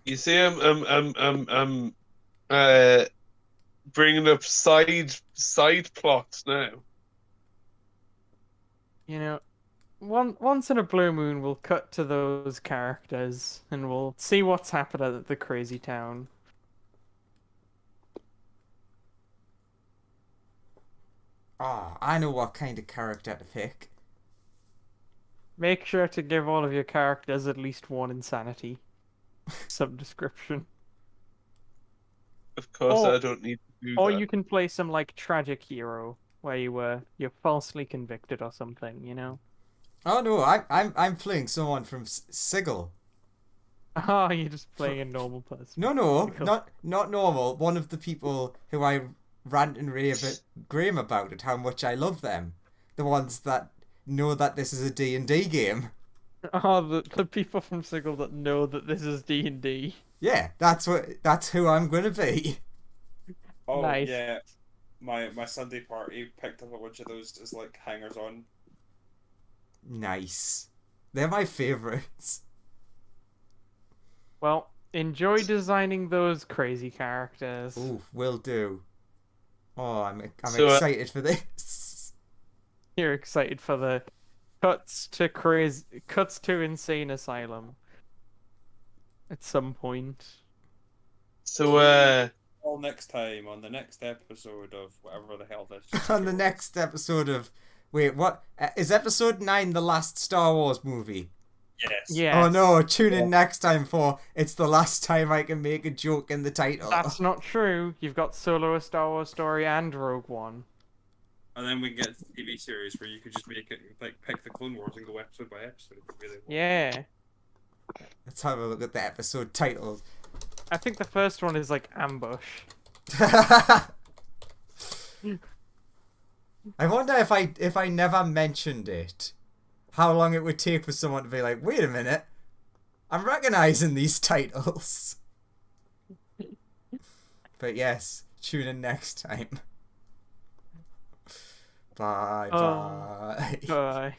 You see, I'm bringing up side plots now. You know, once in a blue moon, we'll cut to those characters and we'll see what's happened at the crazy town. Oh, I know what kind of character to pick. Make sure to give all of your characters at least one insanity. Some description. Of course, Or- I don't need to do Or that. you can play some like tragic hero where you're falsely convicted or something, you know? Oh no, I'm playing someone from Sigil. Oh, you're just playing a normal person. No, Because- not normal. One of the people who I rant and rave at Graham about it, how much I love them. The ones that know that this is a D&D game. Oh, the people from Sigil that know that this is D&D. Yeah, that's who I'm gonna be. Oh Nice. yeah, my Sunday party picked up a bunch of those as like hangers on. Nice. They're my favourites. Well, enjoy designing those crazy characters. Ooh, will do. Oh, I'm So, excited for this. You're excited for the cuts to Insane Asylum at some point. So, All next time on the next episode of whatever the hell this. On the next episode of... Wait, what? Is episode 9 the last Star Wars movie? Yes. Yeah. Oh no, tune in next time for It's the Last Time I Can Make a Joke in the Title. That's not true. You've got Solo: A Star Wars Story and Rogue One. And then we can get to the TV series where you could just make it like pick the Clone Wars and go episode by episode if you really want. Yeah. Let's have a look at the episode titles. I think the first one is like Ambush. I wonder if I never mentioned it, how long it would take for someone to be like, wait a minute, I'm recognizing these titles. But yes, tune in next time. Bye Oh. bye. Bye.